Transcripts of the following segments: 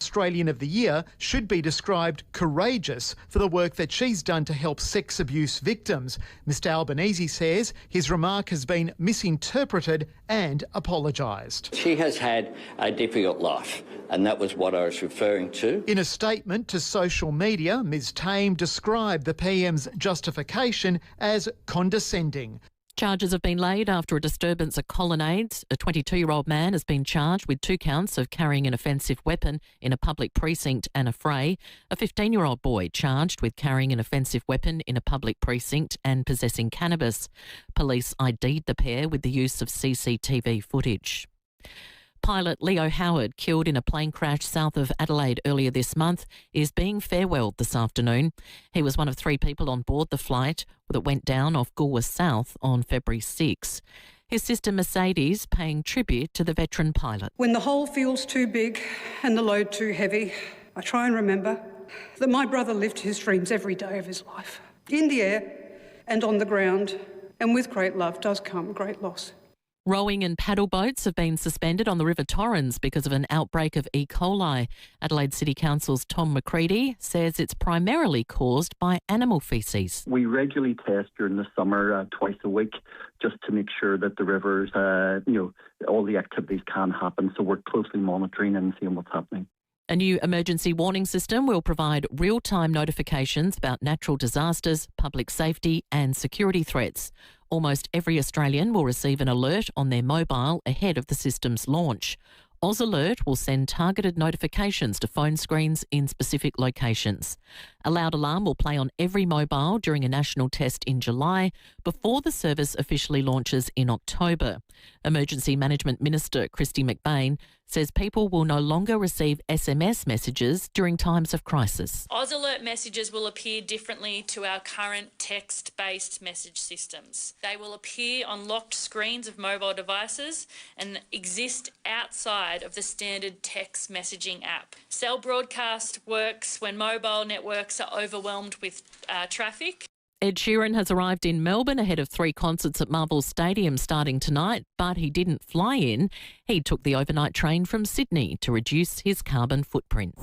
Australian of the Year should be described courageous for the work that she's done to help sex abuse victims. Mr Albanese says his remark has been misinterpreted and apologised. She has had a difficult life, and that was what I was referring to. In a statement to social media, Ms Tame described the PM's justification as condescending. Charges have been laid after a disturbance at Colonnades. A 22-year-old man has been charged with 2 counts of carrying an offensive weapon in a public precinct and a fray. A 15-year-old boy charged with carrying an offensive weapon in a public precinct and possessing cannabis. Police ID'd the pair with the use of CCTV footage. Pilot Leo Howard, killed in a plane crash south of Adelaide earlier this month, is being farewelled this afternoon. He was one of 3 people on board the flight that went down off Goolwa South on February 6. His sister Mercedes paying tribute to the veteran pilot. When the hole feels too big and the load too heavy, I try and remember that my brother lived his dreams every day of his life. In the air and on the ground, and with great love does come great loss. Rowing and paddle boats have been suspended on the River Torrens because of an outbreak of E. coli. Adelaide City Council's Tom McCready says it's primarily caused by animal faeces. We regularly test during the summer twice a week just to make sure that the rivers, all the activities can happen. So we're closely monitoring and seeing what's happening. A new emergency warning system will provide real-time notifications about natural disasters, public safety and security threats. Almost every Australian will receive an alert on their mobile ahead of the system's launch. Oz Alert will send targeted notifications to phone screens in specific locations. A loud alarm will play on every mobile during a national test in July before the service officially launches in October. Emergency Management Minister Kristy McBain says people will no longer receive SMS messages during times of crisis. Oz Alert messages will appear differently to our current text-based message systems. They will appear on locked screens of mobile devices and exist outside of the standard text messaging app. Cell broadcast works when mobile networks are overwhelmed with traffic. Ed Sheeran has arrived in Melbourne ahead of 3 concerts at Marvel Stadium starting tonight, but he didn't fly in. He took the overnight train from Sydney to reduce his carbon footprint.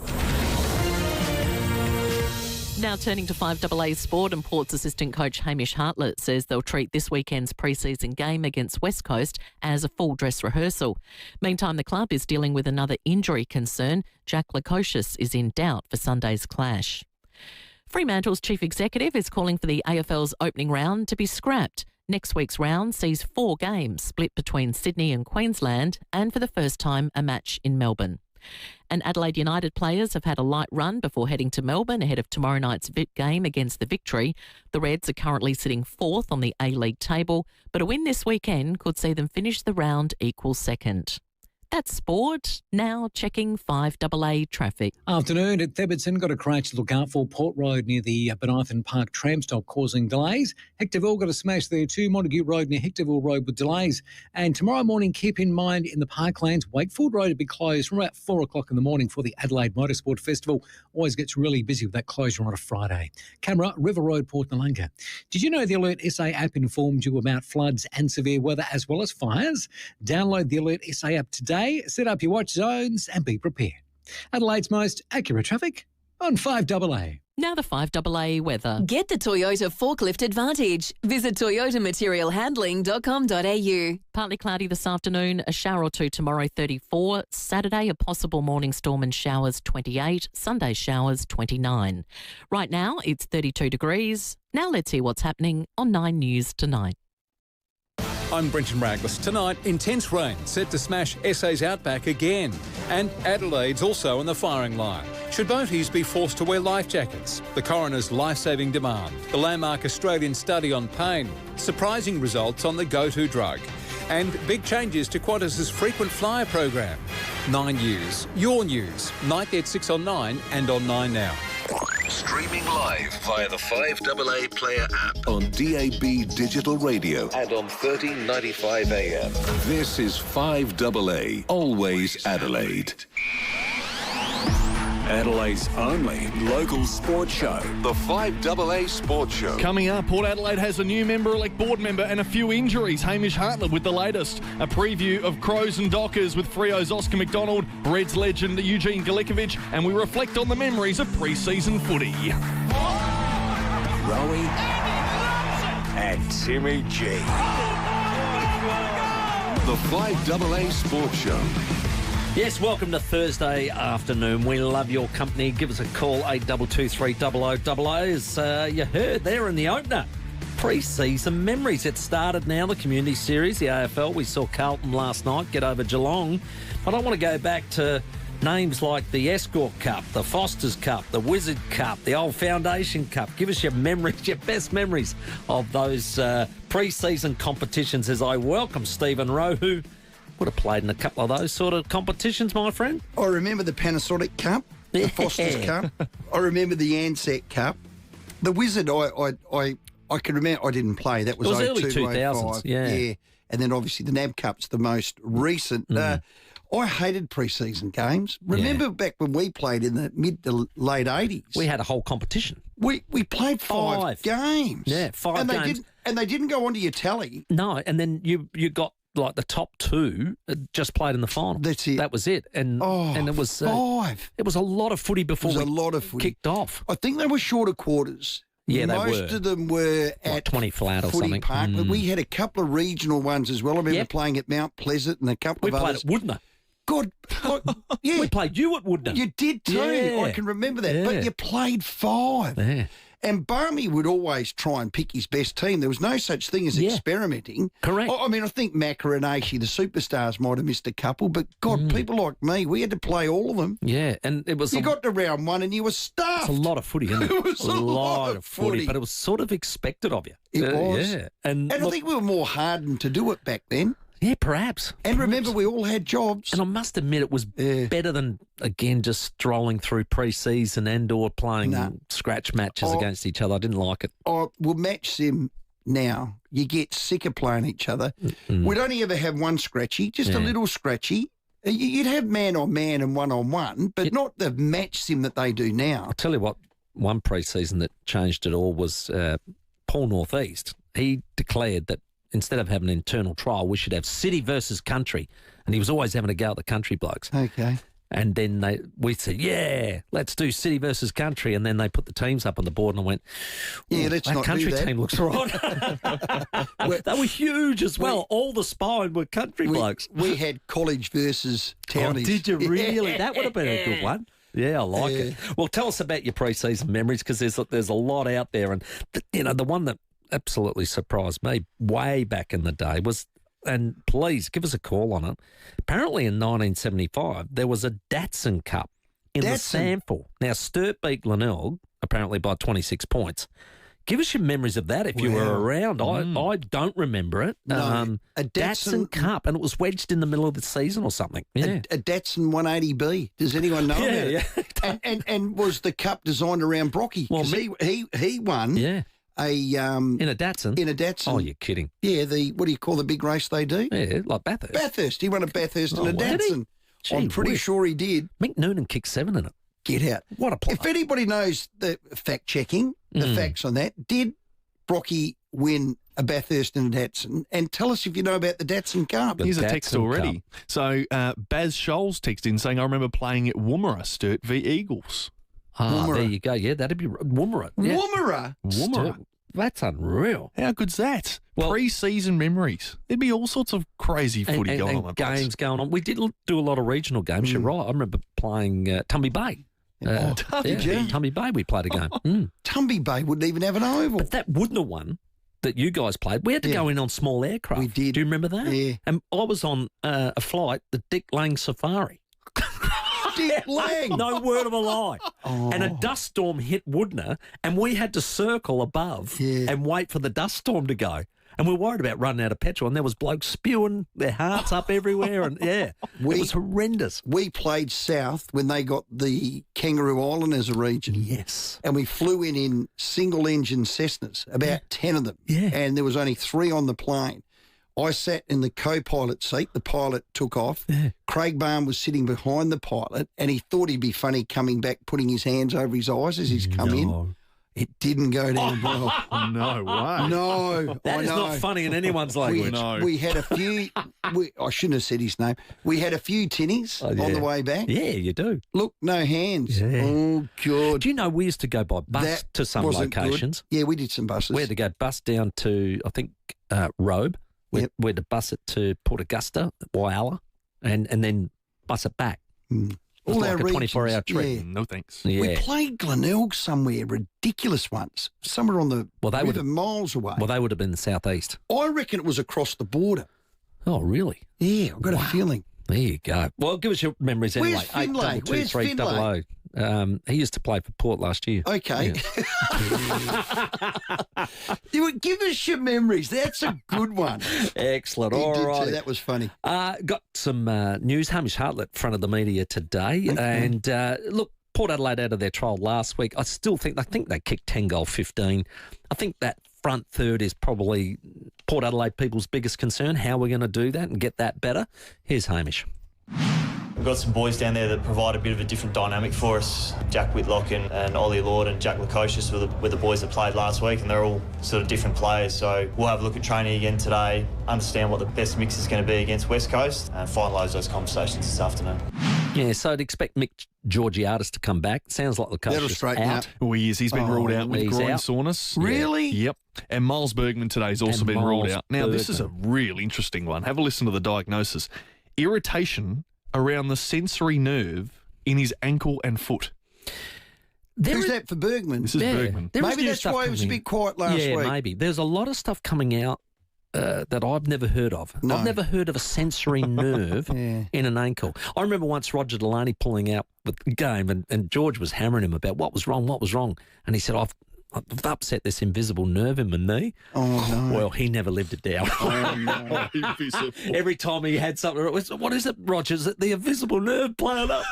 Now turning to 5AA sport, and Port's assistant coach Hamish Hartlett says they'll treat this weekend's pre-season game against West Coast as a full dress rehearsal. Meantime, the club is dealing with another injury concern. Jack Lukosius is in doubt for Sunday's clash. Fremantle's chief executive is calling for the AFL's opening round to be scrapped. Next week's round sees 4 games split between Sydney and Queensland, and for the first time a match in Melbourne. And Adelaide United players have had a light run before heading to Melbourne ahead of tomorrow night's game against the Victory. The Reds are currently sitting 4th on the A-League table, but a win this weekend could see them finish the round equal second. That's sport. Now checking 5AA traffic. Afternoon at Theberton. Got a crash to look out for. Port Road near the Benithan Park tram stop causing delays. Hectorville got a smash there too. Montague Road near Hectorville Road with delays. And tomorrow morning, keep in mind in the parklands, Wakefield Road will be closed from about 4 o'clock in the morning for the Adelaide Motorsport Festival. Always gets really busy with that closure on a Friday. Camera, River Road, Port Noarlunga. Did you know the Alert SA app informed you about floods and severe weather as well as fires? Download the Alert SA app today. Set up your watch zones and be prepared. Adelaide's most accurate traffic on 5AA. Now the 5AA weather. Get the Toyota Forklift Advantage. Visit toyotamaterialhandling.com.au. Partly cloudy this afternoon, a shower or 2 tomorrow, 34. Saturday, a possible morning storm and showers, 28. Sunday showers, 29. Right now, it's 32 degrees. Now let's hear what's happening on 9 News tonight. I'm Brenton Raglis. Tonight, intense rain set to smash SA's outback again. And Adelaide's also on the firing line. Should boaties be forced to wear life jackets? The coroner's life-saving demand. The landmark Australian study on pain. Surprising results on the go-to drug. And big changes to Qantas's frequent flyer program. 9 News. Your news. Night at 6 on 9 and on 9 Now. Streaming live via the 5AA Player app on DAB Digital Radio and on 1395 AM. This is 5AA, always Adelaide. Adelaide's only local sports show, the 5AA Sports Show. Coming up, Port Adelaide has a new member-elect board member and a few injuries. Hamish Hartlett with the latest. A preview of Crows and Dockers with Freo's Oscar McDonald, Reds legend Eugene Galakovic, and we reflect on the memories of pre-season footy. Rowey and Timmy G. The 5AA Sports Show. Yes, welcome to Thursday afternoon. We love your company. Give us a call, 8223 0000. As you heard there in the opener, pre-season memories. It started now, the community series, the AFL. We saw Carlton last night get over Geelong. But I want to go back to names like the Escort Cup, the Foster's Cup, the Wizard Cup, the old Foundation Cup. Give us your memories, your best memories of those pre-season competitions as I welcome Stephen Rowe, who would have played in a couple of those sort of competitions, my friend. I remember the Panasonic Cup, the Foster's Cup. I remember the Ansett Cup. The Wizard, I can remember. I didn't play. That was early 2000s, yeah. And then obviously the NAB Cup's the most recent. I hated pre-season games. Remember back when we played in the mid to late 80s? We had a whole competition. We played five games. Yeah, five games. They didn't go onto your tally. No, and then you got like the top two just played in the final. That's it. That was it. And it was five. It was a lot of footy before kicked off. I think they were shorter quarters. Yeah, most of them were at 20 flat or Footy something. Park, but we had a couple of regional ones as well. I remember playing at Mount Pleasant and a couple of others. We played at Woodner. God, yeah. We played you at Woodner. You did too. Yeah. I can remember that. But you played five. Yeah. And Barmy would always try and pick his best team. There was no such thing as experimenting. Correct. I mean, I think Macca and Aishi, the superstars, might have missed a couple, but God, people like me, we had to play all of them. Yeah, and it was... You got to round one and you were stuffed. It's a lot of footy, isn't it? It was a lot of footy. But it was sort of expected of you. It was. Yeah. And I think we were more hardened to do it back then. Yeah, perhaps. And remember, we all had jobs. And I must admit, it was better than, again, just strolling through pre-season and/or playing scratch matches against each other. I didn't like it. We'll match sim now. You get sick of playing each other. We'd only ever have one scratchy, just a little scratchy. You'd have man-on-man and one-on-one, but not the match sim that they do now. I'll tell you what, one pre-season that changed it all was Paul Northeast. He declared that instead of having an internal trial, we should have city versus country. And he was always having a go at the country blokes. Okay. And then we said, yeah, let's do city versus country. And then they put the teams up on the board and I went, let's not country do that. team looks right. They were huge as well. All the spine were country blokes. We had college versus townies. Did you really? That would have been a good one. Yeah, I like it. Well, tell us about your pre-season memories because there's a lot out there. And, the one that absolutely surprised me way back in the day was, and please give us a call on it, apparently in 1975 there was a Datsun Cup in the Sample. Now Sturt beat Glenelg apparently by 26 points. Give us your memories of that if you were around. I don't remember it. No, a Datsun Cup, and it was wedged in the middle of the season or something. Yeah. A Datsun 180B. Does anyone know about it? And was the cup designed around Brocky? Well, he won. Yeah. In a Datsun? Oh, you're kidding. Yeah, what do you call the big race they do? Yeah, like Bathurst. Bathurst. He won a Bathurst and a Datsun. I'm pretty sure he did. Mick Noonan kicked 7 in it. Get out. What a play. If anybody knows the fact-checking, the facts on that, did Brocky win a Bathurst and a Datsun? And tell us if you know about the Datsun Cup. Here's a text already. So Baz Scholes texted in saying, I remember playing at Woomera, Sturt v Eagles. There you go. Yeah, that'd be Woomera. Yeah. Woomera? That's unreal. How good's that? Well, pre-season memories. There'd be all sorts of crazy footy going on. Games going on. We did do a lot of regional games. You're right. I remember playing Tumby Bay. Tumby Bay we played a game. Tumby Bay wouldn't even have an oval. But that Woodner one that you guys played, we had to go in on small aircraft. We did. Do you remember that? Yeah. And I was on a flight, the Dick Lang Safari. Dick Lang. No word of a lie. And a dust storm hit Woodner, and we had to circle above and wait for the dust storm to go. And we were worried about running out of petrol, and there was blokes spewing their hearts up everywhere, and it was horrendous. We played south when they got the Kangaroo Island as a region. Yes. And we flew in single-engine Cessnas, about 10 of them. Yeah. And there was only 3 on the plane. I sat in the co-pilot seat. The pilot took off. Yeah. Craig Barn was sitting behind the pilot, and he thought he'd be funny coming back, putting his hands over his eyes as he's come in. It didn't go down well. No way. No. That is not funny in anyone's language. We had a few, I shouldn't have said his name. We had a few tinnies on the way back. Yeah, you do. Look, no hands. Yeah. Oh, God. Do you know we used to go by bus That to some wasn't locations? good. Yeah, we did some buses. We had to go bus down to, I think, Rowey. We had to bus it to Port Augusta, Whyalla, and then bus it back. All like our a regions, 24-hour trip. yeah. No thanks. Yeah. We played Glenelg somewhere, ridiculous once, somewhere on the river miles away. Well, they would have been the southeast. I reckon it was across the border. Oh, really? Yeah, I've got a feeling. There you go. Well, give us your memories anyway. Where's Finlay? Where's Finlay? He used to play for Port last year. Okay. Give us your memories. That's a good one. Excellent. He All did right. too. That was funny. Got some news. Hamish Hartlett front of the media today. And look, Port Adelaide out of their trial last week. I think they kicked 10-15. I think that front third is probably Port Adelaide people's biggest concern. How we're going to do that and get that better. Here's Hamish. We've got some boys down there that provide a bit of a different dynamic for us. Jack Whitlock and Ollie Lord and Jack Lukosius were the boys that played last week, and they're all sort of different players. So we'll have a look at training again today, understand what the best mix is going to be against West Coast, and finalise those conversations this afternoon. Yeah, so I'd expect Mick Georgiadis to come back. Sounds like That'll Lukosius straighten out. out. Oh, he is. He's been ruled out with he's groin out. soreness. Really? Yep. And Miles Bergman today's also And been ruled Miles out. Now, this is a real interesting one. Have a listen to the diagnosis. Irritation around the sensory nerve in his ankle and foot. Who's that for Bergman? This is Bergman. Maybe that's why it was a bit quiet last week. Yeah, maybe. There's a lot of stuff coming out that I've never heard of. No. I've never heard of a sensory nerve in an ankle. I remember once Roger Delaney pulling out with the game and George was hammering him about what was wrong. And he said, I've upset this invisible nerve in my knee. Oh, no. Well, he never lived it down. Oh, no. Every time he had something, what is it, Roger? Is it the invisible nerve playing up?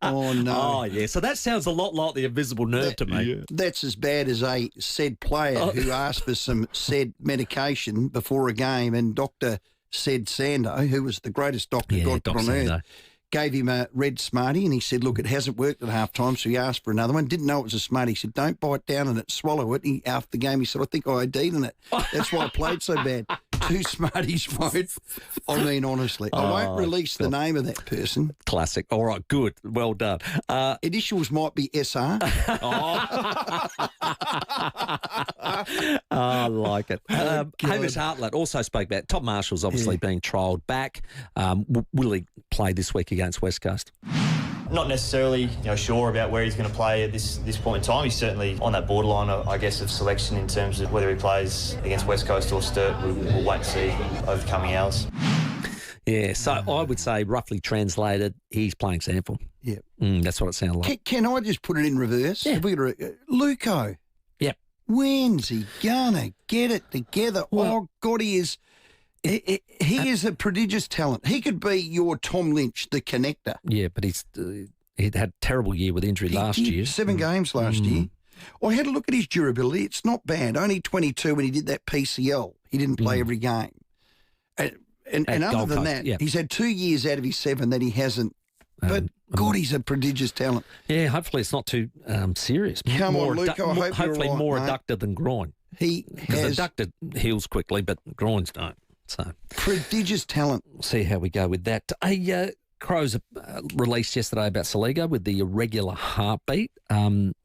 Oh, no. Oh, yeah. So that sounds a lot like the invisible nerve to me. Yeah. That's as bad as a said player who asked for some said medication before a game, and Dr. said Sando, who was the greatest doctor God put on earth, gave him a red Smartie, and he said, look, it hasn't worked at half time, so he asked for another one. Didn't know it was a Smartie. He said, don't bite down on it, swallow it. After the game, he said, I think I OD'd in it. That's why I played so bad. 2 Smarties won't. I mean, honestly. I won't release the name of that person. Classic. All right, good. Well done. Initials might be SR. I like it. Hamish Hartlett also spoke about Tom Marshall's obviously being trialled back. Will he play this week against West Coast? Not necessarily sure about where he's going to play at this point in time. He's certainly on that borderline, I guess, of selection in terms of whether he plays against West Coast or Sturt. We'll wait and see over the coming hours. Yeah, so I would say, roughly translated, he's playing sample. Yeah. That's what it sounds like. Can I just put it in reverse? Yeah. Luco. Yep. When's he gonna get it together? Well, God, he is a prodigious talent. He could be your Tom Lynch, the connector. Yeah, but he'd had a terrible year with injury last year. 7 games last year. I had a look at his durability. It's not bad. Only 22 when he did that PCL. He didn't play every game. And other than that, he's had 2 years out of his 7 that he hasn't. But, God, he's a prodigious talent. Yeah, hopefully it's not too serious. Come on, Luco, I hope hopefully you're all more right, mate. adductor than groin. Because adductor heals quickly, but groins don't. So prodigious talent. We'll see how we go with that. Crows released yesterday about Saligo with the irregular heartbeat.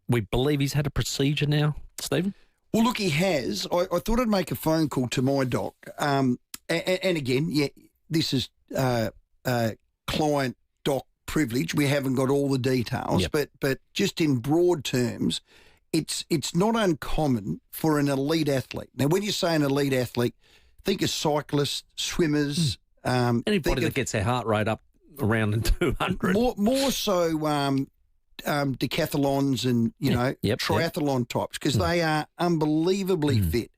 We believe he's had a procedure now, Stephen? Well, look, he has. I thought I'd make a phone call to my doc. And again, this is client doc privilege. We haven't got all the details, but just in broad terms, it's not uncommon for an elite athlete. Now, when you say an elite athlete, think of cyclists, swimmers. Anybody that gets their heart rate up around 200. More so decathlons and, triathlon types, because they are unbelievably fit.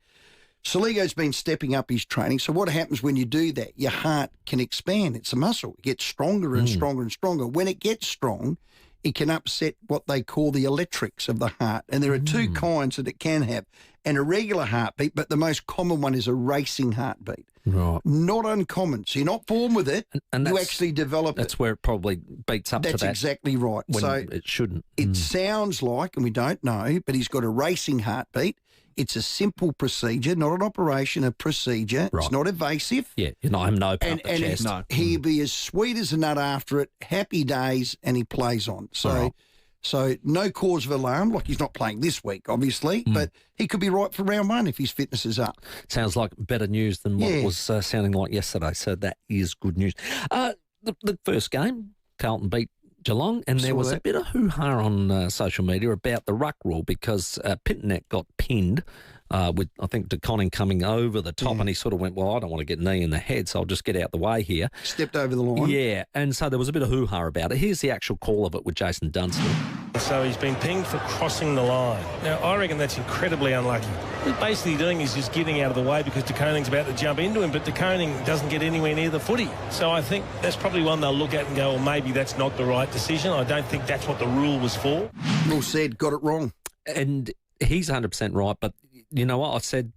Saligo's been stepping up his training. So what happens when you do that? Your heart can expand. It's a muscle. It gets stronger and stronger and stronger. When it gets strong, it can upset what they call the electrics of the heart. And there are 2 kinds that it can have. and a regular heartbeat, but the most common one is a racing heartbeat. Right. Not uncommon. So you're not born with it. And you actually develop it. That's where it probably beats up to that. That's exactly right. When so it shouldn't. It sounds like, and we don't know, but he's got a racing heartbeat. It's a simple procedure, not an operation, a procedure. Right. It's not invasive. Yeah, you're not having to open up the chest. He'll be as sweet as a nut after it, happy days, and he plays on. So no cause of alarm, like he's not playing this week, obviously, but he could be right for round one if his fitness is up. Sounds like better news than what it was sounding like yesterday, so that is good news. The first game, Carlton beat Geelong, and there was a bit of hoo-ha on social media about the ruck rule because Pinternet got pinned with, I think, De Koning coming over the top, and he sort of went, well, I don't want to get knee in the head, so I'll just get out the way here. Stepped over the line. Yeah, and so there was a bit of hoo-ha about it. Here's the actual call of it with Jason Dunstan. So he's been pinged for crossing the line. Now, I reckon that's incredibly unlucky. What he's basically doing is just getting out of the way because De Koning's about to jump into him, but De Koning doesn't get anywhere near the footy. So I think that's probably one they'll look at and go, well, maybe that's not the right decision. I don't think that's what the rule was for. Well said, got it wrong. And he's 100% right, but you know what? I said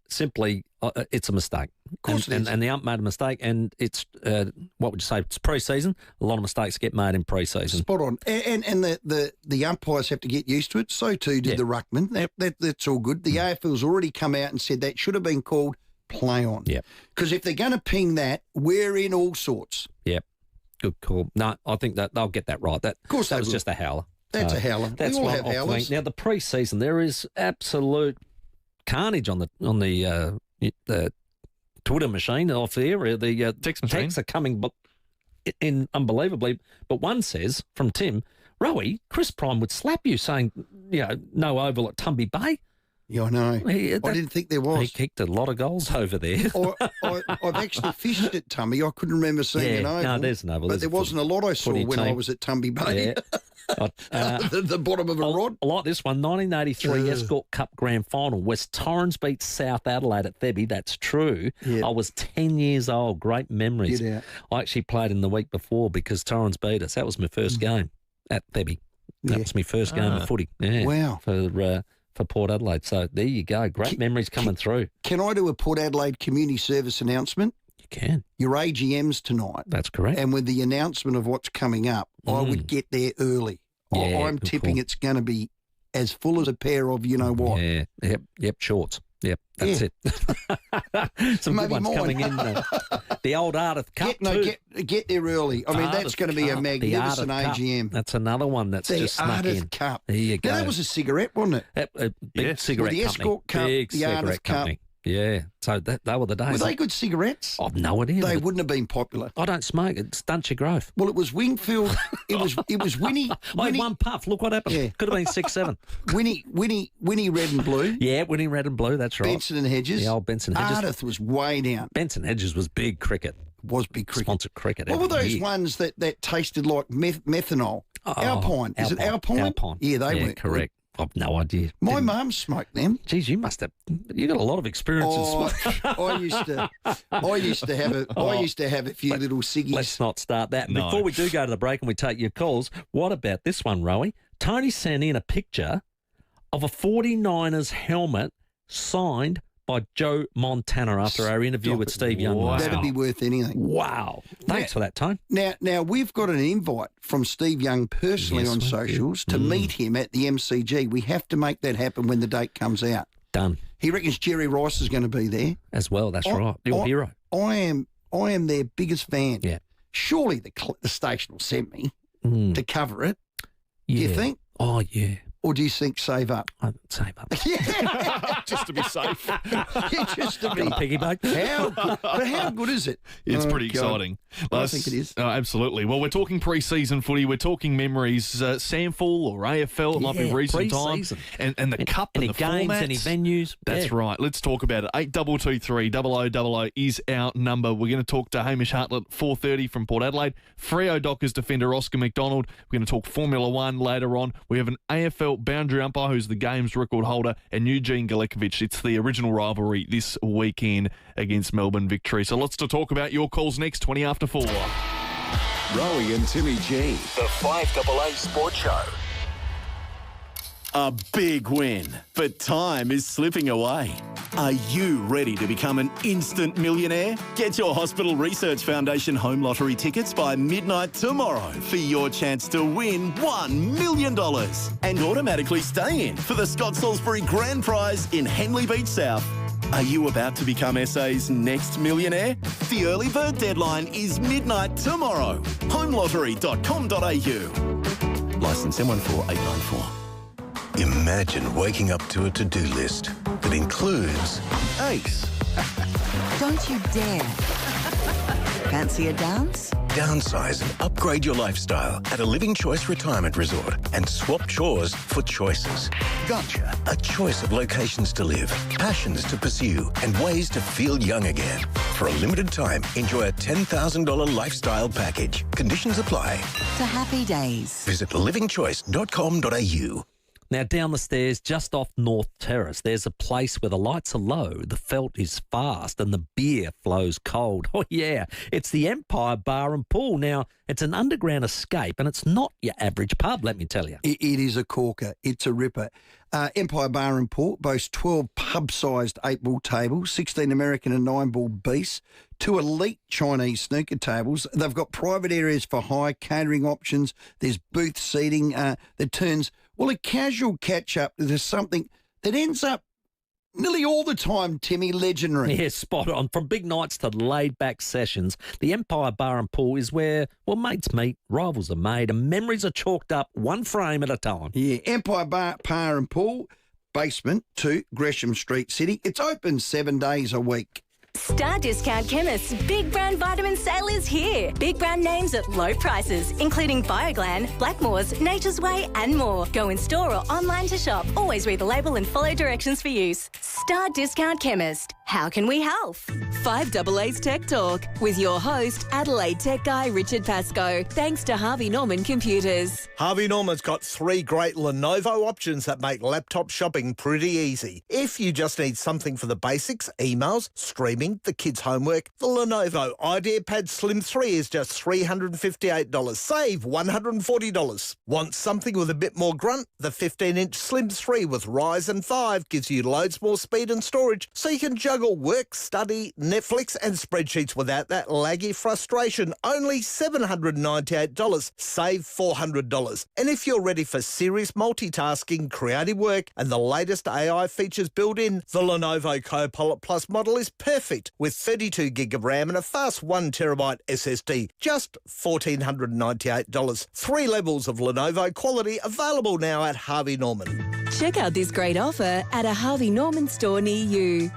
simply, it's a mistake. Of course it is. And the ump made a mistake, and it's, what would you say, it's pre-season. A lot of mistakes get made in pre-season. Spot on. And the umpires have to get used to it. So too did the ruckman. That's all good. The AFL's already come out and said that should have been called play on. Yeah. Because if they're going to ping that, we're in all sorts. Yep. Good call. No, I think that they'll get that right. Of course that was just a howler. That's a howler. That's we all what have I'll howlers. think. Now, the pre-season, there is absolute carnage on the Twitter machine off there. The texts are coming in unbelievably. But one says, from Tim, Rowey, Chris Prime would slap you saying, no oval at Tumby Bay. Yeah, I know. I didn't think there was. He kicked a lot of goals over there. I've actually fished at Tumby. I couldn't remember seeing an oval. No, there's an oval. But there wasn't a lot I saw when I was at Tumby Bay. Yeah. The bottom of a rod. I like this one. 1983 Escort Cup Grand Final. West Torrens beat South Adelaide at FIVEAA. That's true. Yeah. I was 10 years old. Great memories. Get out. I actually played in the week before because Torrens beat us. That was my first game at FIVEAA. That was my first game of footy. Yeah. Wow. For Port Adelaide. So there you go. Great memories coming through. Can I do a Port Adelaide community service announcement? You can. Your AGM's tonight. That's correct. And with the announcement of what's coming up, I would get there early. Yeah, I'm tipping it's going to be as full as a pair of you-know-what. Yeah. Yep. Shorts. Yep. That's it. Some Maybe good ones mine. coming in. The old Ardith Cup Get there early. I mean, that's going to be a magnificent AGM. That's another one that's just snuck in. The Ardith Cup. There you go. Now, that was a cigarette, wasn't it? A big cigarette the company. Escort Cup, Big the cigarette Ardith company. Cup. Yeah. So they were the days. Were they good cigarettes? I've no idea. They wouldn't have been popular. I don't smoke. It stunts your growth. Well, it was Wingfield. It was Winnie. I had one puff. Look what happened. Yeah. Could have been 6, 7. Winnie Red and Blue. Yeah, Winnie Red and Blue. That's right. Benson and Hedges. The old Benson Hedges. Ardith was way down. Benson Hedges was big cricket. Was big cricket. Sponsored cricket. What were those year. ones that tasted like methanol? Alpine. Is it Alpine? Alpine. Yeah, they were correct. I've no idea. My mum smoked them. Geez, you must have. You got a lot of experience. I used to have a few little ciggies. Let's not start that. No. Before we do go to the break and we take your calls, what about this one, Rowey? Tony sent in a picture of a 49ers helmet signed by Joe Montana after our interview with Steve Young. Wow. That'd be worth anything. Wow. Thanks for that, Tone. Now we've got an invite from Steve Young personally on socials to meet him at the MCG. We have to make that happen when the date comes out. Done. He reckons Jerry Rice is going to be there. As well, that's right. Your hero. I am their biggest fan. Yeah. Surely the station will send me to cover it. Yeah. Do you think? Oh, yeah. Or do you think save up? Save up. Yeah. Just to be safe. Just to be. Piggyback. How good is it? It's pretty exciting. I think it is. Absolutely. Well, we're talking pre-season footy. We're talking memories. Samful or AFL. It might be recent time. And the cup and the games, formats. any venues. That's right. Let's talk about it. 8223 0000 is our number. We're going to talk to Hamish Hartlett, 4:30 from Port Adelaide. Freo Dockers defender Oscar McDonald. We're going to talk Formula One later on. We have an AFL boundary umpire who's the game's record holder, and Eugene Galakovic. It's the original rivalry this weekend against Melbourne Victory. So lots to talk about. Your calls next, 20 after 4. Rowey and Timmy G. The 5AA Sports Show. A big win, but time is slipping away. Are you ready to become an instant millionaire? Get your Hospital Research Foundation Home Lottery tickets by midnight tomorrow for your chance to win $1 million and automatically stay in for the Scott Salisbury Grand Prize in Henley Beach South. Are you about to become SA's next millionaire? The early bird deadline is midnight tomorrow. Homelottery.com.au. Licence M14894. Imagine waking up to a to-do list that includes ACE. Don't you dare. Fancy a dance? Downsize and upgrade your lifestyle at a Living Choice retirement resort and swap chores for choices. Gotcha. A choice of locations to live, passions to pursue, and ways to feel young again. For a limited time, enjoy a $10,000 lifestyle package. Conditions apply. To happy days. Visit livingchoice.com.au. Now, down the stairs, just off North Terrace, there's a place where the lights are low, the felt is fast, and the beer flows cold. Oh, yeah, it's the Empire Bar and Pool. Now, it's an underground escape, and it's not your average pub, let me tell you. It is a corker. It's a ripper. Empire Bar and Pool boasts 12 pub-sized 8-ball tables, 16 American and 9-ball beasts, 2 elite Chinese snooker tables. They've got private areas for hire, catering options. There's booth seating that turns... Well, a casual catch-up, there's something that ends up nearly all the time, Timmy, legendary. Yeah, spot on. From big nights to laid-back sessions, the Empire Bar and Pool is where, well, mates meet, rivals are made, and memories are chalked up one frame at a time. Yeah, Empire Bar and Pool, basement 2, Gresham Street, City. It's open 7 days a week. Star Discount Chemist's Big Brand Vitamin Sale is here. Big brand names at low prices, including Bioglan, Blackmores, Nature's Way and more. Go in store or online to shop. Always read the label and follow directions for use. Star Discount Chemist. How can we help? 5AA's Tech Talk with your host, Adelaide tech guy Richard Pascoe. Thanks to Harvey Norman Computers. Harvey Norman's got 3 great Lenovo options that make laptop shopping pretty easy. If you just need something for the basics, emails, streaming, the kids' homework, the Lenovo IdeaPad Slim 3 is just $358. Save $140. Want something with a bit more grunt? The 15-inch Slim 3 with Ryzen 5 gives you loads more speed and storage so you can juggle work, study, Netflix and spreadsheets without that laggy frustration. Only $798. Save $400. And if you're ready for serious multitasking, creative work and the latest AI features built in, the Lenovo Copilot Plus model is perfect with 32 gig of RAM and a fast 1 terabyte SSD. Just $1,498. 3 levels of Lenovo quality available now at Harvey Norman. Check out this great offer at a Harvey Norman store near you.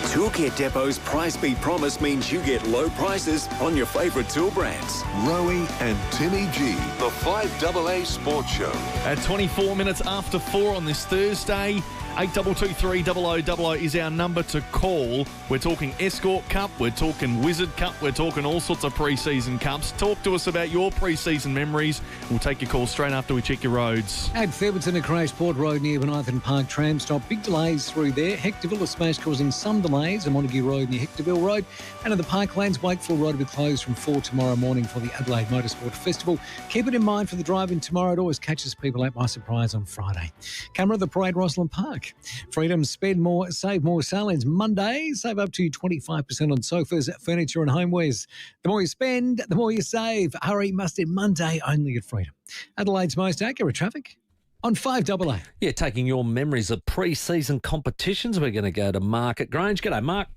Toolkit Depot's Price Beat Promise means you get low prices on your favourite tool brands. Rowey and Timmy G, the 5AA Sports Show. At 24 minutes after 4 on this Thursday, 8223 0000 is our number to call. We're talking Escort Cup, we're talking Wizard Cup, we're talking all sorts of pre-season cups. Talk to us about your pre-season memories. We'll take your call straight after we check your roads. At Fairburton, a crash, Port Road near Benithan Park tram stop. Big delays through there. Hectorville, a smash causing some delays. And Montague Road near Hectorville Road. And at the Parklands, Wakeful Road will be closed from 4 tomorrow morning for the Adelaide Motorsport Festival. Keep it in mind for the drive-in tomorrow. It always catches people out by surprise on Friday. Camera at the Parade, Rosslyn Park. Freedom, spend more, save more. Sale-ins Monday. Save up to 25% on sofas, furniture and homewares. The more you spend, the more you save. Hurry, must in Monday only at Freedom. Adelaide's most accurate traffic on 5AA. Yeah, taking your memories of pre-season competitions, we're going to go to Mark at Grange. G'day, Mark.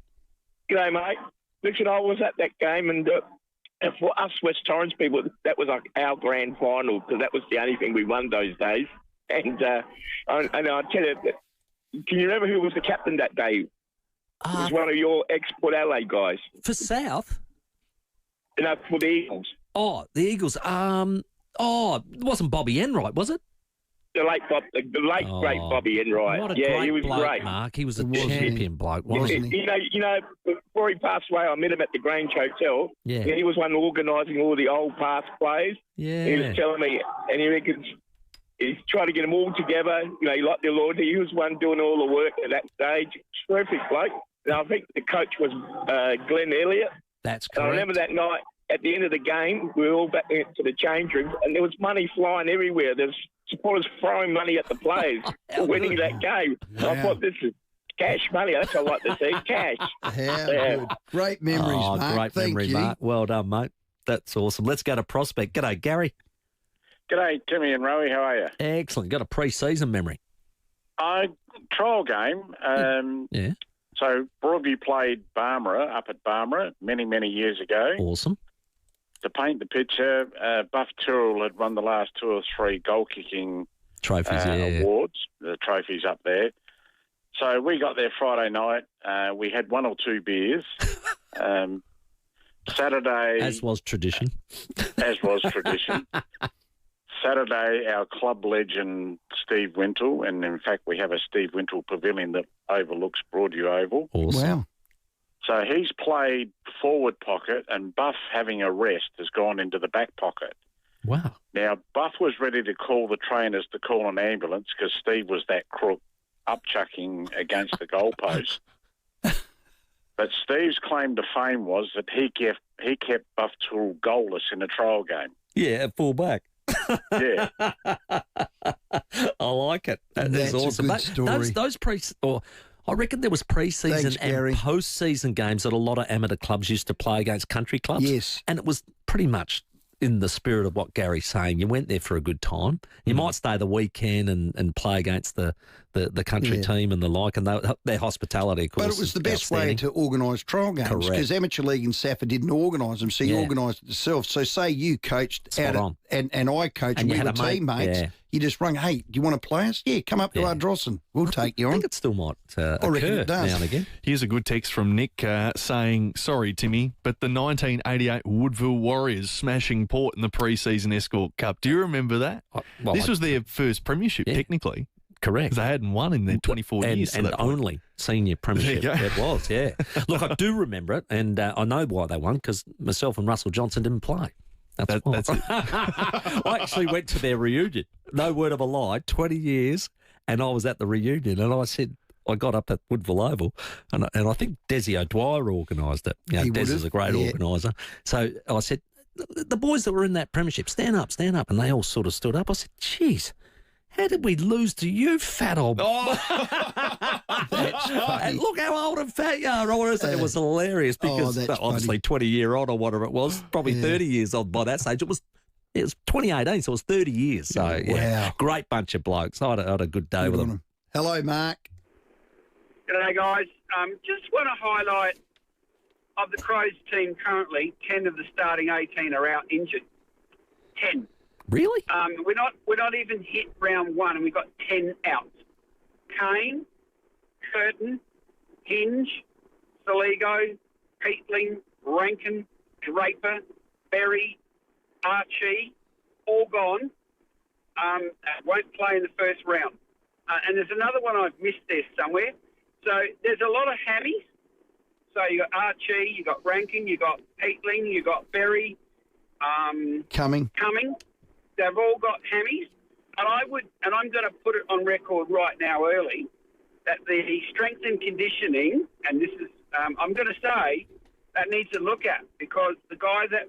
G'day, mate. Listen, I was at that game, and for us West Torrens people, that was like our grand final because that was the only thing we won those days. And I tell you, can you remember who was the captain that day? It was one of your ex-Port Adelaide guys. For South? No, for the Eagles. Oh, the Eagles. It wasn't Bobby Enright, was it? The late great Bobby Enright. What a great he was bloke, great. Mark. He was a champion bloke, wasn't he? You know, before he passed away, I met him at the Grange Hotel. Yeah. And he was one organising all the old past players. Yeah. He was telling me, and he reckons he's trying to get them all together. You know, he liked the Lord. He was one doing all the work at that stage. Terrific bloke. And I think the coach was Glenn Elliott. That's correct. I remember that night. at the end of the game, we were all back into the change room, and there was money flying everywhere. There's supporters throwing money at the players for winning that game. Wow. I thought, this is cash money. That's what I like to see, cash. How good. Great memories, Mark. Great Thank memory, you. Mark. Well done, mate. That's awesome. Let's go to Prospect. G'day, Gary. G'day, Timmy and Rowey. How are you? Excellent. Got a pre-season memory. Trial game. Yeah. So Broadview played Barmera up at Barmera many, many years ago. Awesome. To paint the picture, Buff Tyrrell had won the last 2 or 3 goal-kicking Trophies, awards, the trophies up there. So we got there Friday night. We had 1 or 2 beers. Saturday... As was tradition. Saturday, our club legend, Steve Wintle, and in fact we have a Steve Wintle pavilion that overlooks Broadview Oval. Awesome. Wow. So he's played forward pocket, and Buff, having a rest, has gone into the back pocket. Wow. Now, Buff was ready to call the trainers to call an ambulance because Steve was that crook upchucking against the goalpost. But Steve's claim to fame was that he kept Buff Tyrrell goalless in a trial game. Yeah, at full back. Yeah. I like it. That's awesome. A good story. I reckon there was pre-season Thanks, Gary. and post-season games that a lot of amateur clubs used to play against country clubs. Yes. And it was pretty much in the spirit of what Gary's saying. You went there for a good time. You might stay the weekend and play against the country team and the like, and their hospitality, of course. But it was the best way to organise trial games because Amateur League and SAFA didn't organise them, so you organised it yourself. So say you coached and I coached and we were teammates. Yeah. You just rung, hey, do you want to play us? Yeah, come up to Ardrossan. We'll take you on. I think it still might I reckon occur it does. now and again. Here's a good text from Nick saying, sorry, Timmy, but the 1988 Woodville Warriors smashing Port in the pre-season Escort Cup. Do you remember that? This was their first premiership, technically. Correct. They hadn't won in their 24 years. And only senior premiership it was, yeah. Look, I do remember it, and I know why they won, because myself and Russell Johnson didn't play. That's it. I actually went to their reunion. No word of a lie, 20 years, and I was at the reunion, and I said, I got up at Woodville Oval, and I think Desi O'Dwyer organised it. You know, Des is a great organiser. So I said, the boys that were in that premiership, stand up, and they all sort of stood up. I said, geez, how did we lose to you, fat old... And look how old and fat you are. It was hilarious because obviously 20-year-old or whatever it was, probably 30 years old by that stage. It was 2018, so it was 30 years. So, wow. Great bunch of blokes. I had a good day with them. Hello, Mark. G'day, guys. Just want to highlight, of the Crows team currently, 10 of the starting 18 are out injured. 10. Really? We're not even hit round 1, and we've got 10 out. Kane, Curtin, Hinge, Saligo, Peatling, Rankin, Draper, Berry, Archie, all gone. Won't play in the first round. And there's another one I've missed there somewhere. So there's a lot of hammies. So you got Archie, you got Rankin, you got Peatling, you got Berry. Coming. They've all got hammies. And I'm going to put it on record right now early, that the strength and conditioning, and this is, I'm going to say, that needs to look at, because the guy that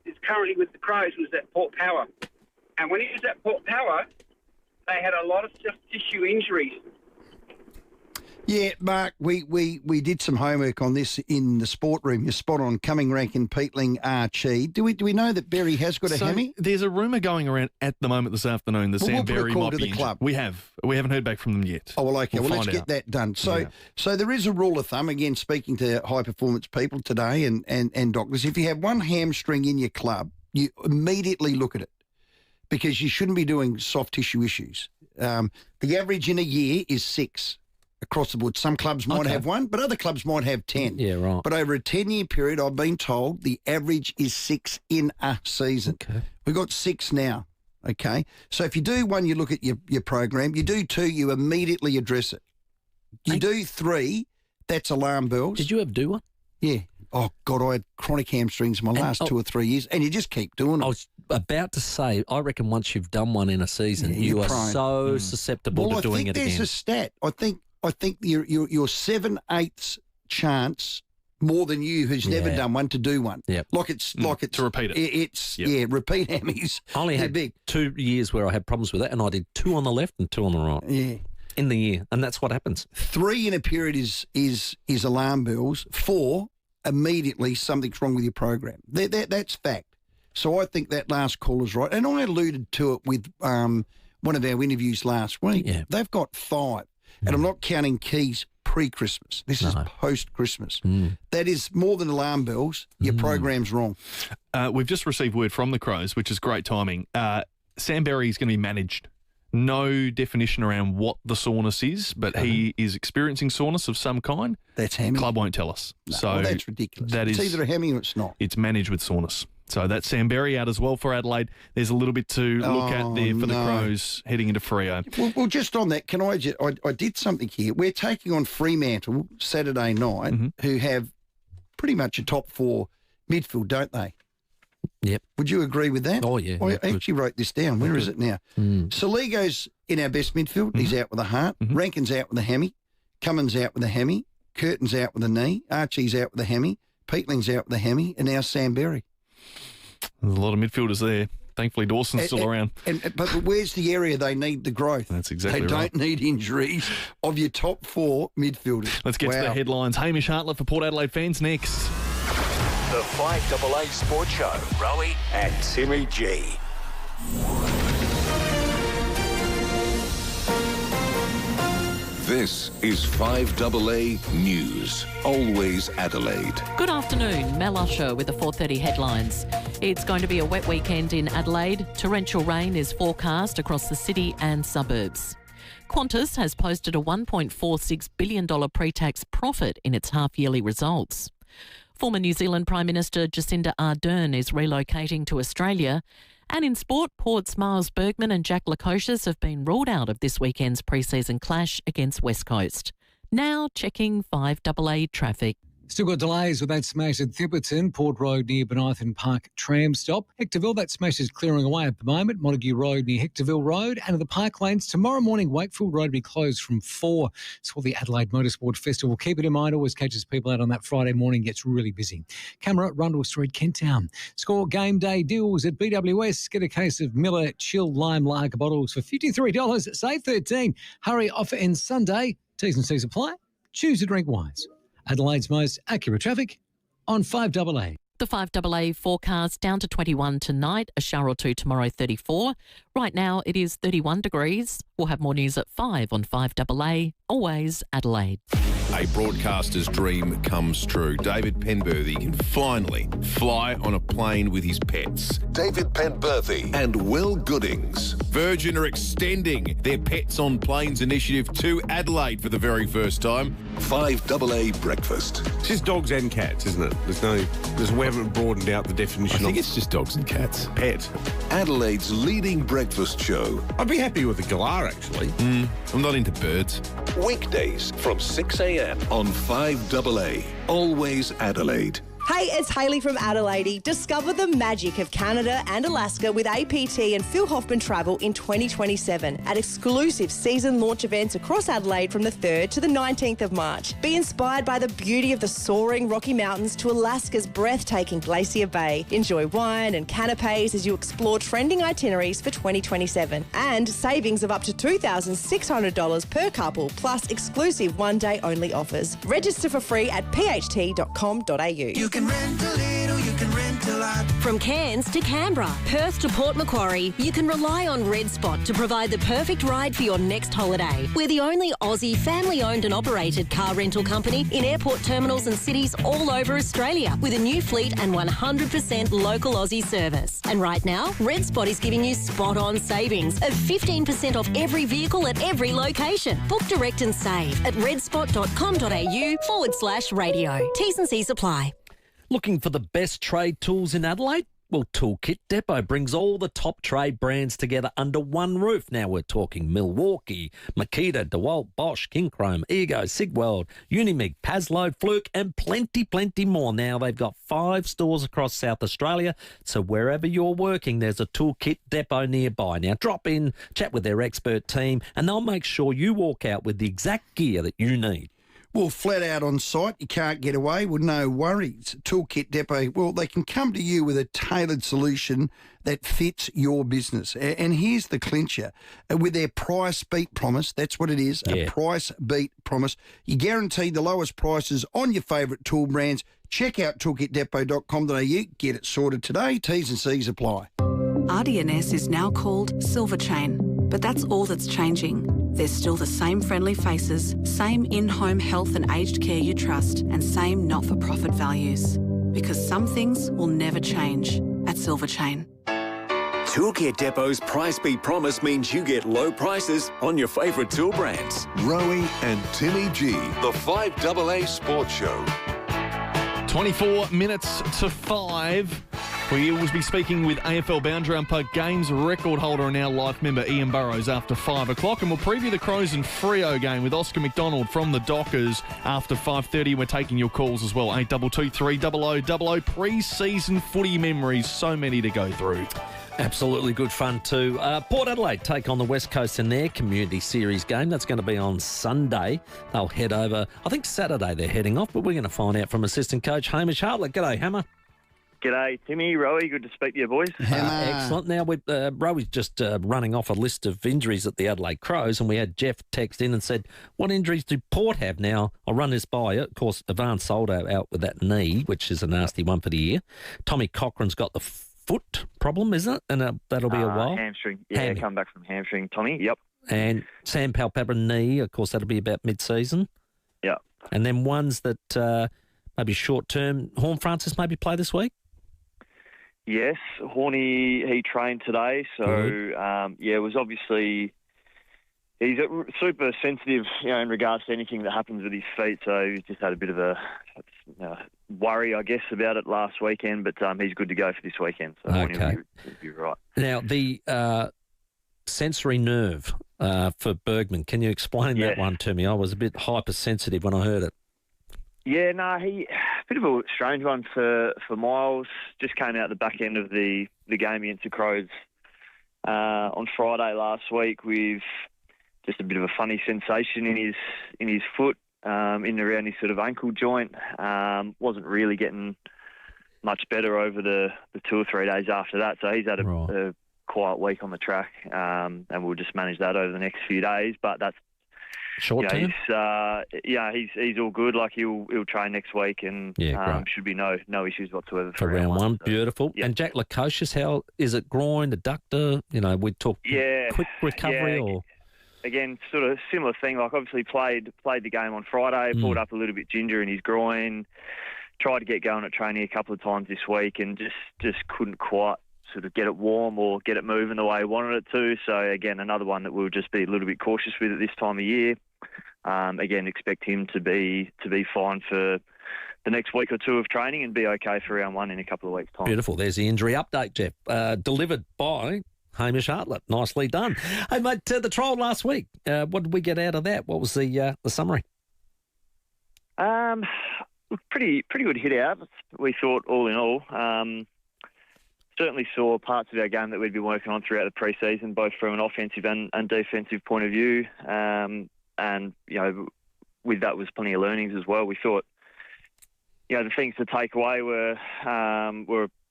is currently with the Crows was at Port Power. And when he was at Port Power, they had a lot of soft tissue injuries. Yeah, Mark, we did some homework on this in the sport room. You're spot on. Cumming, Rankin, Peatling, Archie. Do we know that Berry has got a hammy? There's a rumour going around at the moment this afternoon that Sam Berry might be injured. We haven't heard back from them yet. Oh, well, okay. We'll let's get that done. So there is a rule of thumb, again, speaking to high-performance people today and doctors, if you have one hamstring in your club, you immediately look at it, because you shouldn't be doing soft tissue issues. The average in a year is 6. Across the board. Some clubs might have 1, but other clubs might have 10. Yeah, right. But over a 10-year period, I've been told the average is 6 in a season. Okay. We've got 6 now, okay? So if you do 1, you look at your program. You do 2, you immediately address it. You do 3, that's alarm bells. Did you ever do 1? Yeah. Oh, God, I had chronic hamstrings my last 2 or 3 years, and you just keep doing it. I was about to say, I reckon once you've done 1 in a season, you are so susceptible to doing it again. I think there's a stat. I think your 7/8 chance more than you, who's never Yeah. done one, to do one. Yep. Like it's to repeat it. It's repeat hammies. I only They're had big. 2 years where I had problems with that, and I did 2 on the left and 2 on the right. Yeah. In the year, and that's what happens. 3 in a period is alarm bells. 4, immediately something's wrong with your program. That's fact. So I think that last call is right. And I alluded to it with one of our interviews last week. Yeah. They've got 5. And I'm not counting keys pre-Christmas. This is post-Christmas. That is more than alarm bells. Your program's wrong. We've just received word from the Crows, which is great timing. Sam Berry is going to be managed. No definition around what the soreness is, but he is experiencing soreness of some kind. That's hammy. Club won't tell us. No, so well, that's ridiculous. That It's is either a hammy or it's not. It's managed with soreness. So that's Sam Berry out as well for Adelaide. There's a little bit to look at there for the Crows heading into FIVEAA. Well, just on that, can I did something here. We're taking on Fremantle Saturday night, who have pretty much a top 4 midfield, don't they? Yep. Would you agree with that? Oh, yeah. I actually wrote this down. Where is it now? Soligo's in our best midfield. He's out with a heart. Rankin's out with a hammy. Cummins out with a hammy. Curtin's out with a knee. Archie's out with a hammy. Peatling's out with a hammy. And now Sam Berry. There's a lot of midfielders there. Thankfully, Dawson's still around. But where's the area they need the growth? That's exactly They right. don't need injuries of your top 4 midfielders. Let's get to the headlines. Hamish Hartlett for Port Adelaide fans next. The 5AA Sports Show. Rowey and Timmy G. This is 5AA News. Always Adelaide. Good afternoon, Mel Usher with the 4:30 headlines. It's going to be a wet weekend in Adelaide. Torrential rain is forecast across the city and suburbs. Qantas has posted a $1.46 billion pre-tax profit in its half-yearly results. Former New Zealand Prime Minister Jacinda Ardern is relocating to Australia. And in sport, Port's Miles Bergman and Jack Lukosius have been ruled out of this weekend's pre-season clash against West Coast. Now checking 5AA traffic. Still got delays with that smash at Thibberton, Port Road near Benithan Park tram stop. Hectorville, that smash is clearing away at the moment. Montague Road near Hectorville Road. And at the Park Lanes, tomorrow morning, Wakefield Road will be closed from 4. It's for the Adelaide Motorsport Festival. Keep it in mind, always catches people out on that Friday morning, gets really busy. Camera, Rundle Street, Kent Town. Score game day deals at BWS. Get a case of Miller Chill Lime Lager bottles for $53. Save $13. Hurry, offer ends Sunday. T's and C's apply. Choose to drink wise. Adelaide's most accurate traffic on 5AA. The 5AA forecast down to 21 tonight, a shower or 2 tomorrow, 34. Right now it is 31 degrees. We'll have more news at 5 on 5AA. Always Adelaide. A broadcaster's dream comes true. David Penberthy can finally fly on a plane with his pets. David Penberthy and Will Goodings. Virgin are extending their Pets on Planes initiative to Adelaide for the very first time. 5AA Breakfast. It's just dogs and cats, isn't it? We haven't broadened out the definition. I think it's just dogs and cats. Pet. Adelaide's leading breakfast show. I'd be happy with a galah, actually. I'm not into birds. Weekdays from 6 a.m. on 5AA. Always Adelaide. Hey, it's Hayley from Adelaide. Discover the magic of Canada and Alaska with APT and Phil Hoffman Travel in 2027 at exclusive season launch events across Adelaide from the 3rd to the 19th of March. Be inspired by the beauty of the soaring Rocky Mountains to Alaska's breathtaking Glacier Bay. Enjoy wine and canapes as you explore trending itineraries for 2027 and savings of up to $2,600 per couple plus exclusive one-day only offers. Register for free at pht.com.au. You can rent a little, you can rent a lot. From Cairns to Canberra, Perth to Port Macquarie, you can rely on Red Spot to provide the perfect ride for your next holiday. We're the only Aussie family-owned and operated car rental company in airport terminals and cities all over Australia with a new fleet and 100% local Aussie service. And right now, Red Spot is giving you spot-on savings of 15% off every vehicle at every location. Book direct and save at redspot.com.au/radio. T's and C's apply. Looking for the best trade tools in Adelaide? Well, Toolkit Depot brings all the top trade brands together under one roof. Now we're talking Milwaukee, Makita, DeWalt, Bosch, Kinchrome, Ego, Sigweld, Unimig, Paslow, Fluke and plenty more. Now they've got 5 stores across South Australia, so wherever you're working, there's a Toolkit Depot nearby. Now drop in, chat with their expert team, and they'll make sure you walk out with the exact gear that you need. Well, flat out on site, you can't get away with no worries. Toolkit Depot, well, they can come to you with a tailored solution that fits your business. And here's the clincher. With their price beat promise, that's what it is, a price beat promise. You guarantee the lowest prices on your favourite tool brands. Check out toolkitdepot.com.au. Get it sorted today. T's and C's apply. RDNS is now called Silverchain, but that's all that's changing. There's still the same friendly faces, same in-home health and aged care you trust, and same not-for-profit values. Because some things will never change at Silverchain. Toolkit Depot's price beat promise means you get low prices on your favourite tool brands. Rowey and Timmy G, the 5AA Sports Show. 24 minutes to 5. We will be speaking with AFL Boundary Umpire Games record holder and now life member Ian Burrows after 5 o'clock. And we'll preview the Crows and Freo game with Oscar McDonald from the Dockers after 5:30. We're taking your calls as well. 8223 0000. Pre-season footy memories. So many to go through. Absolutely good fun too. Port Adelaide take on the West Coast in their Community Series game. That's going to be on Sunday. They'll head over, I think Saturday they're heading off, but we're going to find out from assistant coach Hamish Hartlett. G'day, Hammer. G'day, Timmy, Rowey. Good to speak to you, boys. Excellent. Now, Rowey's just running off a list of injuries at the Adelaide Crows, and we had Jeff text in and said, what injuries do Port have now? I'll run this by you. Of course, Ivan Soldo out with that knee, which is a nasty one for the year. Tommy Cochran's got the foot problem, isn't it? And that'll be a while. Hamstring. Yeah, come back from hamstring, Tommy. Yep. And Sam Palpabra knee, of course, that'll be about mid-season. Yep. And then ones that maybe short-term, Horn Francis maybe play this week? Yes, Horny, he trained today, so it was obviously he's super sensitive, in regards to anything that happens with his feet. So he just had a bit of a worry, I guess, about it last weekend. But he's good to go for this weekend. So Horny will be right. Now the sensory nerve for Bergman. Can you explain that one to me? I was a bit hypersensitive when I heard it. Yeah, no, a bit of a strange one for Miles. Just came out the back end of the game against the Crows on Friday last week with just a bit of a funny sensation in his foot, in and around his sort of ankle joint. Wasn't really getting much better over the 2 or 3 days after that. So he's had a quiet week on the track, and we'll just manage that over the next few days. But that's short term. He's all good. Like he'll train next week, and should be no issues whatsoever for round one. So, beautiful. And Jack Lukosius, how is it? Groin, adductor? We talked quick recovery or. Again, sort of similar thing. Like obviously played the game on Friday, pulled up a little bit ginger in his groin. Tried to get going at training a couple of times this week, and just couldn't quite sort of get it warm or get it moving the way he wanted it to. So again, another one that we'll just be a little bit cautious with at this time of year. Again, expect him to be fine for the next week or two of training and be okay for round one in a couple of weeks' time. Beautiful. There's the injury update, Jeff. Delivered by Hamish Hartlett. Nicely done. Hey, mate, the trial last week, what did we get out of that? What was the summary? Pretty good hit out, we thought, all in all. Certainly saw parts of our game that we'd been working on throughout the pre-season, both from an offensive and defensive point of view. And, with that was plenty of learnings as well. We thought, the things to take away were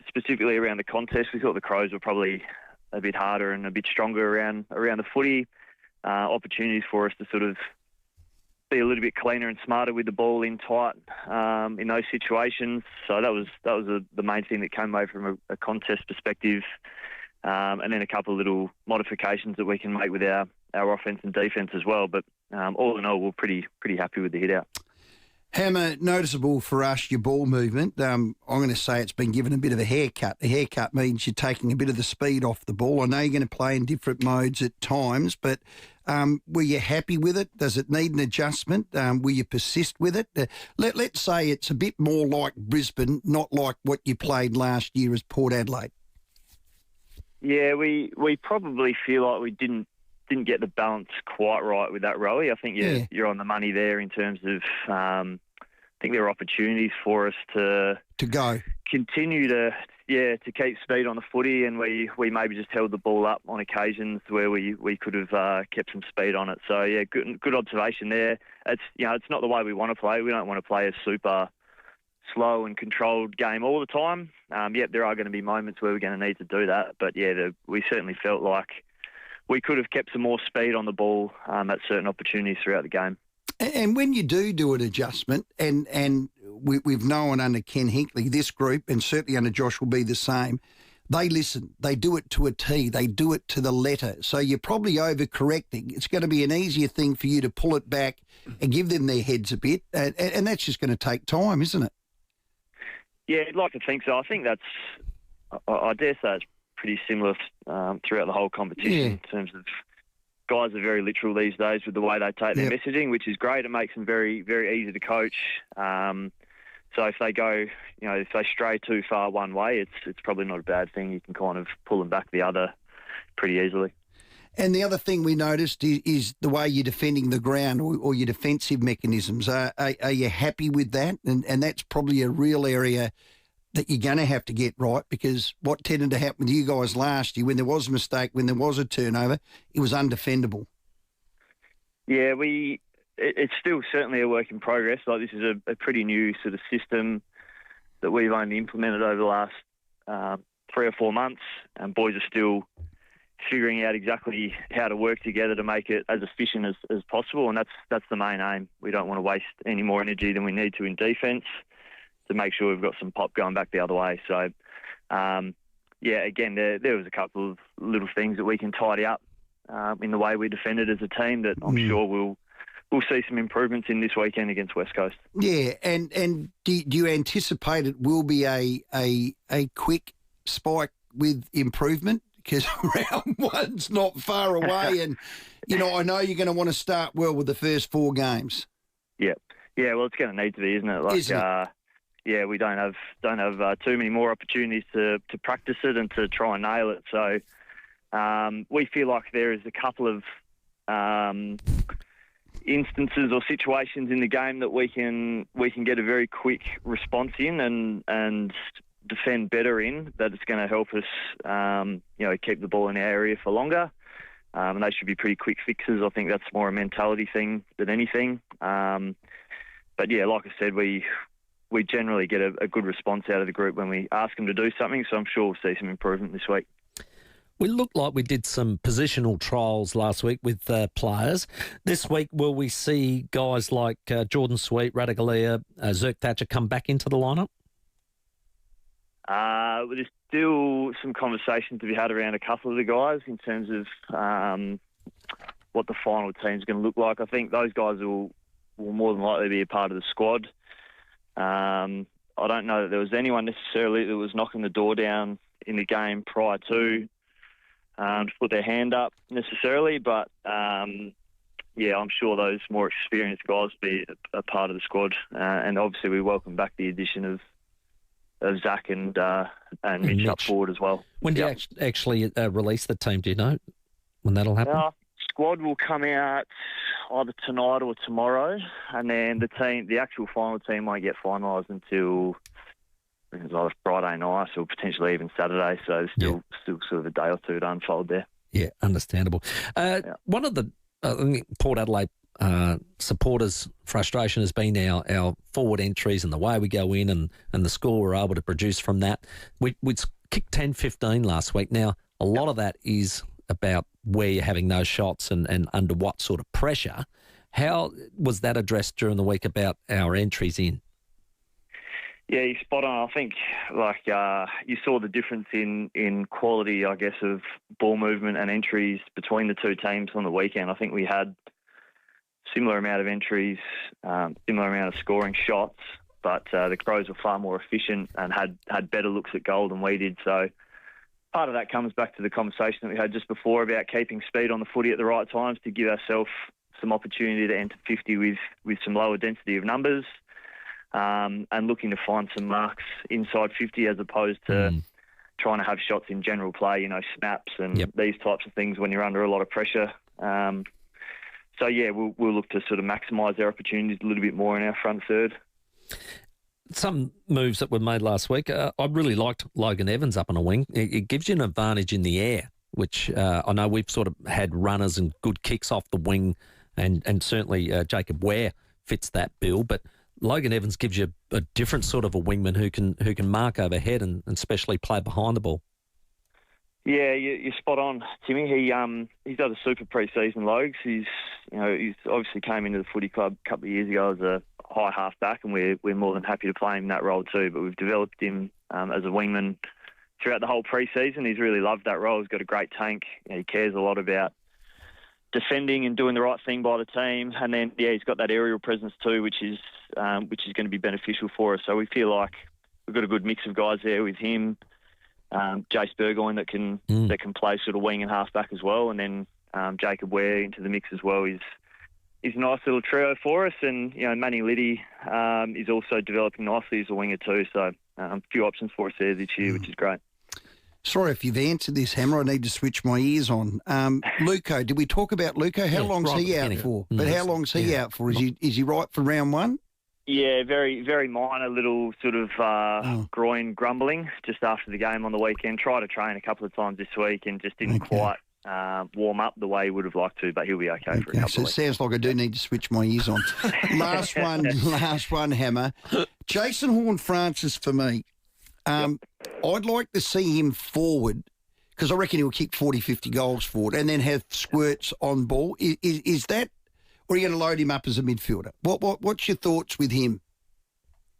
specifically around the contest. We thought the Crows were probably a bit harder and a bit stronger around the footy. Opportunities for us to sort of be a little bit cleaner and smarter with the ball in tight in those situations. So that was the main thing that came away from a contest perspective. And then a couple of little modifications that we can make with our offence and defence as well. But all in all, we're pretty happy with the hit out. Hammer, noticeable for us, your ball movement. I'm going to say it's been given a bit of a haircut. A haircut means you're taking a bit of the speed off the ball. I know you're going to play in different modes at times, but were you happy with it? Does it need an adjustment? Will you persist with it? Let's say it's a bit more like Brisbane, not like what you played last year as Port Adelaide. Yeah, we probably feel like we didn't get the balance quite right with that, Rowey. I think you're on the money there in terms of I think there are opportunities for us to go continue to to keep speed on the footy, and we maybe just held the ball up on occasions where we could have kept some speed on it. So yeah, good observation there. It's it's not the way we want to play. We don't want to play a super slow and controlled game all the time. There are going to be moments where we're going to need to do that, but we certainly felt like we could have kept some more speed on the ball at certain opportunities throughout the game. And when you do an adjustment, and we've known under Ken Hinkley, this group, and certainly under Josh will be the same, they listen. They do it to a T. They do it to the letter. So you're probably overcorrecting. It's going to be an easier thing for you to pull it back and give them their heads a bit, and that's just going to take time, isn't it? Yeah, I'd like to think so. I think I dare say it's pretty similar throughout the whole competition in terms of guys are very literal these days with the way they take their messaging, which is great. It makes them very, very easy to coach. So if they go, if they stray too far one way, it's probably not a bad thing. You can kind of pull them back the other pretty easily. And the other thing we noticed is the way you're defending the ground or your defensive mechanisms. Are you happy with that? And that's probably a real area that you're going to have to get right, because what tended to happen with you guys last year, when there was a mistake, when there was a turnover, it was undefendable. Yeah, it's still certainly a work in progress. Like, this is a pretty new sort of system that we've only implemented over the last 3 or 4 months, and boys are still figuring out exactly how to work together to make it as efficient as possible, and that's the main aim. We don't want to waste any more energy than we need to in defence to make sure we've got some pop going back the other way. So, again, there was a couple of little things that we can tidy up in the way we defended as a team that I'm sure we'll see some improvements in this weekend against West Coast. Yeah, and do you anticipate it will be a quick spike with improvement? Because round one's not far away, and I know you're going to want to start well with the first 4 games. Yeah. Well, it's going to need to be, isn't it? We don't have too many more opportunities to practice it and to try and nail it. So we feel like there is a couple of instances or situations in the game that we can get a very quick response in and defend better in, that it's going to help us keep the ball in our area for longer, and they should be pretty quick fixes. I think that's more a mentality thing than anything, but like I said, we generally get a good response out of the group when we ask them to do something, so I'm sure we'll see some improvement this week. We looked like we did some positional trials last week with players. This week, will we see guys like Jordan Sweet, Radagalia, Zerk Thatcher come back into the lineup? There's still some conversation to be had around a couple of the guys in terms of what the final team's going to look like. I think those guys will more than likely be a part of the squad. I don't know that there was anyone necessarily that was knocking the door down in the game prior to put their hand up necessarily, but I'm sure those more experienced guys will be a part of the squad, and obviously we welcome back the addition of Zach and Mitch up forward as well. When do you actually release the team? Do you know when that'll happen? Squad will come out either tonight or tomorrow, and then the actual final team won't get finalised until I think it's either Friday night or potentially even Saturday. So there's still sort of a day or two to unfold there. Yeah, understandable. One of the Port Adelaide supporters' frustration has been our forward entries and the way we go in and the score we're able to produce from that. We kicked 10-15 last week. Now, a lot of that is about where you're having those shots and under what sort of pressure. How was that addressed during the week about our entries in? Yeah, you're spot on. I think you saw the difference in quality, I guess, of ball movement and entries between the two teams on the weekend. I think we had similar amount of entries, similar amount of scoring shots, but the Crows were far more efficient and had better looks at goal than we did. So part of that comes back to the conversation that we had just before about keeping speed on the footy at the right times to give ourselves some opportunity to enter 50 with some lower density of numbers, and looking to find some marks inside 50 as opposed to trying to have shots in general play, snaps and these types of things when you're under a lot of pressure. We'll look to sort of maximise our opportunities a little bit more in our front third. some moves that were made last week. I really liked Logan Evans up on a wing. It gives you an advantage in the air, which I know we've sort of had runners and good kicks off the wing, and certainly Jacob Ware fits that bill. But Logan Evans gives you a different sort of a wingman who can mark overhead and especially play behind the ball. Yeah, you're spot on, Timmy. He's done a super pre-season, Logs. He's obviously came into the footy club a couple of years ago as a high half-back, and we're more than happy to play him in that role too. But we've developed him as a wingman throughout the whole pre-season. He's really loved that role. He's got a great tank. He cares a lot about defending and doing the right thing by the team. And then, he's got that aerial presence too, which is going to be beneficial for us. So we feel like we've got a good mix of guys there with him. Jace Burgoyne that can play sort of wing and half-back as well. And then Jacob Ware into the mix as well is a nice little trio for us. And, Manny Liddy is also developing nicely as a winger too. So a few options for us there this year, which is great. Sorry if you've answered this, Hammer. I need to switch my ears on. Luco, did we talk about Luco? How long's he out for? But how long's he out for? Is he right for round one? Yeah, very, very minor little sort of groin grumbling just after the game on the weekend. Tried to train a couple of times this week and just didn't quite warm up the way he would have liked to, but he'll be okay for a couple of weeks. It sounds like I do need to switch my ears on. Last one, Hammer. Jason Horne-Francis for me. I'd like to see him forward because I reckon he'll kick 40, 50 goals forward and then have squirts on ball. Is that, or are you going to load him up as a midfielder? What's your thoughts with him?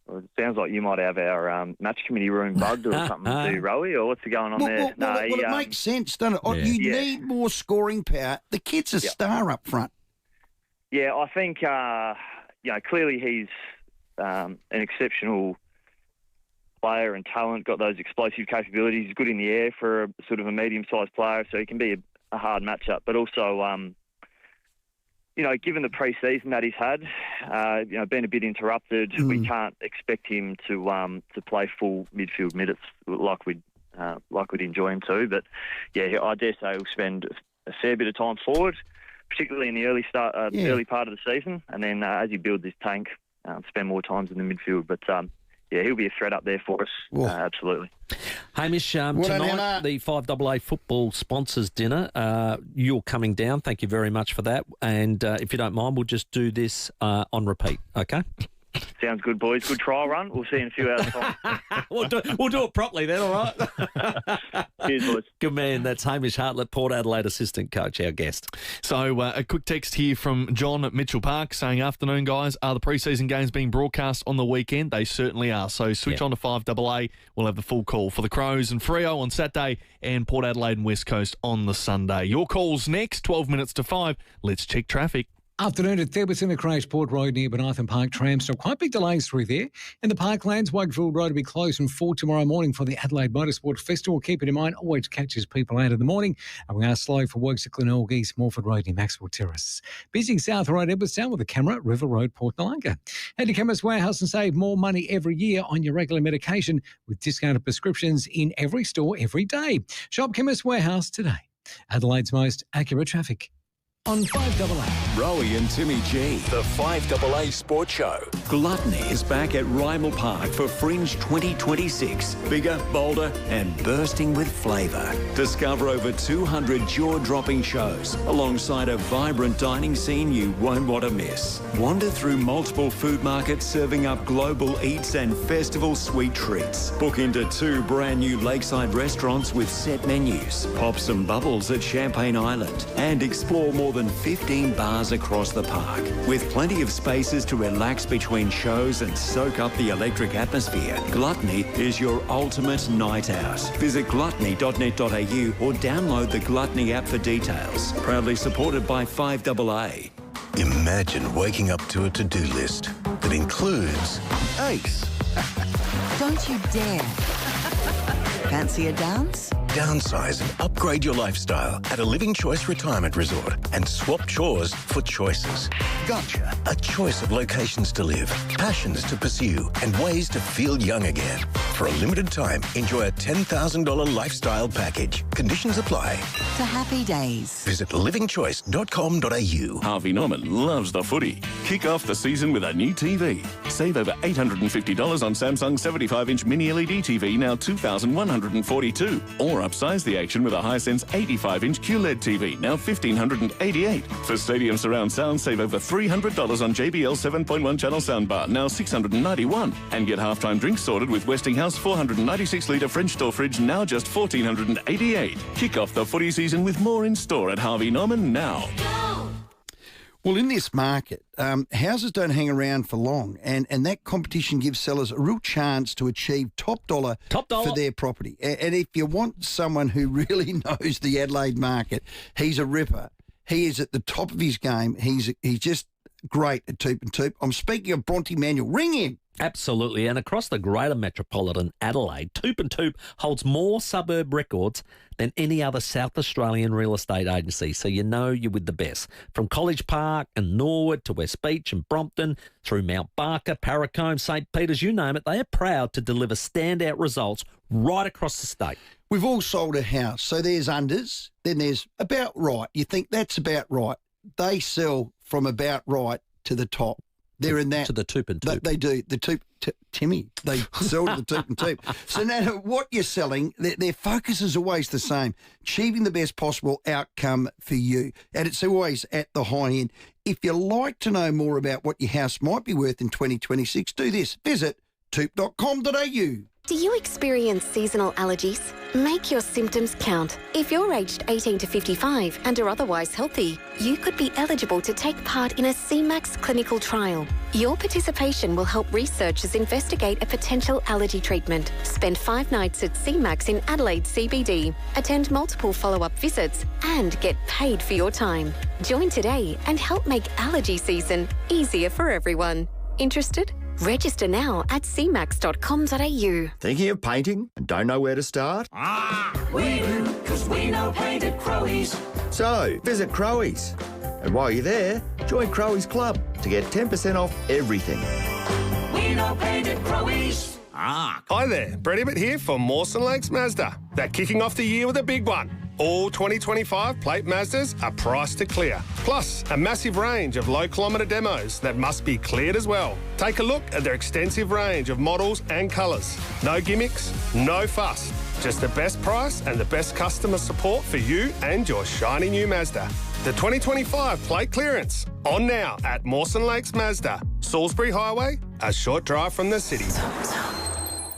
Well, it sounds like you might have our match committee room bugged or something to do, Rowey, or what's going on there? It makes sense, doesn't it? You need more scoring power. The kid's a star up front. Yeah, I think, clearly he's an exceptional player and talent, got those explosive capabilities. He's good in the air for a sort of a medium-sized player, so he can be a hard matchup. But also, given the pre-season that he's had, been a bit interrupted, we can't expect him to play full midfield minutes like we'd enjoy him to. But I dare say he'll spend a fair bit of time forward, particularly in the early part of the season, and then as he builds his tank, spend more times in the midfield. But he'll be a threat up there for us, absolutely. Hamish, tonight, the FIVEAA football sponsors dinner. You're coming down. Thank you very much for that. And if you don't mind, we'll just do this on repeat, okay? Sounds good, boys. Good trial run. We'll see you in a few hours' time. We'll do it properly then, all right? Cheers, boys. Good man. That's Hamish Hartlett, Port Adelaide assistant coach, our guest. So a quick text here from John at Mitchell Park saying, afternoon, guys. Are the preseason games being broadcast on the weekend? They certainly are. So switch on to 5AA. We'll have the full call for the Crows and Freo on Saturday and Port Adelaide and West Coast on the Sunday. Your call's next, 12 minutes to 5. Let's check traffic. Afternoon at Thurberton, Crash Port Road near Benathan Park tram stop. Quite big delays through there. In the Parklands, Wakefield Road will be closed from 4 tomorrow morning for the Adelaide Motorsport Festival. Keep it in mind, always catches people out in the morning. And we are slow for works at Glenelg East, Morford Road near Maxwell Terrace. Busy South Road, Edwardstown with a camera, River Road, Port Nalunga. Head to Chemist Warehouse and save more money every year on your regular medication with discounted prescriptions in every store every day. Shop Chemist Warehouse today. Adelaide's most accurate traffic. On 5AA. Rowey and Timmy G, the 5AA Sports Show. Gluttony is back at Rymel Park for Fringe 2026. Bigger, bolder and bursting with flavour. Discover over 200 jaw-dropping shows alongside a vibrant dining scene you won't want to miss. Wander through multiple food markets serving up global eats and festival sweet treats. Book into 2 brand new lakeside restaurants with set menus. Pop some bubbles at Champagne Island and explore more than 15 bars across the park, with plenty of spaces to relax between shows and soak up the electric atmosphere. Gluttony is your ultimate night out. Visit gluttony.net.au or download the Gluttony app for details. Proudly supported by 5AA. Imagine waking up to a to-do list that includes Ace. Don't you dare. Fancy a dance? Downsize and upgrade your lifestyle at a Living Choice retirement resort and swap chores for choices. Gotcha. A choice of locations to live, passions to pursue, and ways to feel young again. For a limited time, enjoy a $10,000 lifestyle package. Conditions apply. To happy days. Visit livingchoice.com.au. Harvey Norman loves the footy. Kick off the season with a new TV. Save over $850 on Samsung 75-inch mini LED TV, now $2,142. Or upsize the action with a Hisense 85-inch QLED TV, now $1,588. For stadium surround sound, save over $300 on JBL 7.1 channel soundbar, now $691. And get halftime drinks sorted with Westinghouse 496-litre French door fridge, now just $1,488. Kick off the footy season with more in store at Harvey Norman now. Well, in this market, houses don't hang around for long, and that competition gives sellers a real chance to achieve top dollar for their property. And if you want someone who really knows the Adelaide market, he's a ripper. He is at the top of his game. He's just great at Toop and Toop. I'm speaking of Bronte Manuel. Ring him. Absolutely, and across the greater metropolitan Adelaide, Toop and Toop holds more suburb records than any other South Australian real estate agency, so you know you're with the best. From College Park and Norwood to West Beach and Brompton, through Mount Barker, Parracombe, St Peters, you name it, they are proud to deliver standout results right across the state. We've all sold a house, so there's unders, then there's about right. You think that's about right. They sell from about right to the top. They're in that. To the Toop and Toop. They do. The Toop, Timmy, they sell to the Toop and Toop. So no matter what you're selling, their focus is always the same, achieving the best possible outcome for you. And it's always at the high end. If you'd like to know more about what your house might be worth in 2026, do this. Visit toop.com.au. Do you experience seasonal allergies? Make your symptoms count. If you're aged 18 to 55 and are otherwise healthy, you could be eligible to take part in a CMAX clinical trial. Your participation will help researchers investigate a potential allergy treatment. Spend 5 nights at CMAX in Adelaide CBD, attend multiple follow-up visits, and get paid for your time. Join today and help make allergy season easier for everyone. Interested? Register now at cmax.com.au. Thinking of painting and don't know where to start? We do, because we know paint at Crowey's. So, visit Crowey's. And while you're there, join Crowey's Club to get 10% off everything. We know paint at Crowey's. Hi there, Brett Ibbott here for Mawson Lakes Mazda. They're kicking off the year with a big one. All 2025 plate Mazdas are priced to clear. Plus, a massive range of low-kilometre demos that must be cleared as well. Take a look at their extensive range of models and colours. No gimmicks, no fuss. Just the best price and the best customer support for you and your shiny new Mazda. The 2025 plate clearance. On now at Mawson Lakes Mazda. Salisbury Highway, a short drive from the city.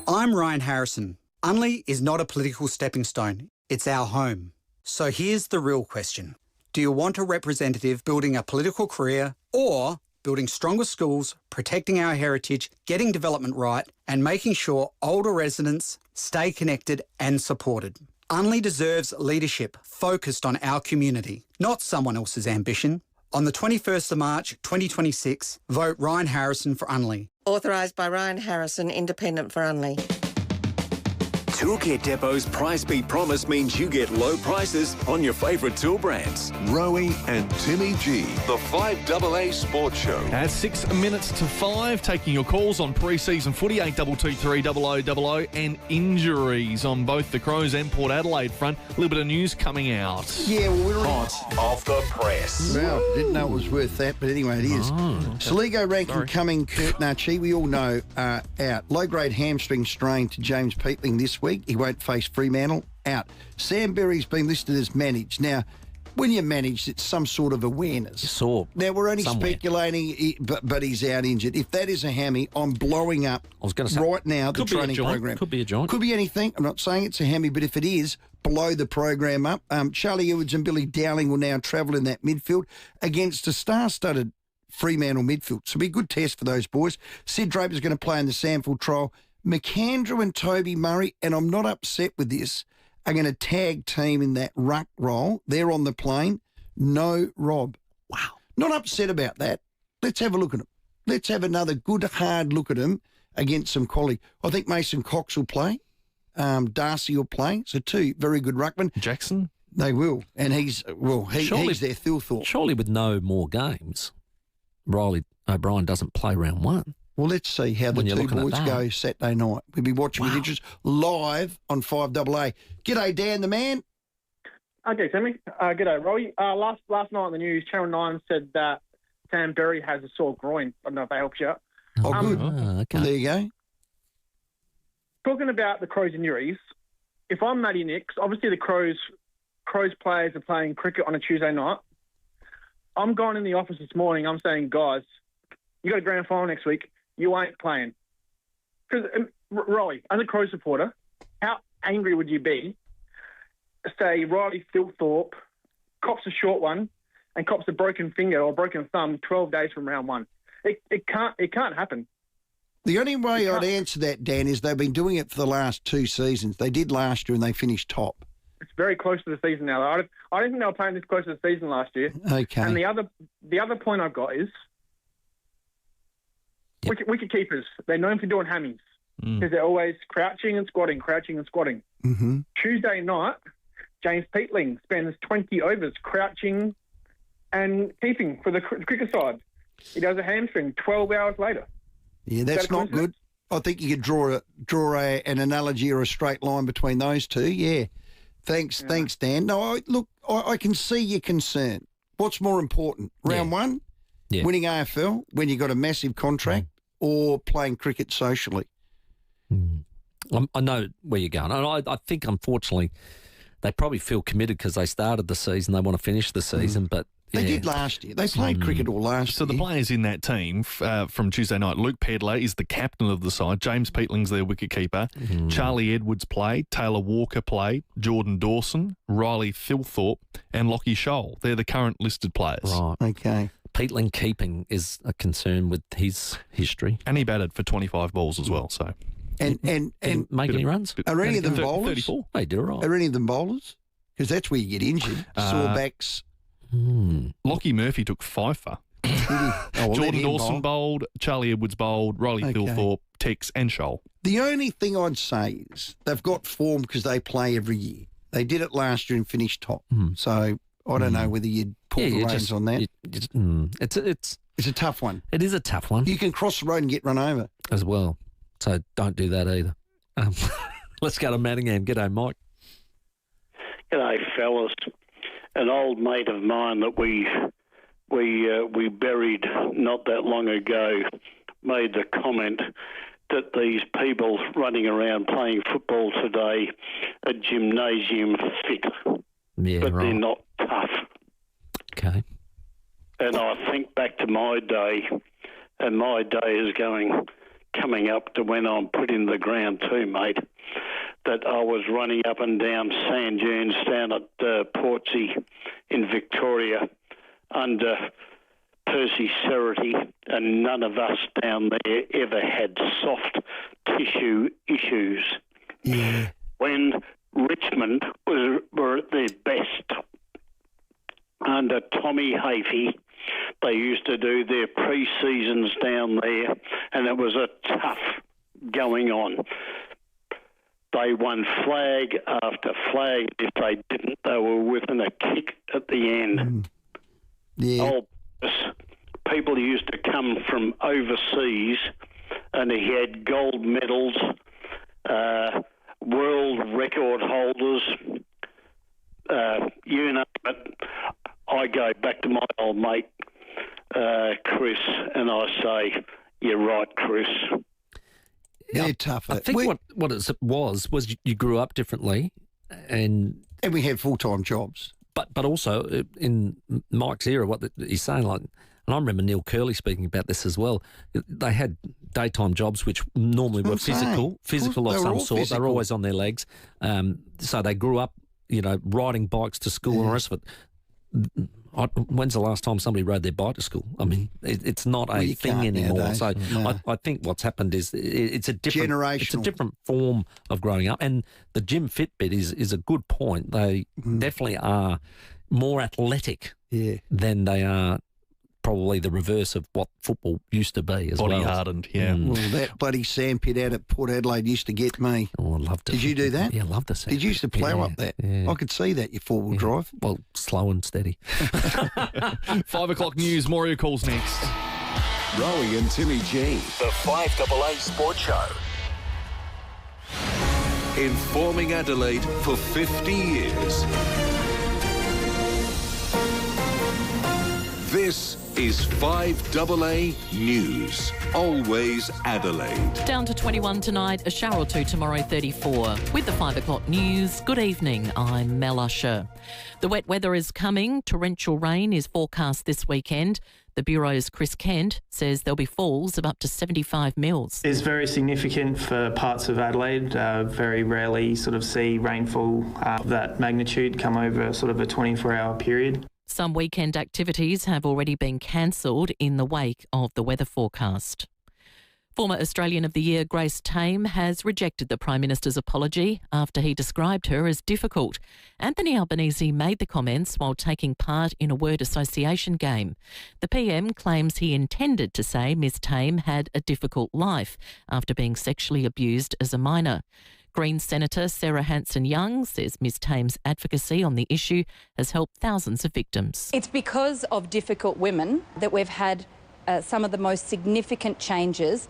I'm Ryan Harrison. Unley is not a political stepping stone. It's our home. So here's the real question. Do you want a representative building a political career or building stronger schools, protecting our heritage, getting development right and making sure older residents stay connected and supported? Unley deserves leadership focused on our community, not someone else's ambition. On the 21st of March 2026, vote Ryan Harrison for Unley. Authorised by Ryan Harrison, Independent for Unley. Toolkit Depot's Price Beat Promise means you get low prices on your favourite tool brands. Rowey and Timmy G, the 5AA Sports Show. At 6 minutes to 5, taking your calls on pre-season footy, 8223 0000, and injuries on both the Crows and Port Adelaide front. A little bit of news coming out. Yeah, well, we're hot off the press. Well, didn't know it was worth that, but anyway, it is. Saligo ranking coming, Kurt Nucci, we all know, out. Low-grade hamstring strain to James Peatling this week. He won't face Fremantle, out. Sam Berry's been listed as managed. Now, when you're managed, it's some sort of awareness. Now, we're only speculating, but he's out injured. If that is a hammy, I'm blowing up right now the training program. Could be a joint. Could be anything. I'm not saying it's a hammy, but if it is, blow the program up. Charlie Edwards and Billy Dowling will now travel in that midfield against a star-studded Fremantle midfield. So it'll be a good test for those boys. Sid Draper's going to play in the Samfield trial. McAndrew and Toby Murray, and I'm not upset with this, are going to tag team in that ruck role. They're on the plane. No Rob. Wow. Not upset about that. Let's have a look at them. Let's have another good, hard look at them against some quality. I think Mason Cox will play. Darcy will play. So 2 very good ruckmen. Jackson? They will. And he's their Thilthorpe. Surely with no more games, Riley O'Brien doesn't play round 1. Well, let's see how the 2 boys go Saturday night. We'll be watching with interest live on 5AA. G'day, Dan the man. Okay, Timmy. G'day, Rowey. Last night on the news, Channel 9 said that Sam Berry has a sore groin. I don't know if that helps you out. Oh, good. Okay. Well, there you go. Talking about the Crows injuries, if I'm Matty Nix, obviously the Crows players are playing cricket on a Tuesday night. I'm going in the office this morning, I'm saying, guys, you got a grand final next week, you ain't playing. Because, Rowey, as a Crows supporter, how angry would you be, say Riley Thilthorpe cops a short one and cops a broken finger or broken thumb 12 days from round 1? It can't happen. The only way I'd answer that, Dan, is they've been doing it for the last 2 seasons. They did last year and they finished top. It's very close to the season now. I don't think they were playing this close to the season last year. Okay. And the other point I've got is wicket keepers. They're known for doing hammies because they're always crouching and squatting. Mm-hmm. Tuesday night, James Peatling spends 20 overs crouching and keeping for the cricket side. He does a hamstring 12 hours later. Yeah, that's not good. I think you could draw an analogy or a straight line between those 2. Yeah. Thanks, Dan. No, I can see your concern. What's more important, round 1, winning AFL when you got a massive contract, or playing cricket socially? I know where you're going. I think, unfortunately, they probably feel committed because they started the season. They want to finish the season, but they did last year. They played cricket all last year. So the players in that team from Tuesday night, Luke Pedler is the captain of the side. James Peatling's their wicketkeeper. Charlie Edwards played. Taylor Walker played. Jordan Dawson, Riley Thilthorpe and Lockie Scholl. They're the current listed players. Right. Okay. Peatling keeping is a concern with his history. And he batted for 25 balls as well. So And make any runs? Are any of them bowlers? 34. They did all right. Are any of them bowlers? Because that's where you get injured. Sore backs. Lockie Murphy took 5 for. Jordan Dawson bowled, Charlie Edwards bowled, Riley Thilthorpe, Tex and Scholl. The only thing I'd say is they've got form because they play every year. They did it last year and finished top. So I don't know whether you'd pull the reins on that. It's a tough one. It is a tough one. You can cross the road and get run over. As well. So don't do that either. Let's go to Manningham. G'day, Mike. G'day, fellas. An old mate of mine that we buried not that long ago made the comment that these people running around playing football today are gymnasium fit, but they're not tough. Okay. And I think back to my day, and my day is coming up to when I'm put in the ground too, mate, that I was running up and down sand dunes down at Portsea in Victoria under Percy Cerity, and none of us down there ever had soft tissue issues. Yeah. When Richmond were at their best, under Tommy Hafey, they used to do their pre-seasons down there, and it was a tough going on. They won flag after flag. If they didn't, they were within a kick at the end. Yeah. People used to come from overseas, and he had gold medals, world record holders, you know it. I go back to my old mate, Chris, and I say, you're right, Chris. They're tough. I think what it was you grew up differently, and we had full-time jobs. But also in Mike's era, what he's saying, like, and I remember Neil Curley speaking about this as well. They had daytime jobs which normally were physical of some sort. They were always on their legs. So they grew up, riding bikes to school and the rest of it. When's the last time somebody rode their bike to school? I mean, it's not a thing anymore. Nowadays. So No. I think what's happened is it's a different form of growing up. And the gym fit bit is a good point. They definitely are more athletic than they are probably the reverse of what football used to be as well. Body hardened, yeah. Well, that bloody sandpit out at Port Adelaide used to get me. Oh, I loved it. Did you do that? Yeah, I loved the sandpit. Did you used to plough up that? Yeah. I could see that, your four-wheel drive. Well, slow and steady. 5 o'clock news, Moria calls next. Rowey and Timmy G. The 5AA Sports Show. Informing Adelaide for 50 years. This is 5AA News. Always Adelaide. Down to 21 tonight, a shower or two tomorrow, 34. With the 5 o'clock news, good evening, I'm Mel Usher. The wet weather is coming. Torrential rain is forecast this weekend. The Bureau's Chris Kent says there'll be falls of up to 75 mils. It's very significant for parts of Adelaide. Very rarely sort of see rainfall of that magnitude come over sort of a 24-hour period. Some weekend activities have already been cancelled in the wake of the weather forecast. Former Australian of the Year Grace Tame has rejected the Prime Minister's apology after he described her as difficult. Anthony Albanese made the comments while taking part in a word association game. The PM claims he intended to say Ms Tame had a difficult life after being sexually abused as a minor. Greens Senator Sarah Hanson-Young says Ms Tame's advocacy on the issue has helped thousands of victims. It's because of difficult women that we've had some of the most significant changes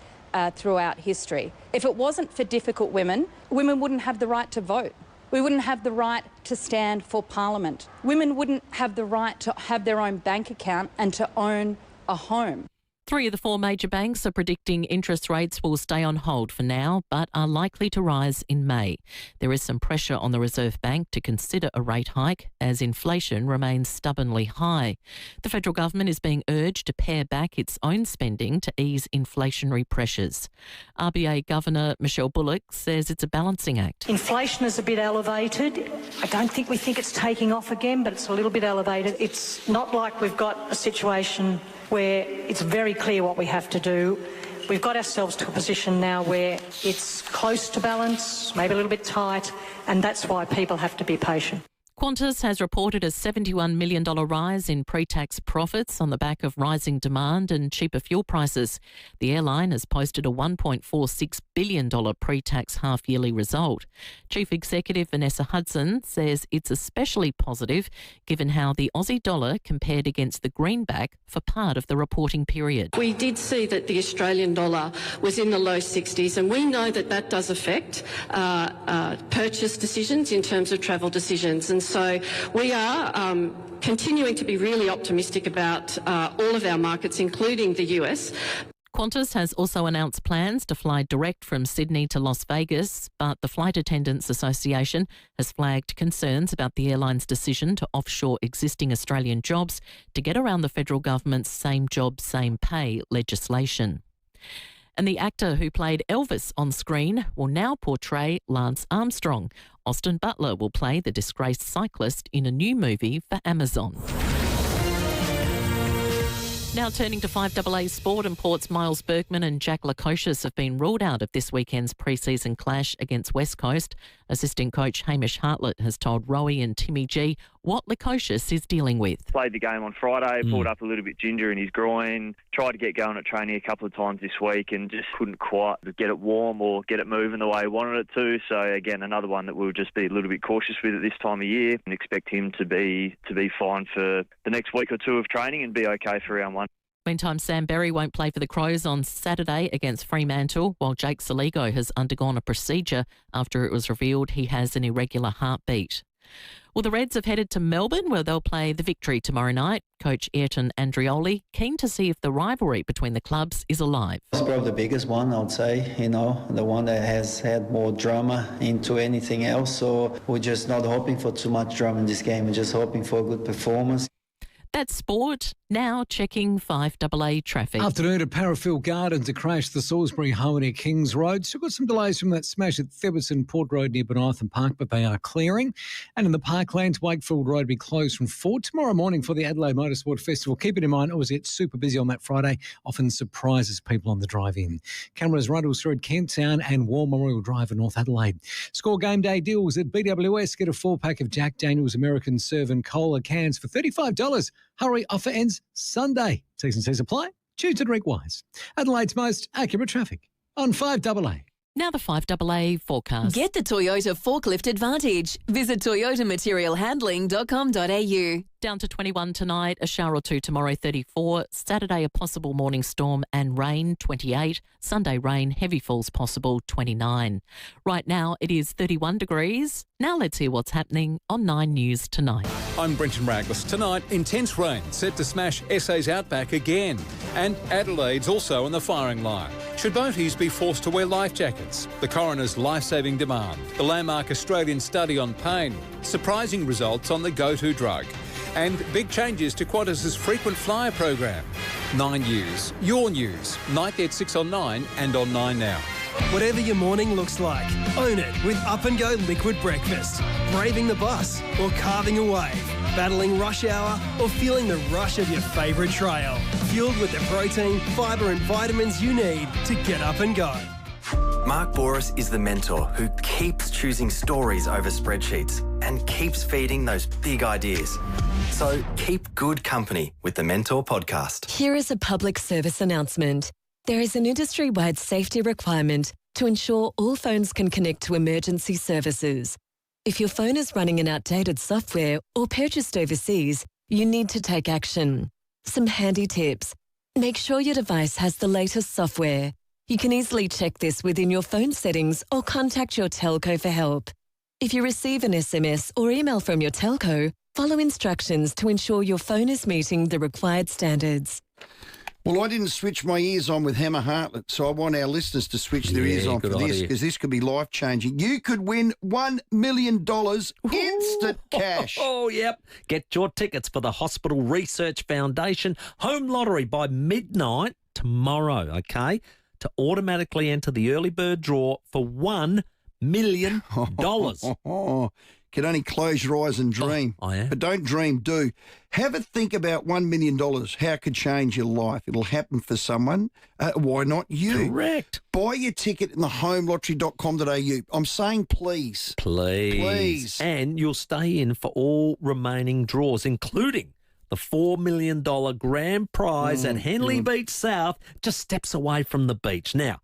throughout history. If it wasn't for difficult women, women wouldn't have the right to vote. We wouldn't have the right to stand for Parliament. Women wouldn't have the right to have their own bank account and to own a home. 3 of the 4 major banks are predicting interest rates will stay on hold for now, but are likely to rise in May. There is some pressure on the Reserve Bank to consider a rate hike as inflation remains stubbornly high. The federal government is being urged to pare back its own spending to ease inflationary pressures. RBA Governor Michelle Bullock says it's a balancing act. Inflation is a bit elevated. I don't think we think it's taking off again, but it's a little bit elevated. It's not like we've got a situation where it's very clear what we have to do. We've got ourselves to a position now where it's close to balance, maybe a little bit tight, and that's why people have to be patient. Qantas has reported a $71 million rise in pre-tax profits on the back of rising demand and cheaper fuel prices. The airline has posted a $1.46 billion pre-tax half-yearly result. Chief Executive Vanessa Hudson says it's especially positive given how the Aussie dollar compared against the greenback for part of the reporting period. We did see that the Australian dollar was in the low 60s, and we know that that does affect purchase decisions in terms of travel decisions. And so we are continuing to be really optimistic about all of our markets, including the US. Qantas has also announced plans to fly direct from Sydney to Las Vegas, but the Flight Attendants Association has flagged concerns about the airline's decision to offshore existing Australian jobs to get around the federal government's same job, same pay legislation. And the actor who played Elvis on screen will now portray Lance Armstrong. Austin Butler will play the disgraced cyclist in a new movie for Amazon. Now turning to 5AA Sport, and Port's Miles Bergman and Jack Lukosius have been ruled out of this weekend's pre-season clash against West Coast. Assistant coach Hamish Hartlett has told Rowey and Timmy G what Lukosius is dealing with. Played the game on Friday, pulled up a little bit ginger in his groin, tried to get going at training a couple of times this week and just couldn't quite get it warm or get it moving the way he wanted it to. So again, another one that we'll just be a little bit cautious with at this time of year and expect him to be fine for the next week or two of training and be okay for round one. Meantime, Sam Berry won't play for the Crows on Saturday against Fremantle, while Jake Saligo has undergone a procedure after it was revealed he has an irregular heartbeat. Well, the Reds have headed to Melbourne, where they'll play the Victory tomorrow night. Coach Ayrton Andrioli keen to see if the rivalry between the clubs is alive. It's probably the biggest one, I would say, the one that has had more drama into anything else. So we're just not hoping for too much drama in this game. We're just hoping for a good performance. That's sport. Now checking 5AA traffic. Afternoon at Parafield Gardens, a crash at the Salisbury Harmony Kings Road. Still got some delays from that smash at Theberton Port Road near Benithan Park, but they are clearing. And in the Parklands, Wakefield Road will be closed from 4 tomorrow morning for the Adelaide Motorsport Festival. Keep it in mind, it was super busy on that Friday, often surprises people on the drive-in. Cameras Rundles through at Kent Town and War Memorial Drive in North Adelaide. Score game day deals at BWS. Get a 4-pack of Jack Daniel's American Serve and Cola cans for $35 Hurry offer ends Sunday. T's and C's apply. Choose to drink wise. Adelaide's most accurate traffic on 5AA. Now the 5AA forecast. Get the Toyota Forklift Advantage. Visit toyotamaterialhandling.com.au. Down to 21 tonight, a shower or two tomorrow, 34. Saturday, a possible morning storm and rain, 28. Sunday, rain, heavy falls possible, 29. Right now, it is 31 degrees. Now let's hear what's happening on 9 News tonight. I'm Brenton Raglis. Tonight, intense rain set to smash SA's outback again. And Adelaide's also on the firing line. Should boaties be forced to wear life jackets? The coroner's life-saving demand. The landmark Australian study on pain. Surprising results on the go-to drug. And big changes to Qantas's frequent flyer program. 9 News, your news. Night at 6 on 9 and on 9 now. Whatever your morning looks like, own it with Up and Go Liquid Breakfast. Braving the bus or carving a wave. Battling rush hour or feeling the rush of your favourite trail. Fueled with the protein, fibre and vitamins you need to get up and go. Mark Boris is the mentor who keeps choosing stories over spreadsheets and keeps feeding those big ideas. So keep good company with the Mentor podcast. Here is a public service announcement. There is an industry-wide safety requirement to ensure all phones can connect to emergency services. If your phone is running an outdated software or purchased overseas, you need to take action. Some handy tips. Make sure your device has the latest software. You can easily check this within your phone settings or contact your telco for help. If you receive an SMS or email from your telco, follow instructions to ensure your phone is meeting the required standards. Well, I didn't switch my ears on with Hammer Hartlett, so I want our listeners to switch their ears on for this, because this could be life-changing. You could win $1 million instant cash. Oh, yep. Get your tickets for the Hospital Research Foundation home lottery by midnight tomorrow, okay? To automatically enter the early bird draw for $1 million. Can only close your eyes and dream. Oh, yeah. But don't dream, do. Have a think about $1 million, how it could change your life. It'll happen for someone. Why not you? Correct. Buy your ticket in the homelottery.com.au. I'm saying please. Please. And you'll stay in for all remaining draws, including the $4 million grand prize at Henley Beach South, just steps away from the beach. Now,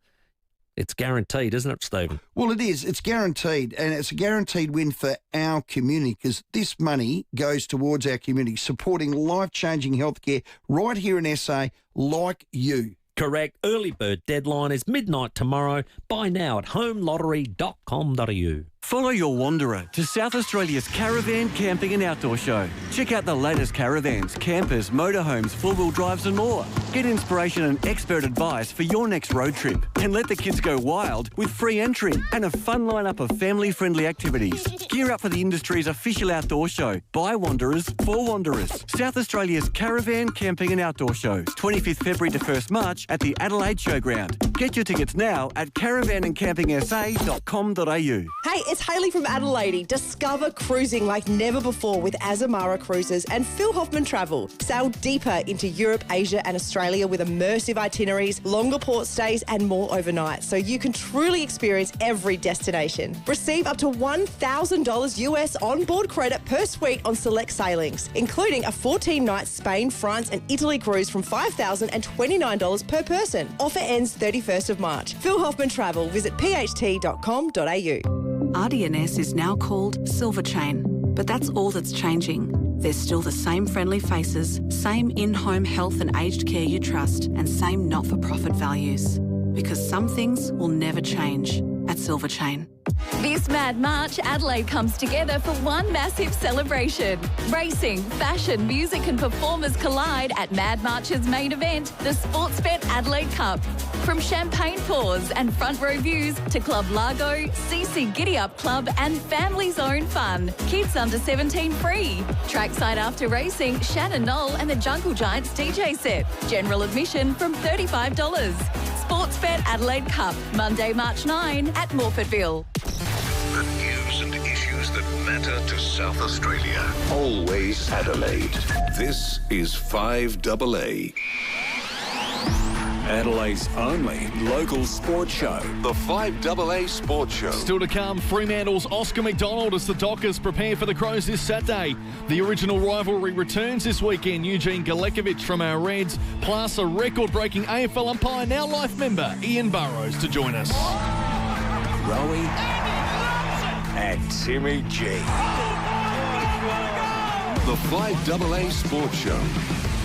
it's guaranteed, isn't it, Stephen? Well, it is. It's guaranteed, and it's a guaranteed win for our community, because this money goes towards our community, supporting life-changing healthcare right here in SA, like you. Correct. Early bird deadline is midnight tomorrow. Buy now at homelottery.com.au. Follow your wanderer to South Australia's Caravan, Camping and Outdoor Show. Check out the latest caravans, campers, motorhomes, four-wheel drives and more. Get inspiration and expert advice for your next road trip. And let the kids go wild with free entry and a fun lineup of family-friendly activities. Gear up for the industry's official outdoor show. By Wanderers, for Wanderers. South Australia's Caravan, Camping and Outdoor Show. 25th February to 1st March at the Adelaide Showground. Get your tickets now at caravanandcampingsa.com.au. Hey, it's Hayley from Adelaide. Discover cruising like never before with Azamara Cruises and Phil Hoffman Travel. Sail deeper into Europe, Asia and Australia with immersive itineraries, longer port stays and more overnight, so you can truly experience every destination. Receive up to $1,000 US on-board credit per suite on select sailings, including a 14-night Spain, France and Italy cruise from $5,029 per person. Offer ends 31st of March. Phil Hoffman Travel. Visit pht.com.au. RDNS is now called Silver Chain, but that's all that's changing. There's still the same friendly faces, same in-home health and aged care you trust, and same not-for-profit values. Because some things will never change at Silver Chain. This Mad March, Adelaide comes together for one massive celebration. Racing, fashion, music and performers collide at Mad March's main event, the Sportsbet Adelaide Cup. From champagne pours and front row views to Club Largo, CC Giddy Up Club and family zone fun. Kids under 17 free. Trackside after racing, Shannon Knoll and the Jungle Giants DJ set. General admission from $35. Sportsbet Adelaide Cup, Monday, March 9 at Morfettville. The news and issues that matter to South Australia. Always Adelaide. This is 5AA. Adelaide's only local sports show. The 5AA Sports Show. Still to come, Fremantle's Oscar McDonald as the Dockers prepare for the Crows this Saturday. The original rivalry returns this weekend. Eugene Galakovic from our Reds, plus a record-breaking AFL umpire, now life member, Ian Burrows, to join us. Rowey and Timmy G. The 5AA Sports Show.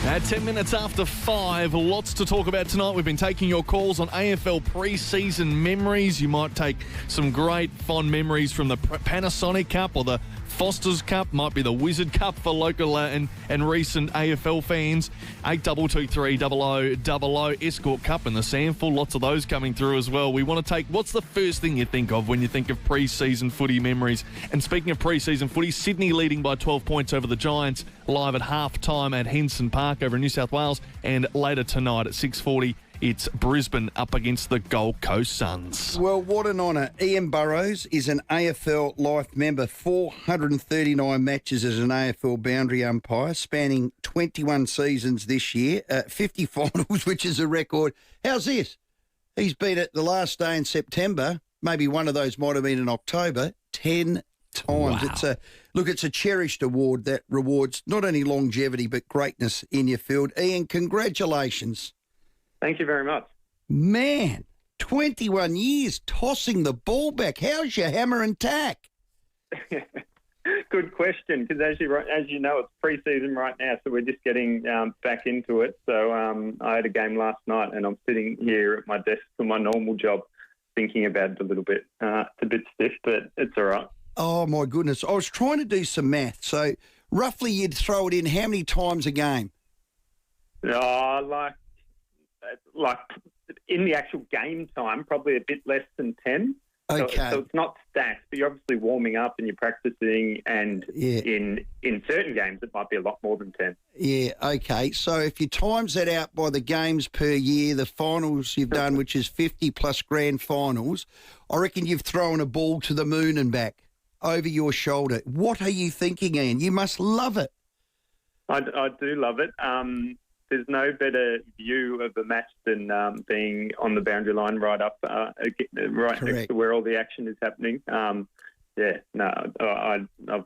At 10 minutes after 5, lots to talk about tonight. We've been taking your calls on AFL pre-season memories. You might take some great fond memories from the Panasonic Cup or the Foster's Cup, might be the Wizard Cup for local and recent AFL fans. 8223 0000 Escort Cup and the Sandful, lots of those coming through as well. We want to take, what's the first thing you think of when you think of pre-season footy memories? And speaking of pre-season footy, Sydney leading by 12 points over the Giants, live at half-time at Henson Park over in New South Wales, and later tonight at 6:40, it's Brisbane up against the Gold Coast Suns. Well, what an honour. Ian Burrows is an AFL life member, 439 matches as an AFL boundary umpire, spanning 21 seasons this year, 50 finals, which is a record. How's this? He's been at the last day in September, maybe one of those might have been in October, 10 times. Wow. It's a cherished award that rewards not only longevity but greatness in your field. Ian, congratulations. Thank you very much. Man, 21 years tossing the ball back. How's your hammer and tack? Good question, because as you know, it's pre-season right now, so we're just getting back into it. So I had a game last night, and I'm sitting here at my desk for my normal job thinking about it a little bit. It's a bit stiff, but it's all right. Oh, my goodness. I was trying to do some math. So roughly you'd throw it in how many times a game? Like in the actual game time, probably a bit less than 10. Okay. So it's not stacked, but you're obviously warming up and you're practicing, and in certain games it might be a lot more than 10. Yeah, okay. So if you times that out by the games per year, the finals you've done, which is 50 plus grand finals, I reckon you've thrown a ball to the moon and back over your shoulder. What are you thinking, Ian? You must love it. I do love it. There's no better view of a match than being on the boundary line right next to where all the action is happening. I've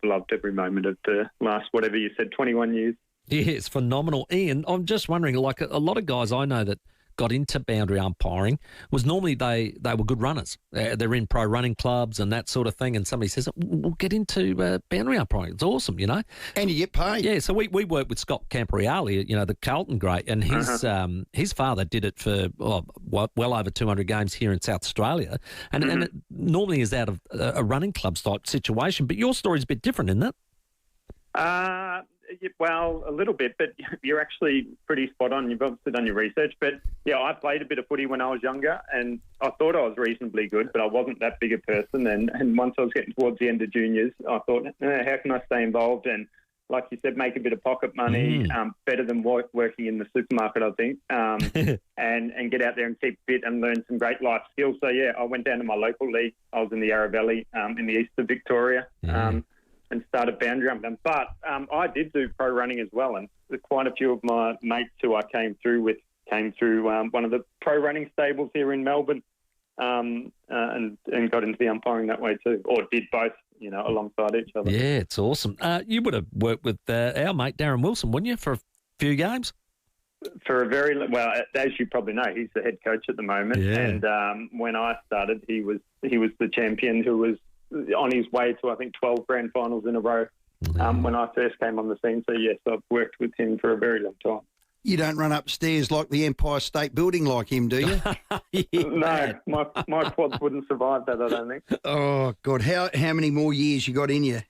loved every moment of the last, whatever you said, 21 years. Yeah, it's phenomenal. Ian, I'm just wondering, like a lot of guys I know that got into boundary umpiring was normally they were good runners. They're in pro running clubs and that sort of thing, and somebody says, we'll get into boundary umpiring. It's awesome, you know. And you get paid. Yeah, so we worked with Scott Camporeale, the Carlton great, and his father did it for well over 200 games here in South Australia, and it normally is out of a running clubs type situation, but your story's a bit different, isn't it? Well, a little bit, but you're actually pretty spot on. You've obviously done your research. But, yeah, I played a bit of footy when I was younger, and I thought I was reasonably good, but I wasn't that big a person. And once I was getting towards the end of juniors, I thought, how can I stay involved? And, like you said, make a bit of pocket money, better than working in the supermarket, I think, and get out there and keep fit and learn some great life skills. So, yeah, I went down to my local league. I was in the Yarra Valley in the east of Victoria. And started boundary umping. But I did do pro running as well, and quite a few of my mates who I came through one of the pro running stables here in Melbourne, and got into the umpiring that way too, or did both, alongside each other. Yeah, it's awesome. You would have worked with our mate Darren Wilson, wouldn't you, for a few games? For a as you probably know, he's the head coach at the moment. Yeah. And when I started, he was the champion who was on his way to, I think, 12 grand finals in a row when I first came on the scene. So, yes, I've worked with him for a very long time. You don't run upstairs like the Empire State Building like him, do you? No, my quads wouldn't survive that, I don't think. Oh, God. How many more years you got in you?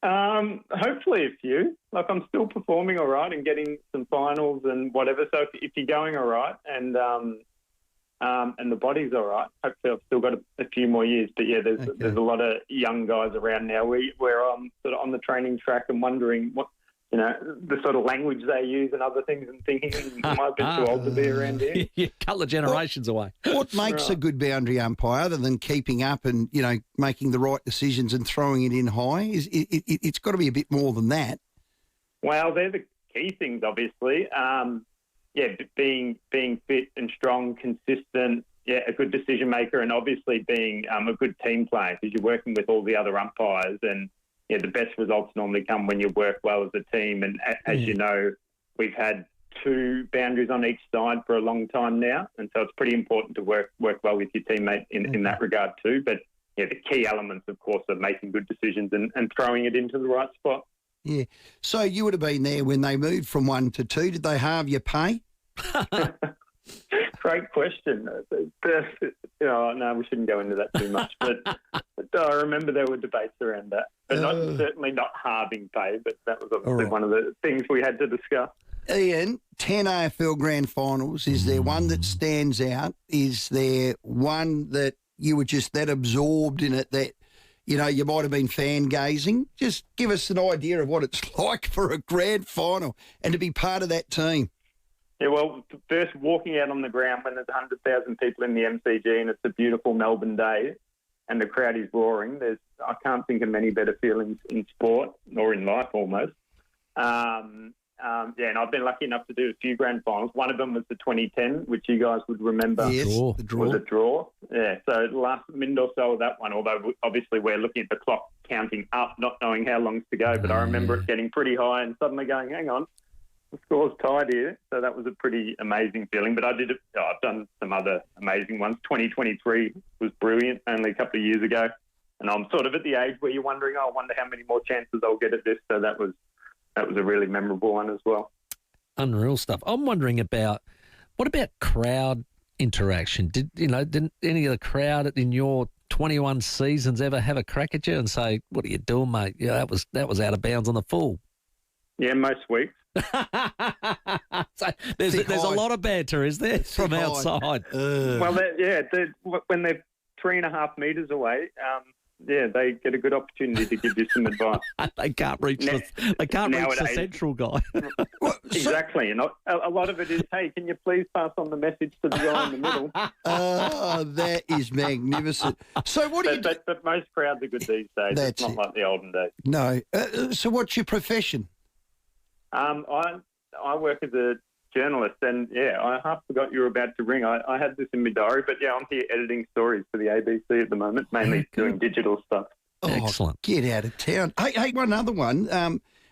Hopefully a few. Like, I'm still performing all right and getting some finals and whatever. So if you're going all right and the body's all right, hopefully I've still got a few more years. But, yeah, there's a lot of young guys around now where I'm sort of on the training track and wondering what, the sort of language they use and other things, and thinking, am I a bit too old to be around here? You're a couple of generations away. What makes a good boundary umpire, other than keeping up and, making the right decisions and throwing it in high? It's got to be a bit more than that. Well, they're the key things, obviously. being fit and strong, consistent, a good decision maker, and obviously being a good team player because you're working with all the other umpires. And the best results normally come when you work well as a team. And as you know, we've had 2 boundaries on each side for a long time now, and so it's pretty important to work well with your teammate in that regard too. But the key elements, of course, are making good decisions and throwing it into the right spot. Yeah. So you would have been there when they moved from 1 to 2. Did they halve your pay? Great question. No, we shouldn't go into that too much. But I remember there were debates around that. But certainly not halving pay, but that was obviously one of the things we had to discuss. Ian, 10 AFL Grand Finals. Is there one that stands out? Is there one that you were just that absorbed in it that, you might have been fan-gazing? Just give us an idea of what it's like for a grand final and to be part of that team. Yeah, well, first walking out on the ground when there's 100,000 people in the MCG and it's a beautiful Melbourne day and the crowd is roaring, I can't think of many better feelings in sport or in life almost. And I've been lucky enough to do a few grand finals. One of them was the 2010, which you guys would remember. Yes, the draw. Was a draw. Yeah, so the last minute or so of that one, although obviously we're looking at the clock counting up, not knowing how long's to go, but I remember it getting pretty high and suddenly going, hang on, the score's tied here. So that was a pretty amazing feeling. But I've done some other amazing ones. 2023 was brilliant, only a couple of years ago. And I'm sort of at the age where you're wondering, I wonder how many more chances I'll get at this. So that was a really memorable one as well. Unreal stuff. I'm wondering what about crowd interaction? Did any of the crowd in your 21 seasons ever have a crack at you and say, "What are you doing, mate? Yeah, that was out of bounds on the full." Yeah, most weeks. So there's a lot of banter, is there, from outside? Well, when they're 3.5 metres away. They get a good opportunity to give you some advice. They can't reach the central guy. Exactly. And a lot of it is, hey, can you please pass on the message to the guy in the middle? Oh, that is magnificent. So what do you do? But most crowds are good these days. It's not like the olden days. No. So what's your profession? I work as a journalist, and I half forgot you were about to ring. I had this in my diary, but I'm here editing stories for the ABC at the moment, mainly doing digital stuff. Oh, excellent. Get out of town. Hey, one other one.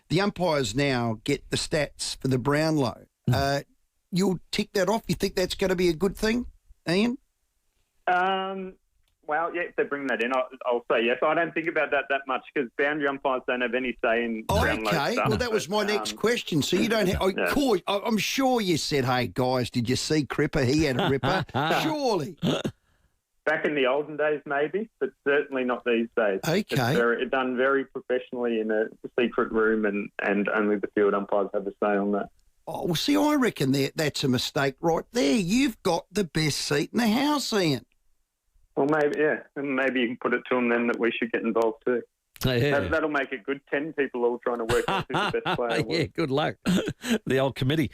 The umpires now get the stats for the Brownlow. You'll tick that off? You think that's going to be a good thing, Ian? Well, if they bring that in, I'll say yes. I don't think about that much because boundary umpires don't have any say in Brownlow stuff. Well, that was my next question. So you don't have... I'm sure you said, hey, guys, did you see Cripper? He had a ripper. Surely. Back in the olden days, maybe, but certainly not these days. Okay. It's done very professionally in a secret room and only the field umpires have a say on that. Oh, well, see, I reckon that's a mistake right there. You've got the best seat in the house, Ian. Well, maybe you can put it to them then that we should get involved too. That'll make it good. 10 people all trying to work out who's the best player. Yeah, good luck. The old committee.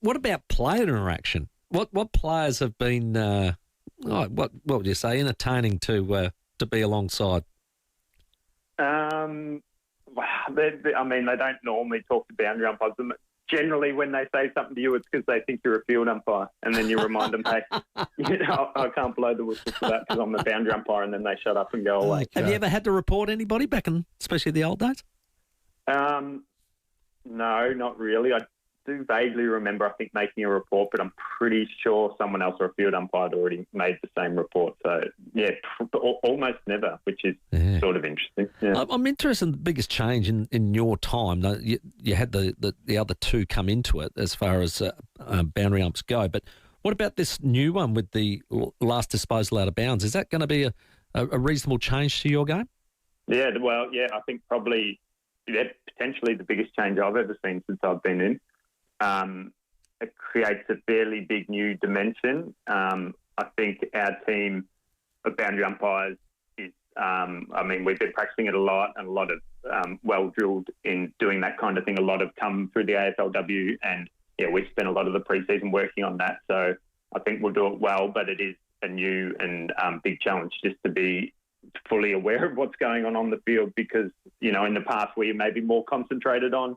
What about player interaction? What players have been, what would you say, entertaining to be alongside? They don't normally talk to boundary umpires. Generally, when they say something to you, it's because they think you're a field umpire, and then you remind them, hey, I can't blow the whistle for that because I'm the boundary umpire, and then they shut up and go away. Have you ever had to report anybody back in, especially the old days? No, not really. I do vaguely remember, I think, making a report, but I'm pretty sure someone else or a field umpire had already made the same report. So, almost never, which is sort of interesting. Yeah. I'm interested in the biggest change in your time. You had the other two come into it as far as boundary umps go, but what about this new one with the last disposal out of bounds? Is that going to be a reasonable change to your game? Yeah, I think probably potentially the biggest change I've ever seen since I've been in. It creates a fairly big new dimension. I think our team of boundary umpires is, we've been practicing it a lot and a lot of well-drilled in doing that kind of thing. A lot have come through the AFLW and, we've spent a lot of the preseason working on that. So I think we'll do it well, but it is a new and big challenge just to be fully aware of what's going on the field because, in the past where you may be more concentrated on,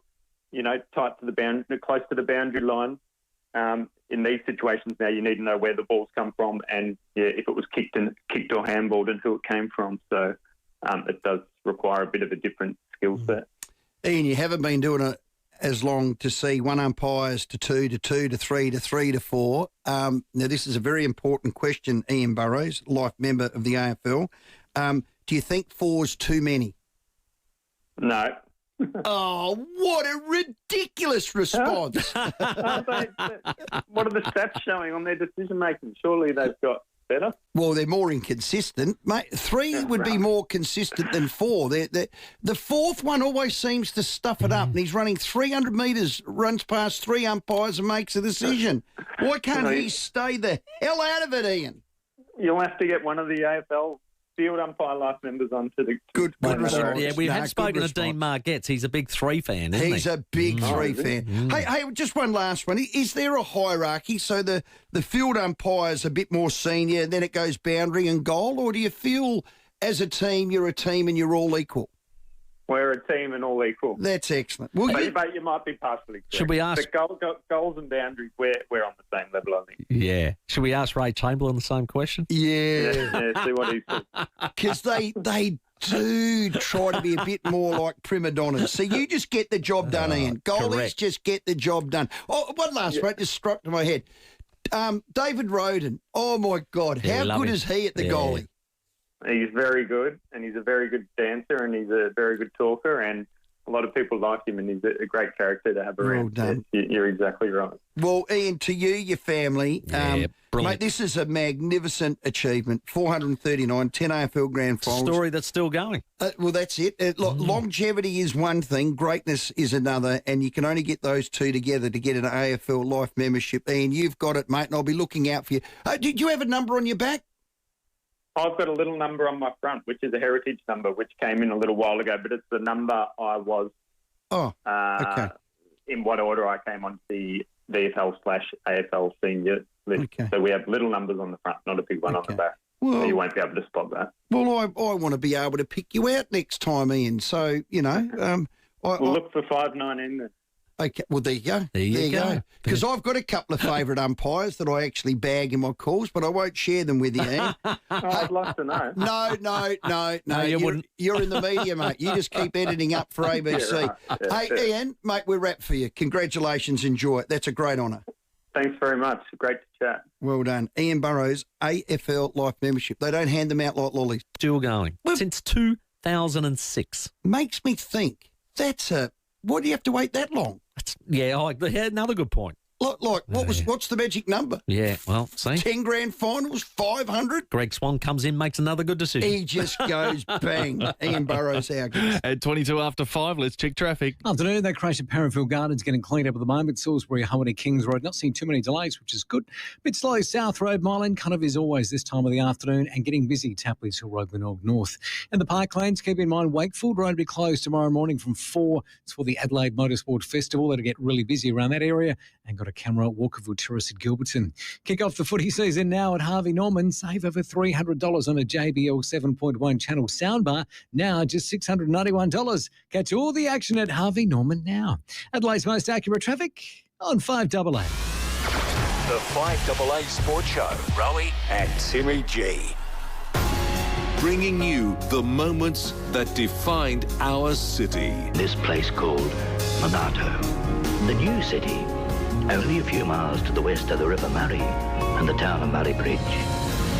tight to the boundary, close to the boundary line, In these situations now, you need to know where the ball's come from and if it was kicked or handballed and who it came from. So it does require a bit of a different skill set. Ian, you haven't been doing it as long to see one umpires to two to two to three to three to four. Now, this is a very important question, Ian Burrows, life member of the AFL. Do you think four's too many? No. Oh, what a ridiculous response. What are the stats showing on their decision-making? Surely they've got better. Well, they're more inconsistent. Mate, three would be more consistent than four. The fourth one always seems to stuff it up, and he's running 300 metres, runs past three umpires and makes a decision. Why can't he stay the hell out of it, Ian? You'll have to get one of the AFL field umpire life members onto the good response. Yeah, we have spoken to Dean Margetts. He's a big three fan, isn't he? He's a big three fan. Hey, just one last one. Is there a hierarchy? So the field umpire's a bit more senior, then it goes boundary and goal, or do you feel as a team you're a team and you're all equal? We're a team and all equal. That's excellent. But you might be partially correct. Should we ask... But goals and boundaries, we're on the same level, I think. Yeah. Should we ask Ray Chamberlain the same question? Yeah. See what he says. Because they do try to be a bit more like prima donnas. So you just get the job done, Ian. Goalies just get the job done. Oh, one last one just struck to my head. David Roden. Oh, my God. How good is he at the goalie? He's very good, and he's a very good dancer, and he's a very good talker, and a lot of people like him, and he's a great character to have around. Well done. You're exactly right. Well, Ian, to you, your family, mate, this is a magnificent achievement. 439, 10 AFL Grand Finals. Story that's still going. Well, that's it. Longevity is one thing, greatness is another, and you can only get those two together to get an AFL life membership. Ian, you've got it, mate, and I'll be looking out for you. Did you have a number on your back? I've got a little number on my front, which is a heritage number, which came in a little while ago, but it's the number I was in what order I came on the VFL/AFL senior list. Okay. So we have little numbers on the front, not a big one on the back. Well, so you won't be able to spot that. Well, I want to be able to pick you out next time, Ian. So, you know. We'll look for 519 then. Okay, well, there you go. There you go. Because I've got a couple of favourite umpires that I actually bag in my calls, but I won't share them with you, Ian. I'd love to know. No, you wouldn't. You're in the media, mate. You just keep editing up for ABC. Hey, Ian, mate, we're wrapped for you. Congratulations. Enjoy it. That's a great honour. Thanks very much. Great to chat. Well done. Ian Burrows, AFL Life Membership. They don't hand them out like lollies. Still going. Since 2006. Makes me think, why do you have to wait that long? Another good point. Look, what's the magic number? Yeah, well, see. 10 grand finals, 500. Greg Swan comes in, makes another good decision. He just goes bang. Ian Burrows, our guest. At 22 after 5, let's check traffic. Afternoon, that crash at Parramatta Gardens getting cleaned up at the moment. Salisbury, Harmony, Kings Road, not seeing too many delays, which is good. Bit slow, South Road, Myland, kind of is always this time of the afternoon, and getting busy, Tapley's Hill Road, Glenorg North. In the Park Lanes, keep in mind, Wakefield Road will be closed tomorrow morning from 4. It's for the Adelaide Motorsport Festival. That'll get really busy around that area, and got a camera at Walkerville Terrace at Gilberton. Kick off the footy season now at Harvey Norman. Save over $300 on a JBL 7.1 channel soundbar. Now just $691. Catch all the action at Harvey Norman now. Adelaide's most accurate traffic on 5AA. The 5AA Sports Show. Rowey and Timmy G. Bringing you the moments that defined our city. This place called Monato, the new city. Only a few miles to the west of the River Murray and the town of Murray Bridge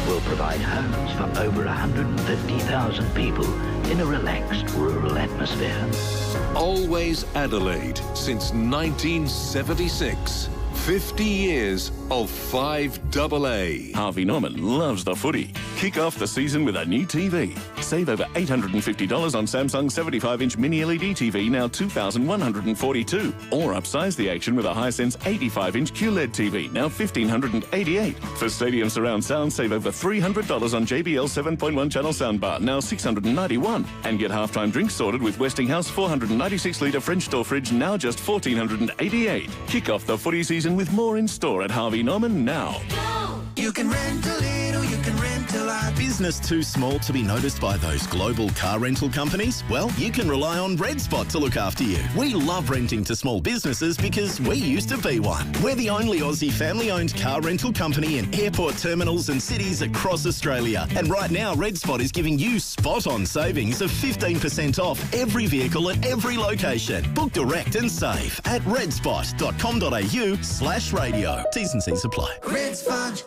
will provide homes for over 150,000 people in a relaxed rural atmosphere. Always Adelaide since 1976. 50 years of 5AA. Harvey Norman loves the footy. Kick off the season with a new TV. Save over $850 on Samsung 75-inch mini LED TV, now $2,142. Or upsize the action with a Hisense 85-inch QLED TV, now $1,588. For stadium surround sound, save over $300 on JBL 7.1 channel soundbar, now $691. And get halftime drinks sorted with Westinghouse 496-litre French door fridge, now just $1,488. Kick off the footy season with more in store at Harvey Norman now. You can rent a little, you can rent a lot. business too small to be noticed by those global car rental companies? Well, you can rely on Red Spot to look after you. We love renting to small businesses because we used to be one. We're the only Aussie family-owned car rental company in airport terminals and cities across Australia. And right now, Red Spot is giving you spot-on savings of 15% off every vehicle at every location. Book direct and save at redspot.com.au/radio. T's and C's apply. Red Spot.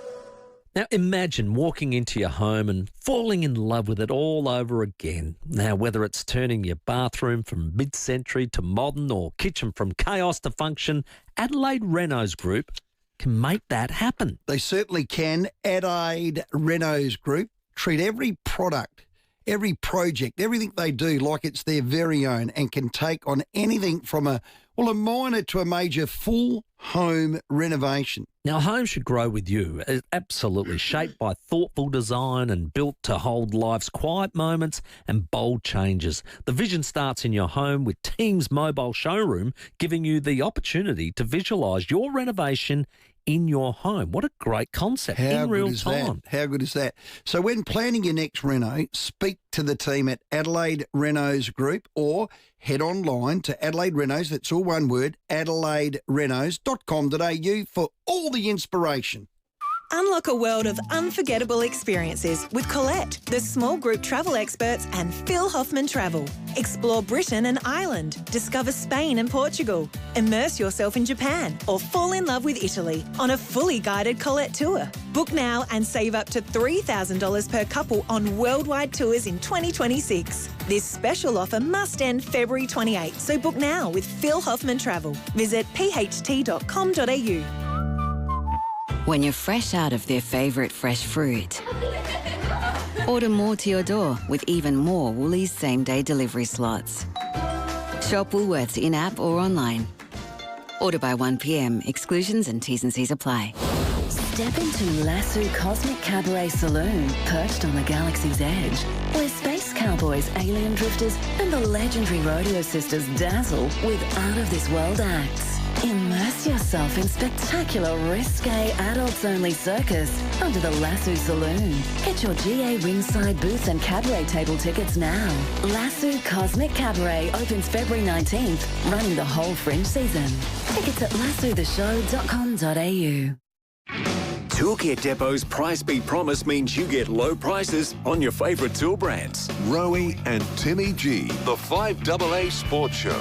Now, imagine walking into your home and falling in love with it all over again. Now, whether it's turning your bathroom from mid-century to modern or kitchen from chaos to function, Adelaide Renos Group can make that happen. They certainly can. Adelaide Renos Group treat every product, every project, everything they do like it's their very own and can take on anything from a minor to a major full home renovation. Now, a home should grow with you. It's absolutely shaped by thoughtful design and built to hold life's quiet moments and bold changes. The vision starts in your home with Tame's mobile showroom, giving you the opportunity to visualise your renovation in your home. What a great concept in real time. How good is that? So when planning your next reno, speak to the team at Adelaide Renos Group or head online to Adelaide Renos, that's all one word, adelaiderenos.com.au for all the inspiration. Unlock a world of unforgettable experiences with Colette, the small group travel experts, and Phil Hoffman Travel. Explore Britain and Ireland, discover Spain and Portugal, immerse yourself in Japan, or fall in love with Italy on a fully guided Colette tour. Book now and save up to $3,000 per couple on worldwide tours in 2026. This special offer must end February 28, so book now with Phil Hoffman Travel. Visit pht.com.au. When you're fresh out of their favourite fresh fruit. Order more to your door with even more Woolies same-day delivery slots. Shop Woolworths in-app or online. Order by 1 p.m. Exclusions and T's and C's apply. Step into Lasso Cosmic Cabaret Saloon, perched on the galaxy's edge, where space cowboys, alien drifters, and the legendary rodeo sisters dazzle with out-of-this-world acts. Immerse yourself in spectacular, risque, adults-only circus under the Lasso Saloon. Get your GA ringside booth and cabaret table tickets now. Lasso Cosmic Cabaret opens February 19th, running the whole fringe season. Tickets at lassotheshow.com.au. Toolkit Depot's Price Beat Promise means you get low prices on your favourite tool brands. Rowey and Timmy G, the 5AA Sports Show.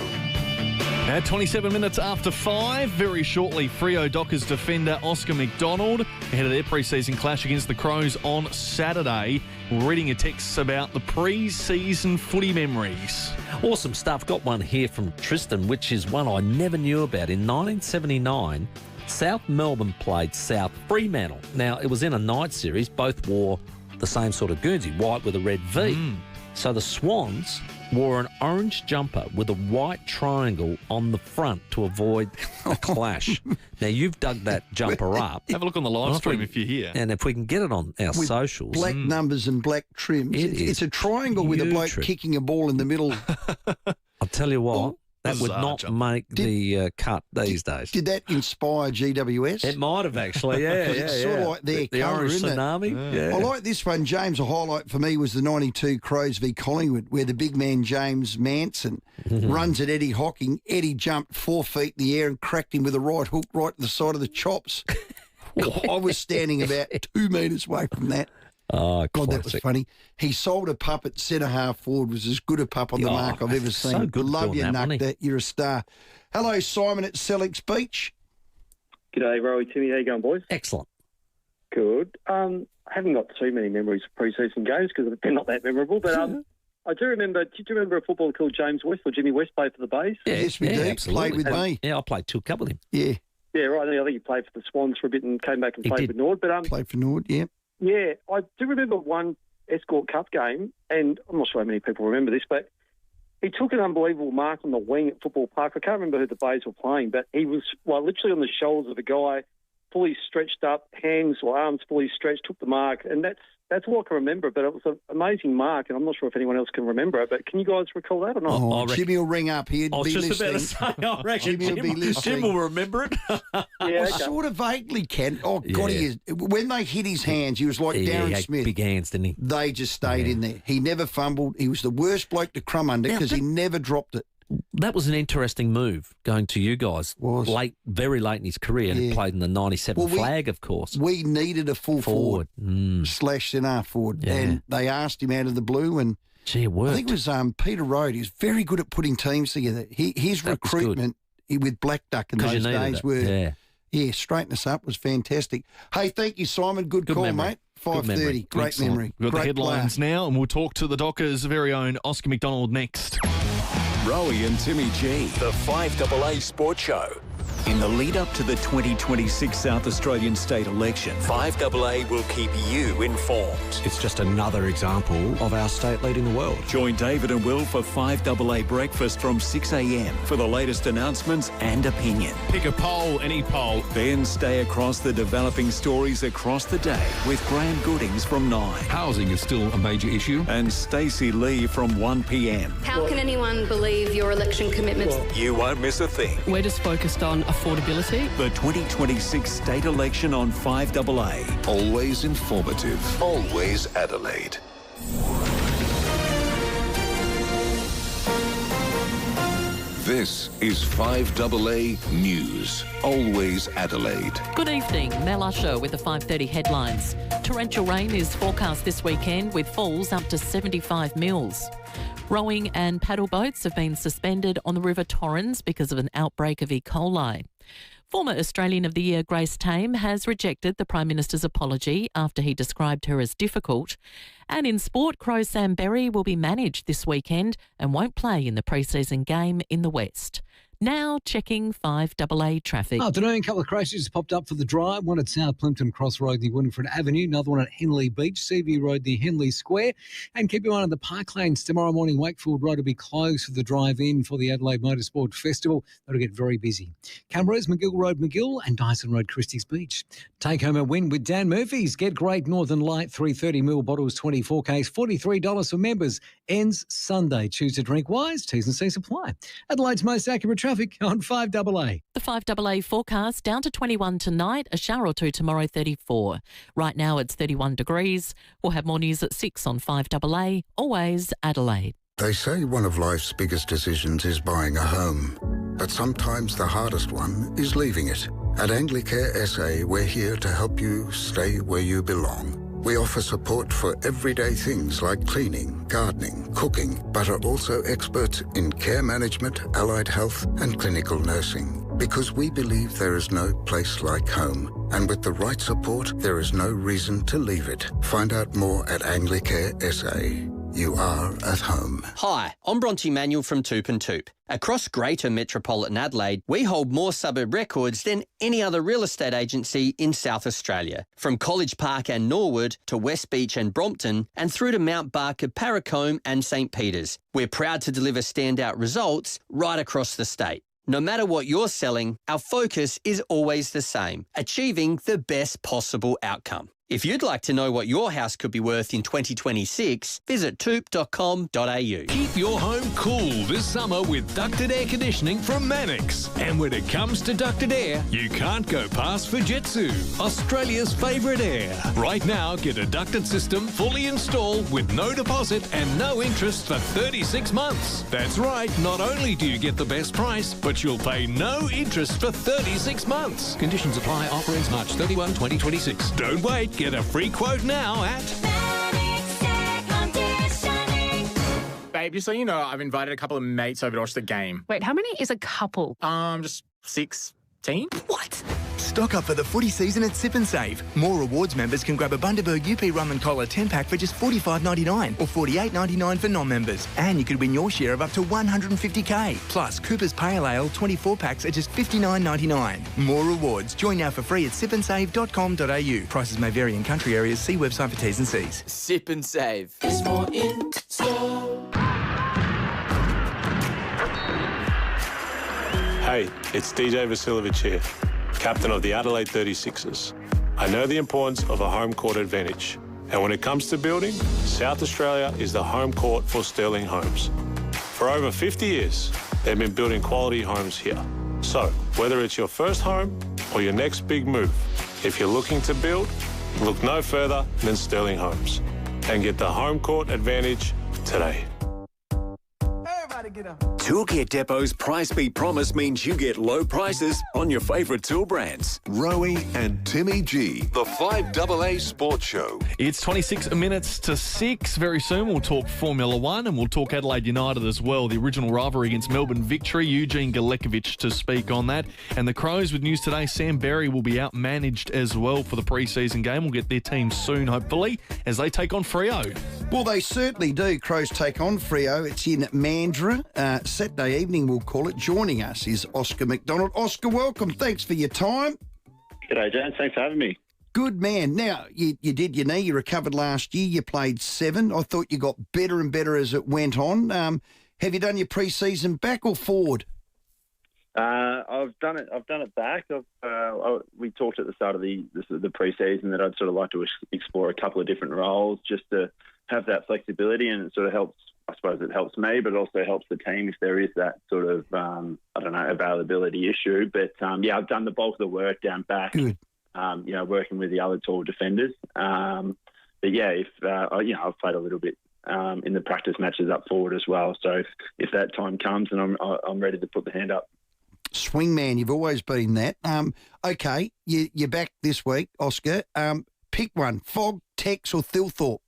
At 27 minutes after 5, very shortly, Freo Dockers defender Oscar McDonald ahead of their pre-season clash against the Crows on Saturday. We're reading your texts about the pre-season footy memories. Awesome stuff. Got one here from Tristan, which is one I never knew about. In 1979, South Melbourne played South Fremantle. Now, it was in a night series. Both wore the same sort of Guernsey, white with a red V. So the Swans wore an orange jumper with a white triangle on the front to avoid a clash. Now, you've dug that jumper up. Have a look on the live stream if you're here. And if we can get it on our with socials. Black numbers and black trims. It's a triangle with a bloke kicking a ball in the middle. I'll tell you what. That would not make the cut these days. Did that inspire GWS? It might have actually, yeah. It's sort of like their colour, orange isn't tsunami. it? Yeah. I like this one, James. A highlight for me was the 92 Crows v Collingwood, where the big man James Manson runs at Eddie Hocking. Eddie jumped 4 feet in the air and cracked him with a right hook right to the side of the chops. I was standing about 2 metres away from that. Oh, God, that was funny. He sold a pup at centre-half forward, was as good a pup on the mark I've ever seen. So good. Love you, Nucta. You're a star. Hello, Simon at Sellex Beach. G'day, Rowey, Timmy. How you going, boys? Excellent. Good. I haven't got too many memories of pre-season games because they're not that memorable, but I do remember, did you remember a footballer called James West or Jimmy West played for the Bays? Yeah, yes, we do. Absolutely. Played with me. Yeah, I played 2 cup with him. Yeah. Yeah, right. I think he played for the Swans for a bit and came back and played for Nord. But played for Nord, yeah. Yeah, I do remember one Escort Cup game, and I'm not sure how many people remember this, but he took an unbelievable mark on the wing at Football Park. I can't remember who the Bays were playing, but he was literally on the shoulders of a guy, fully stretched up, hands or arms fully stretched, took the mark, and that's That's all I can remember, but it was an amazing mark, and I'm not sure if anyone else can remember it, but can you guys recall that or not? Oh, Jimmy will ring up. He'd I was be just listening. about to say, I reckon Jimmy will be listening. Jim will remember it. Yeah, I sort of vaguely can. Oh, God, he is. When they hit his hands, he was like Darren he had Smith. big hands, didn't he? They just stayed in there. He never fumbled. He was the worst bloke to crumb under because he never dropped it. That was an interesting move going to you guys. Late, very late in his career, and he played in the 97 flag, of course. We needed a full forward. Slash centre forward. Yeah. And they asked him out of the blue, and it worked. I think it was Peter Rowey. He was very good at putting teams together. His recruitment with Black Duck in those days were straighten us up was fantastic. Hey, thank you, Simon. Good call, memory. mate. 5:30. Great memory. We've got Great the headlines now, and we'll talk to the Dockers' very own Oscar McDonald next. Rowey and Timmy G, the 5AA Sports Show. In the lead-up to the 2026 South Australian state election, 5AA will keep you informed. It's just another example of our state leading the world. Join David and Will for 5AA Breakfast from 6 a.m. for the latest announcements and opinion. Pick a poll, any poll. Then stay across the developing stories across the day with Graham Goodings from 9. Housing is still a major issue. And Stacey Lee from 1 p.m. How can anyone believe your election commitments? You won't miss a thing. We're just focused on affordability. The 2026 state election on 5AA. Always informative. Always Adelaide. This is 5AA News. Always Adelaide. Good evening. Mel Usher with the 5:30 headlines. Torrential rain is forecast this weekend with falls up to 75 mils. Rowing and paddle boats have been suspended on the River Torrens because of an outbreak of E. coli. Former Australian of the Year Grace Tame has rejected the Prime Minister's apology after he described her as difficult. And in sport, Crow Sam Berry will be managed this weekend and won't play in the pre-season game in the West. Now checking 5AA traffic. Afternoon, a couple of crashes popped up for the drive. One at South Plimpton Cross Road near Winifred Avenue, another one at Henley Beach, Seaview Road near Henley Square. And keep your eye on the Park Lanes. Tomorrow morning, Wakefield Road will be closed for the drive-in for the Adelaide Motorsport Festival. That'll get very busy. Canberra's McGill Road, McGill, and Dyson Road, Christie's Beach. Take home a win with Dan Murphy's. Get Great Northern Light 330ml bottles, 24 case, $43 for members. Ends Sunday. Choose to drink wise. T's and C's apply. Adelaide's most accurate traffic on 5AA. The 5AA forecast down to 21 tonight, a shower or two tomorrow, 34. Right now it's 31 degrees. We'll have more news at 6 on 5AA. Always Adelaide. They say one of life's biggest decisions is buying a home. But sometimes the hardest one is leaving it. At Anglicare SA, we're here to help you stay where you belong. We offer support for everyday things like cleaning, gardening, cooking, but are also experts in care management, allied health, and clinical nursing. Because we believe there is no place like home. And with the right support, there is no reason to leave it. Find out more at Anglicare SA. You are at home. Hi, I'm Bronte Manuel from Toop and Toop. Across Greater Metropolitan Adelaide, we hold more suburb records than any other real estate agency in South Australia. From College Park and Norwood to West Beach and Brompton and through to Mount Barker, Parracombe and St Peters. We're proud to deliver standout results right across the state. No matter what you're selling, our focus is always the same, achieving the best possible outcome. If you'd like to know what your house could be worth in 2026, visit toop.com.au. Keep your home cool this summer with ducted air conditioning from Mannix. And when it comes to ducted air, you can't go past Fujitsu, Australia's favourite air. Right now, get a ducted system fully installed with no deposit and no interest for 36 months. That's right, not only do you get the best price, but you'll pay no interest for 36 months. Conditions apply. Offer ends March 31, 2026. Don't wait. Get a free quote now at... Babe, just so you know, I've invited a couple of mates over to watch the game. Wait, how many is a couple? Just 16. What? Stock up for the footy season at Sip and Save. More rewards members can grab a Bundaberg UP Rum and Cola 10-pack for just $45.99 or $48.99 for non-members. And you could win your share of up to $150K. Plus, Cooper's Pale Ale 24 packs at just $59.99. More rewards. Join now for free at sipandsave.com.au. Prices may vary in country areas. See website for T's and C's. Sip and Save. There's more in store. Hey, it's DJ Vasiljevic here, captain of the Adelaide 36ers. I know the importance of a home court advantage, And when it comes to building, South Australia is the home court for Sterling Homes. For over 50 years, they've been building quality homes here. So, whether it's your first home or your next big move, if you're looking to build, look no further than Sterling Homes and get the home court advantage today. Toolkit Depot's Price Beat Promise means you get low prices on your favourite tool brands. Rowey and Timmy G, the 5AA Sports Show. It's 26 minutes to 6. Very soon we'll talk Formula One and we'll talk Adelaide United as well. The original rivalry against Melbourne victory. Eugene Galakovic to speak on that. And the Crows with news today. Sam Berry will be out-managed as well for the pre-season game. We'll get their team soon, hopefully, as they take on Freo. Well, they certainly do. Crows take on Freo. It's in Mandurah. Saturday evening, we'll call it. Joining us is Oscar McDonald. Oscar, welcome. Thanks for your time. G'day, James. Thanks for having me. Good man. Now, you did your knee. You recovered last year. You played 7. I thought you got better and better as it went on. Have you done your pre-season back or forward? I've done it back. We talked at the start of the pre-season that I'd sort of like to explore a couple of different roles just to have that flexibility, and it sort of helps. I suppose it helps me, but also helps the team if there is that sort of, availability issue. But, I've done the bulk of the work down back, Good. Working with the other tall defenders. I've played a little bit in the practice matches up forward as well. So if that time comes, and I'm ready to put the hand up. Swingman, you've always been that. Okay, you're back this week, Oscar. Pick one, Fog, Tex or Thilthorpe?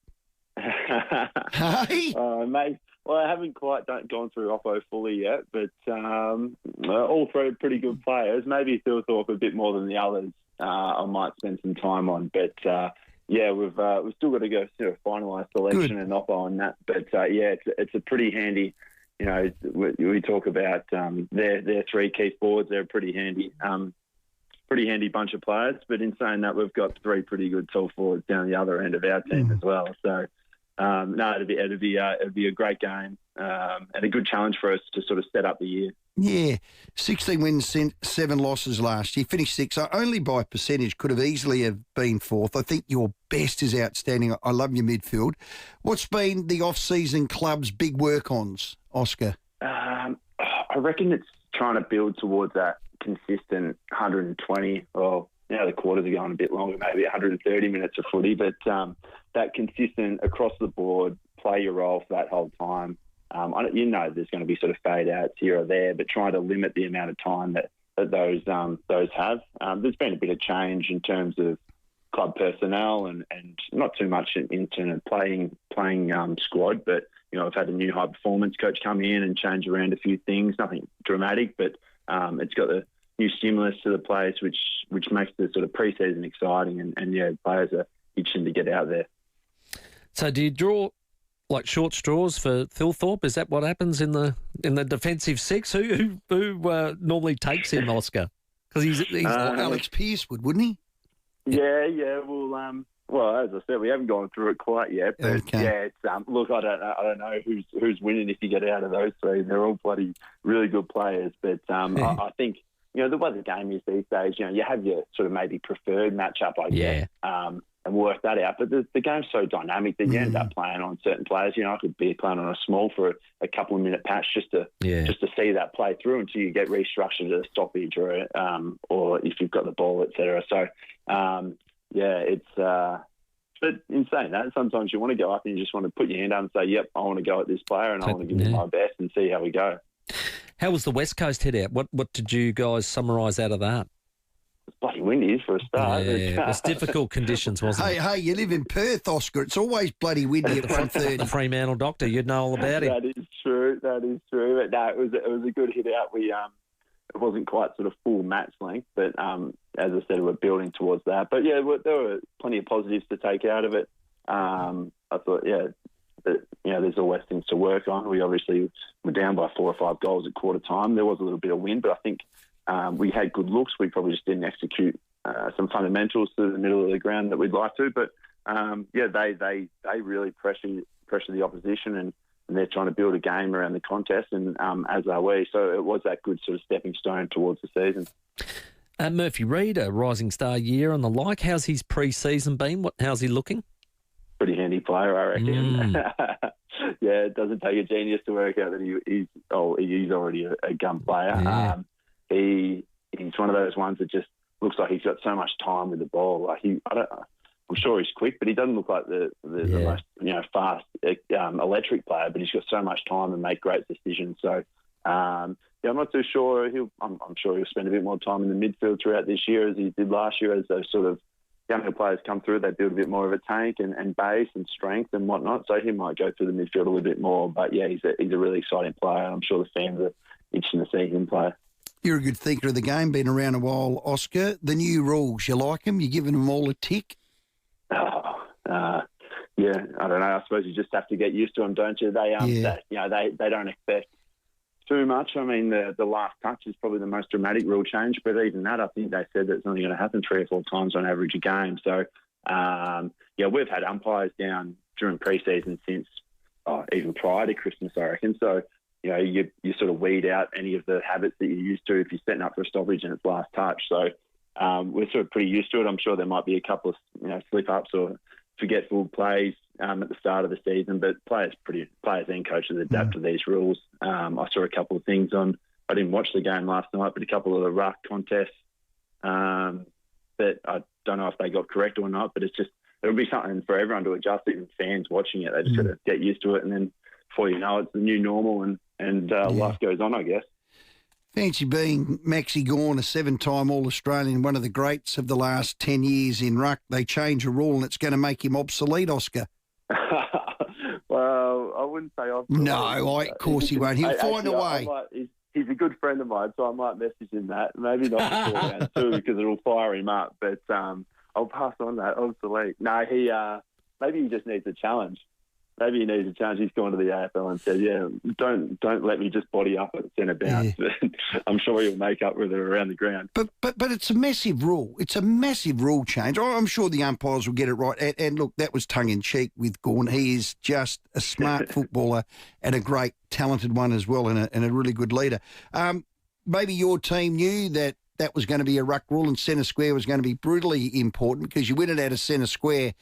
Hey? Mate, well, I haven't quite gone through Oppo fully yet, but all three are pretty good players. Maybe Thilthorpe a bit more than the others. I might spend some time on, but we've still got to go through a finalised selection and Oppo on that. But it's a pretty handy. We talk about their 3 key forwards. They're a pretty handy bunch of players. But in saying that, we've got 3 pretty good tall forwards down the other end of our team as well. So. It'd be a great game and a good challenge for us to sort of set up the year. Yeah, 16 wins, 7 losses last year. Finished 6th, so only by percentage could have easily have been 4th. I think your best is outstanding. I love your midfield. What's been the off-season club's big work-ons, Oscar? I reckon it's trying to build towards that consistent 120 or... the quarters are going a bit longer, maybe 130 minutes of footy, but that consistent across the board, play your role for that whole time. There's going to be sort of fade outs here or there, but trying to limit the amount of time that those have. There's been a bit of change in terms of club personnel and not too much in terms of playing squad, but I've had a new high performance coach come in and change around a few things. Nothing dramatic, but it's got the new stimulus to the place, which makes the sort of pre-season exciting, and players are itching to get out there. So do you draw like short straws for Thilthorpe? Is that what happens in the defensive 6? Who normally takes him, Oscar? Because he's Alex Pearce wouldn't he? Yeah. Well, as I said, we haven't gone through it quite yet. But it's look, I don't know who's winning if you get out of those 3. They're all bloody really good players, but I think. The way the game is these days, you have your sort of maybe preferred matchup, I guess, and work that out. But the game's so dynamic that you end up playing on certain players. I could be playing on a small for a couple of minute patch just to see that play through until you get restructured at a stoppage or if you've got the ball, etc. So, it's. But in saying that, sometimes you want to go up and you just want to put your hand up and say, "Yep, I want to go at this player and I want to give it my best and see how we go." How was the West Coast hit out? What did you guys summarise out of that? It's bloody windy for a start. Yeah, it was difficult conditions, wasn't it? Hey, you live in Perth, Oscar. It's always bloody windy at 1:30. The Fremantle doctor, you'd know all about it. That is true. But no, it was a good hit out. It wasn't quite sort of full match length, but as I said, we're building towards that. But there were plenty of positives to take out of it. I thought, there's always things to work on. We obviously were down by 4 or 5 goals at quarter time. There was a little bit of wind, but I think we had good looks. We probably just didn't execute some fundamentals to the middle of the ground that we'd like to. But they really pressure the opposition, and they're trying to build a game around the contest, and as are we. So it was that good sort of stepping stone towards the season. Murphy Reid, a rising star year and the like. How's his pre-season been? How's he looking? pretty handy player, I reckon. Yeah, it doesn't take a genius to work out that he's already a gun player. Yeah. He's one of those ones that just looks like he's got so much time with the ball. Like I'm sure he's quick, but he doesn't look like the most fast electric player. But he's got so much time and make great decisions. So I'm not too sure. I'm sure he'll spend a bit more time in the midfield throughout this year as he did last year. As those sort of younger players come through, they build a bit more of a tank and base and strength and whatnot. So he might go through the midfield a little bit more. But yeah, he's a really exciting player. I'm sure the fans are itching to see him play. You're a good thinker of the game, been around a while, Oscar. The new rules, you like them? You're giving them all a tick? Yeah, I don't know. I suppose you just have to get used to them, don't you? They don't expect too much. I mean, the last touch is probably the most dramatic rule change, but even that, I think they said that it's only going to happen 3 or 4 times on average a game. So, we've had umpires down during pre-season since even prior to Christmas, I reckon. So, you sort of weed out any of the habits that you're used to if you're setting up for a stoppage and it's last touch. So we're sort of pretty used to it. I'm sure there might be a couple of slip-ups or forgetful plays at the start of the season, but players and coaches adapt to these rules. I saw a couple of things I didn't watch the game last night, but a couple of the ruck contests that I don't know if they got correct or not, but it'll be something for everyone to adjust, even fans watching it. They just got to get used to it, and then before you know it, it's the new normal and life goes on, I guess. Fancy being Maxi Gawn, a 7-time All-Australian, one of the greats of the last 10 years in ruck. They change a rule and it's going to make him obsolete, Oscar. Well, I wouldn't say obsolete. No, of course he won't. He'll find a way. He's a good friend of mine, so I might message him that. Maybe not before round 2 because it'll fire him up, but I'll pass on that. Obsolete. No, maybe he just needs a challenge. Maybe he needs a challenge. He's gone to the AFL and said, don't let me just body up at centre bounce. Yeah. I'm sure he'll make up with it around the ground. But it's a massive rule. It's a massive rule change. I'm sure the umpires will get it right. And look, that was tongue-in-cheek with Gawn. He is just a smart footballer and a great, talented one as well, and a really good leader. Maybe your team knew that was going to be a ruck rule and centre square was going to be brutally important because you win it out of centre square.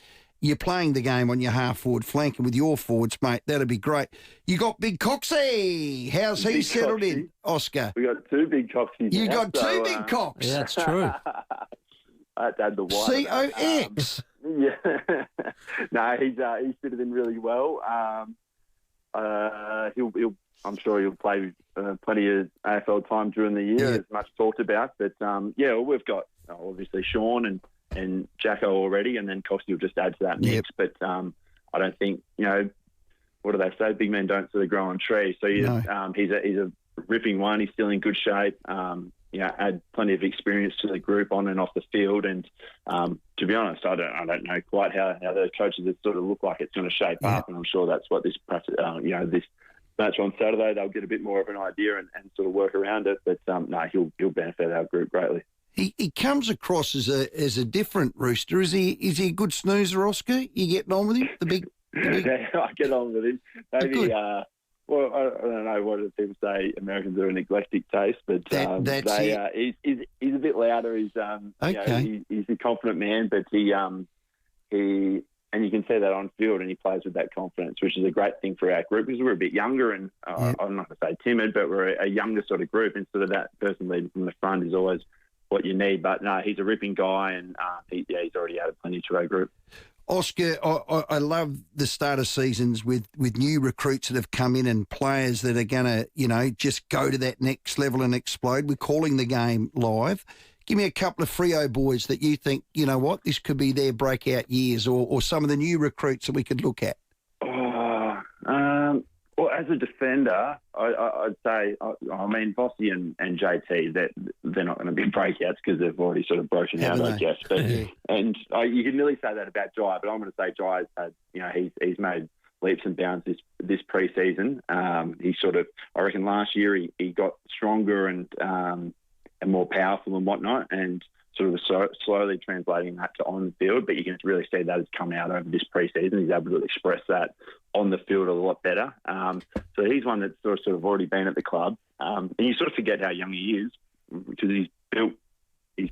You're playing the game on your half-forward flank, and with your forwards, mate, that'd be great. You got Big Coxie. How's he settled in, Oscar? We got 2 Big Coxies. You got 2 Big Cox. Yeah, that's true. I had to add the white. COX. Yeah. No, he's fitted in really well. I'm sure he'll play plenty of AFL time during the year, as much talked about. But we've got obviously Sean and Jacko already, and then Coxie will just add to that mix. But I don't think, what do they say? Big men don't sort of grow on trees. So he's a ripping one. He's still in good shape. Add plenty of experience to the group on and off the field. And to be honest, I don't know quite how the coaches sort of look like it's going to shape up. And I'm sure that's what this match on Saturday, they'll get a bit more of an idea and sort of work around it. But he'll benefit our group greatly. He comes across as a different rooster. Is he a good snoozer, Oscar? You getting on with him? The big... Yeah, I get on with him. Maybe, I don't know what do people say. Americans are an eclectic taste, but he's a bit louder. He's he's a confident man, but he and you can see that on field, and he plays with that confidence, which is a great thing for our group because we're a bit younger, and I'm not going to say timid, but we're a younger sort of group. And sort of that person leading from the front is always what you need. But no, he's a ripping guy, and he's already added plenty to our group. Oscar, I love the start of seasons with new recruits that have come in and players that are going to, just go to that next level and explode. We're calling the game live. Give me a couple of Freo boys that you think, this could be their breakout years or some of the new recruits that we could look at. Well, as a defender, I'd say, Vossi and JT, they're not going to be breakouts because they've already sort of broken out, I guess. But and you can nearly say that about Jai, but I'm going to say Jai's had, he's made leaps and bounds this pre-season. He sort of, I reckon last year he got stronger and more powerful and whatnot, and sort of slowly translating that to on the field, but you can really see that has come out over this pre-season. He's able to express that on the field a lot better. So he's one that's sort of already been at the club. And you sort of forget how young he is because he's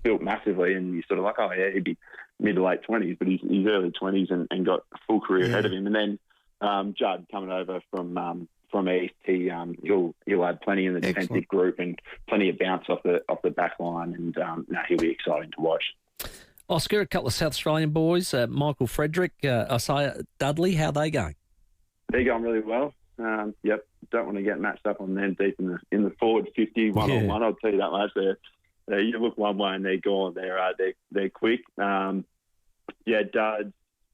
built massively, and you're sort of like, he'd be mid to late 20s, but he's early 20s and got a full career ahead of him. And then Judd coming over from East, he'll add plenty in the defensive group and plenty of bounce off the back line, and he'll be exciting to watch. Oscar, a couple of South Australian boys, Michael Frederick, Isaiah Dudley, how are they going? They're going really well. Yep, don't want to get matched up on them deep in the forward 50 one-on-one. I'll tell you that much. You look one way and they're gone. They're quick.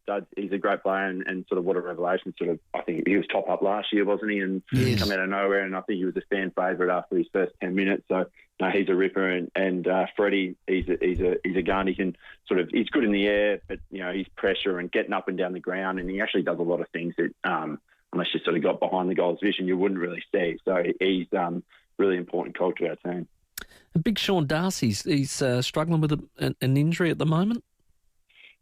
Dud, he's a great player and sort of what a revelation. I think he was top up last year, wasn't he? And come out of nowhere, and I think he was a fan favourite after his first 10 minutes. So he's a ripper, and Freddie, he's a gun. He can he's good in the air, but he's pressure and getting up and down the ground, and he actually does a lot of things that unless you sort of got behind the goals vision, you wouldn't really see. So he's really important cog to our team. And Big Sean Darcy's he's struggling with an injury at the moment.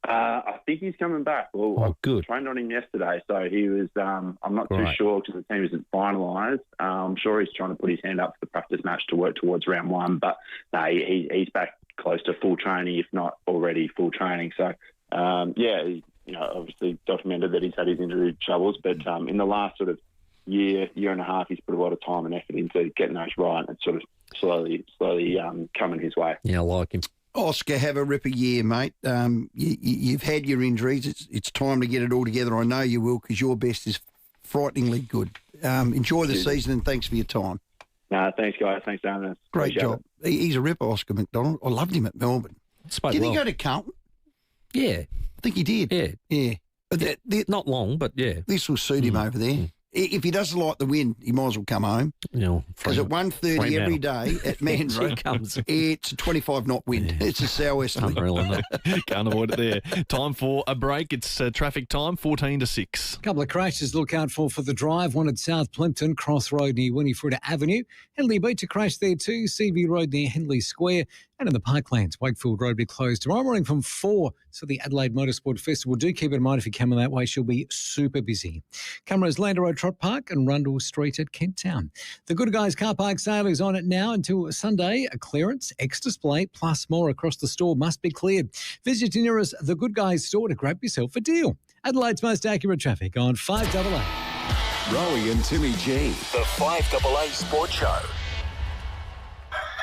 I think he's coming back. Well, I trained on him yesterday, so he was. I'm not too sure because the team isn't finalised. I'm sure he's trying to put his hand up for the practice match to work towards round one. But he's back close to full training, if not already full training. So he, obviously documented that he's had his injury troubles, but in the last sort of year and a half, he's put a lot of time and effort into getting those right, and sort of slowly coming his way. Yeah, I like him. Oscar, have a ripper year, mate. You've had your injuries. It's time to get it all together. I know you will, because your best is frighteningly good. Enjoy the season, and thanks for your time. Thanks, guys. Thanks, Darren. Great job. He's a ripper, Oscar McDonald. I loved him at Melbourne. Did he go to Carlton? Yeah. I think he did. Yeah. But not long, but yeah. This will suit him over there. If he doesn't like the wind, he might as well come home. Because at 1:30 every day at Mandarin, it's a 25-knot wind. It's a sou'westerly. Unreal, isn't it? Can't avoid it there. Time for a break. It's traffic time, 14 to 6. A couple of crashes to look out for the drive. One at South Plimpton, Cross Road near Winifred Avenue. Henley Beach, a crash there too. CV Road near Henley Square. And in the Parklands, Wakefield Road will be closed tomorrow morning from 4. So the Adelaide Motorsport Festival. Do keep it in mind if you're coming that way. She'll be super busy. Cameras Lander Road Trot Park and Rundle Street at Kent Town. The Good Guys car park sale is on it now until Sunday. A clearance, ex-display, plus more across the store must be cleared. Visit your nearest The Good Guys store to grab yourself a deal. Adelaide's most accurate traffic on 5AA. Rowey and Timmy G, the 5AA Sport Show.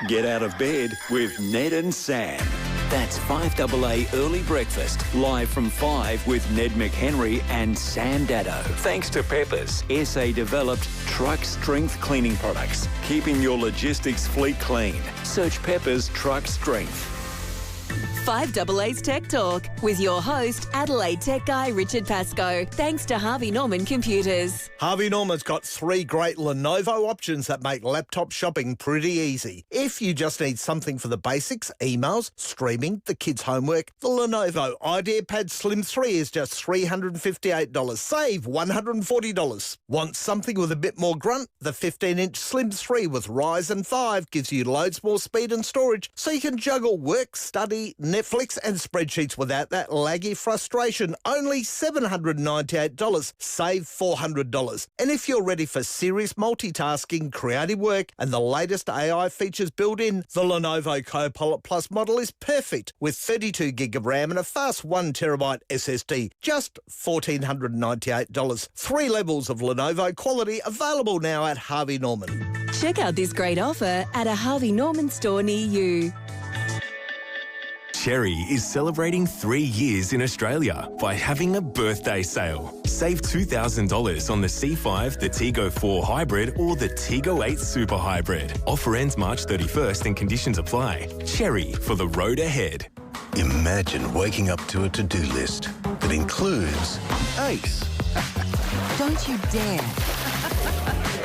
Get out of bed with Ned and Sam. That's 5AA Early Breakfast, live from 5 with Ned McHenry and Sam Dado. Thanks to Peppers, SA-developed truck strength cleaning products, keeping your logistics fleet clean. Search Peppers Truck Strength. 5AA's Tech Talk with your host, Adelaide tech guy Richard Pascoe. Thanks to Harvey Norman Computers. Harvey Norman's got 3 great Lenovo options that make laptop shopping pretty easy. If you just need something for the basics, emails, streaming, the kids' homework, the Lenovo IdeaPad Slim 3 is just $358. Save $140. Want something with a bit more grunt? The 15-inch Slim 3 with Ryzen 5 gives you loads more speed and storage so you can juggle work, study, Netflix and spreadsheets without that laggy frustration. Only $798. Save $400. And if you're ready for serious multitasking, creative work and the latest AI features built in, the Lenovo Copilot Plus model is perfect with 32 gig of RAM and a fast 1 terabyte SSD. Just $1,498. 3 levels of Lenovo quality available now at Harvey Norman. Check out this great offer at a Harvey Norman store near you. Cherry is celebrating 3 years in Australia by having a birthday sale. Save $2,000 on the C5, the Tiggo 4 Hybrid or the Tiggo 8 Super Hybrid. Offer ends March 31st and conditions apply. Cherry for the road ahead. Imagine waking up to a to-do list that includes Ace. Don't you dare.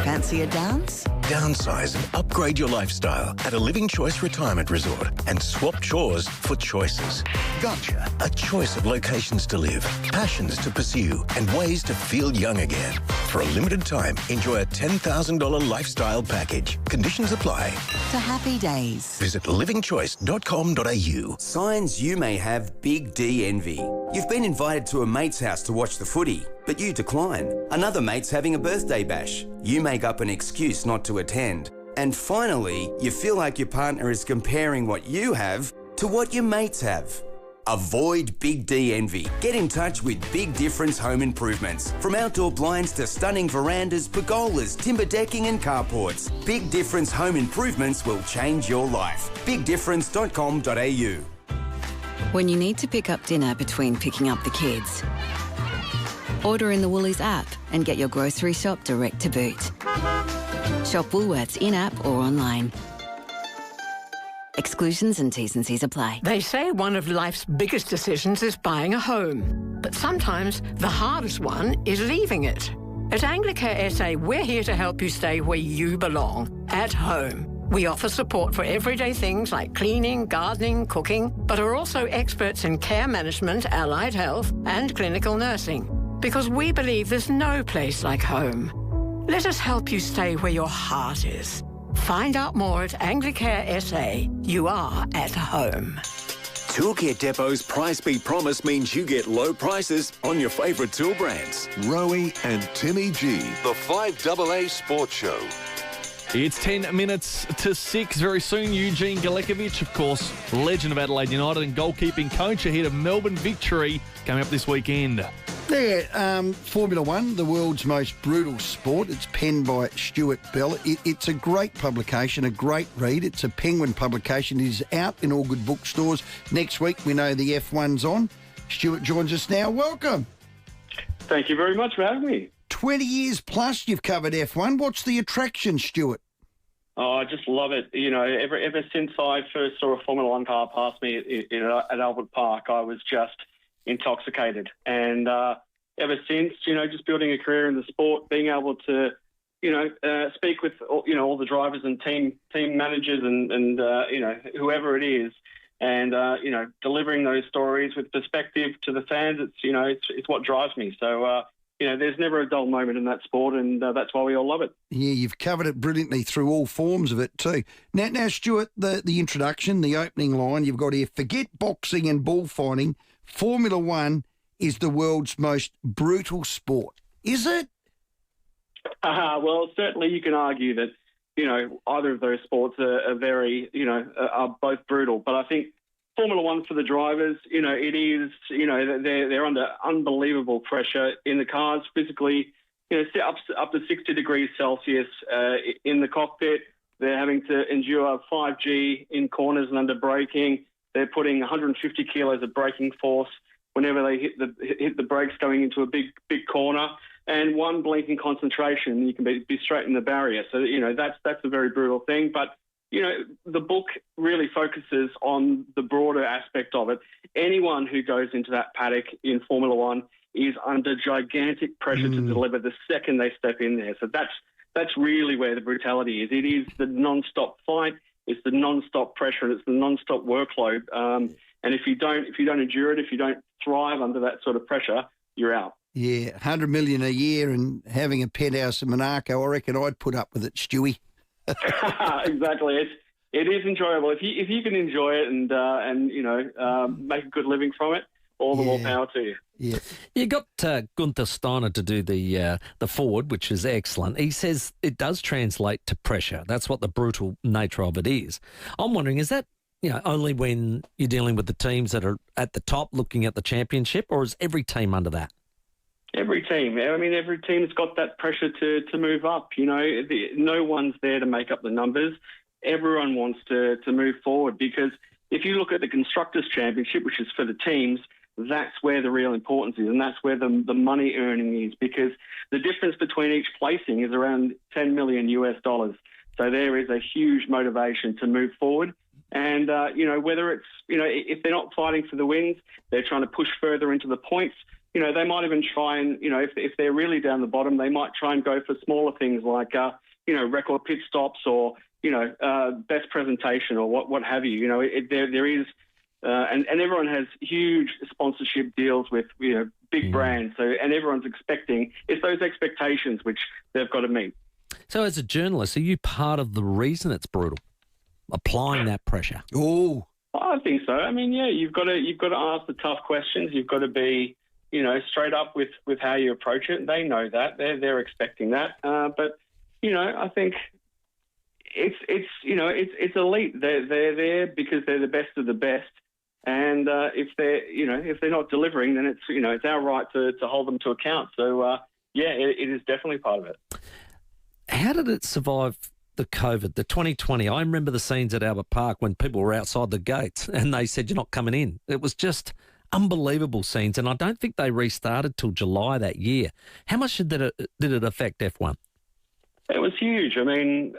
Fancy a dance? Downsize and upgrade your lifestyle at a Living Choice Retirement Resort and swap chores for choices. Gotcha. A choice of locations to live, passions to pursue, and ways to feel young again. For a limited time, enjoy a $10,000 lifestyle package. Conditions apply. To happy days. Visit livingchoice.com.au. Signs you may have big D envy. You've been invited to a mate's house to watch the footy, but you decline. Another mate's having a birthday bash. You make up an excuse not to attend. And finally, you feel like your partner is comparing what you have to what your mates have. Avoid Big D envy. Get in touch with Big Difference Home Improvements. From outdoor blinds to stunning verandas, pergolas, timber decking and carports, Big Difference Home Improvements will change your life. BigDifference.com.au. When you need to pick up dinner between picking up the kids, order in the Woolies app and get your grocery shop direct to boot. Shop Woolworths in-app or online. Exclusions and T's and C's apply. They say one of life's biggest decisions is buying a home. But sometimes the hardest one is leaving it. At Anglicare SA, we're here to help you stay where you belong, at home. We offer support for everyday things like cleaning, gardening, cooking, but are also experts in care management, allied health, and clinical nursing. Because we believe there's no place like home. Let us help you stay where your heart is. Find out more at Anglicare SA. You are at home. Toolkit Depot's Price Beat Promise means you get low prices on your favourite tool brands. Rowey and Timmy G, the 5AA Sports Show. It's 10 minutes to 6. Very soon, Eugene Galakovic, of course, legend of Adelaide United and goalkeeping coach ahead of Melbourne victory coming up this weekend. Yeah, Formula One, the world's most brutal sport. It's penned by Stuart Bell. It's a great publication, a great read. It's a Penguin publication. It is out in all good bookstores. Next week, we know the F1's on. Stuart joins us now. Welcome. Thank you very much for having me. 20 years plus you've covered F1. What's the attraction, Stuart? Oh, I just love it. You know, ever since I first saw a Formula One car pass me at Albert Park, I was just intoxicated. And ever since, you know, just building a career in the sport, being able to, you know, speak with, you know, all the drivers and team managers and you know, whoever it is, and, you know, delivering those stories with perspective to the fans, it's, you know, it's what drives me. So, you know, there's never a dull moment in that sport, and that's why we all love it. Yeah, you've covered it brilliantly through all forms of it too. Now, Stuart, the introduction, the opening line you've got here, forget boxing and bullfighting, Formula One is the world's most brutal sport. Is it? Well, certainly you can argue that, you know, either of those sports are very, you know, are both brutal. But I think Formula One for the drivers, you know, it is, you know, they're under unbelievable pressure in the cars physically, you know, up to 60 degrees Celsius in the cockpit. They're having to endure 5G in corners and under braking. They're putting 150 kilos of braking force whenever they hit the brakes going into a big corner. And one blink in concentration, you can be straight in the barrier. So, you know, that's a very brutal thing. But, you know, the book really focuses on the broader aspect of it. Anyone who goes into that paddock in Formula One is under gigantic pressure to deliver the second they step in there. So that's really where the brutality is. It is the non-stop fight. It's the non-stop pressure, and it's the non-stop workload. And if you don't endure it, if you don't thrive under that sort of pressure, you're out. Yeah, $100 million a year and having a penthouse in Monaco, I reckon I'd put up with it, Stewie. Exactly. It is enjoyable. If you can enjoy it and you know, make a good living from it, all the more power to you. Yeah. You got Gunther Steiner to do the forward, which is excellent. He says it does translate to pressure. That's what the brutal nature of it is. I'm wondering, is that, you know, only when you're dealing with the teams that are at the top looking at the championship, or is every team under that? Every team. I mean, every team's got that pressure to move up. You know, no one's there to make up the numbers. Everyone wants to move forward, because if you look at the Constructors' Championship, which is for the teams, that's where the real importance is, and that's where the money earning is, because the difference between each placing is around $10 million US. So there is a huge motivation to move forward. And, you know, whether it's, you know, if they're not fighting for the wins, they're trying to push further into the points. You know, they might even try and, you know, if they're really down the bottom, they might try and go for smaller things like, you know, record pit stops or, you know, best presentation or what have you. You know, there is, and everyone has huge sponsorship deals with, you know, big brands. So, and everyone's expecting, it's those expectations which they've got to meet. So as a journalist, are you part of the reason it's brutal? Applying that pressure? Oh, I think so. I mean, yeah, you've got to ask the tough questions. You've got to be, you know, straight up with how you approach it. They know that. They're expecting that. But, you know, I think it's you know, it's elite. They're there because they're the best of the best. And if they're not delivering, then it's our right to hold them to account. So it is definitely part of it. How did it survive the COVID, the 2020? I remember the scenes at Albert Park when people were outside the gates and they said, "You're not coming in." It was just unbelievable scenes, and I don't think they restarted till July that year. How much did it affect F1? It was huge. I mean,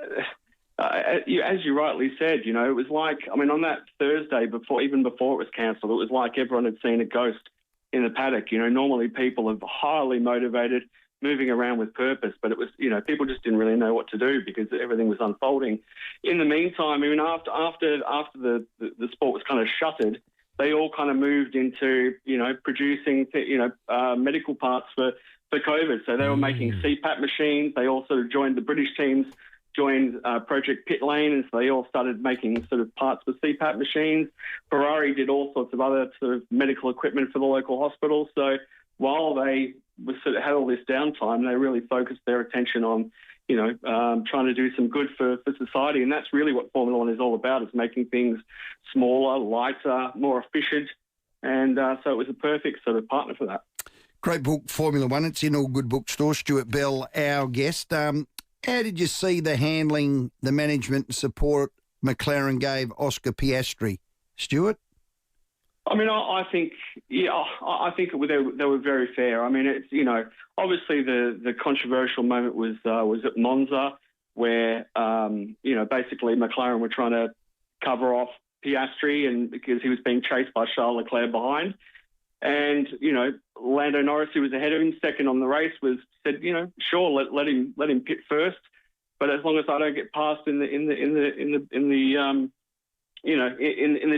as you rightly said, it was like, on that Thursday before it was cancelled, it was like everyone had seen a ghost in the paddock. Normally people are highly motivated, moving around with purpose, but it was, people just didn't really know what to do because everything was unfolding. In the meantime, after the sport was kind of shuttered, they all kind of moved into, producing, medical parts for COVID. So they were making CPAP machines. They also joined the British teams, joined Project Pit Lane, and so they all started making sort of parts for CPAP machines. Ferrari did all sorts of other sort of medical equipment for the local hospitals. So while they had all this downtime, they really focused their attention on, trying to do some good for society. And that's really what Formula One is all about, is making things smaller, lighter, more efficient. And so it was a perfect sort of partner for that. Great book, Formula One. It's in all good bookstores. Stuart Bell, our guest. How did you see the handling, the management and support McLaren gave Oscar Piastri? Stuart? I think they were very fair. It's, obviously the controversial moment was at Monza, where, basically McLaren were trying to cover off Piastri, and because he was being chased by Charles Leclerc behind. And, Lando Norris, who was ahead of him, second on the race, said, sure, let him pit first, but as long as I don't get past in the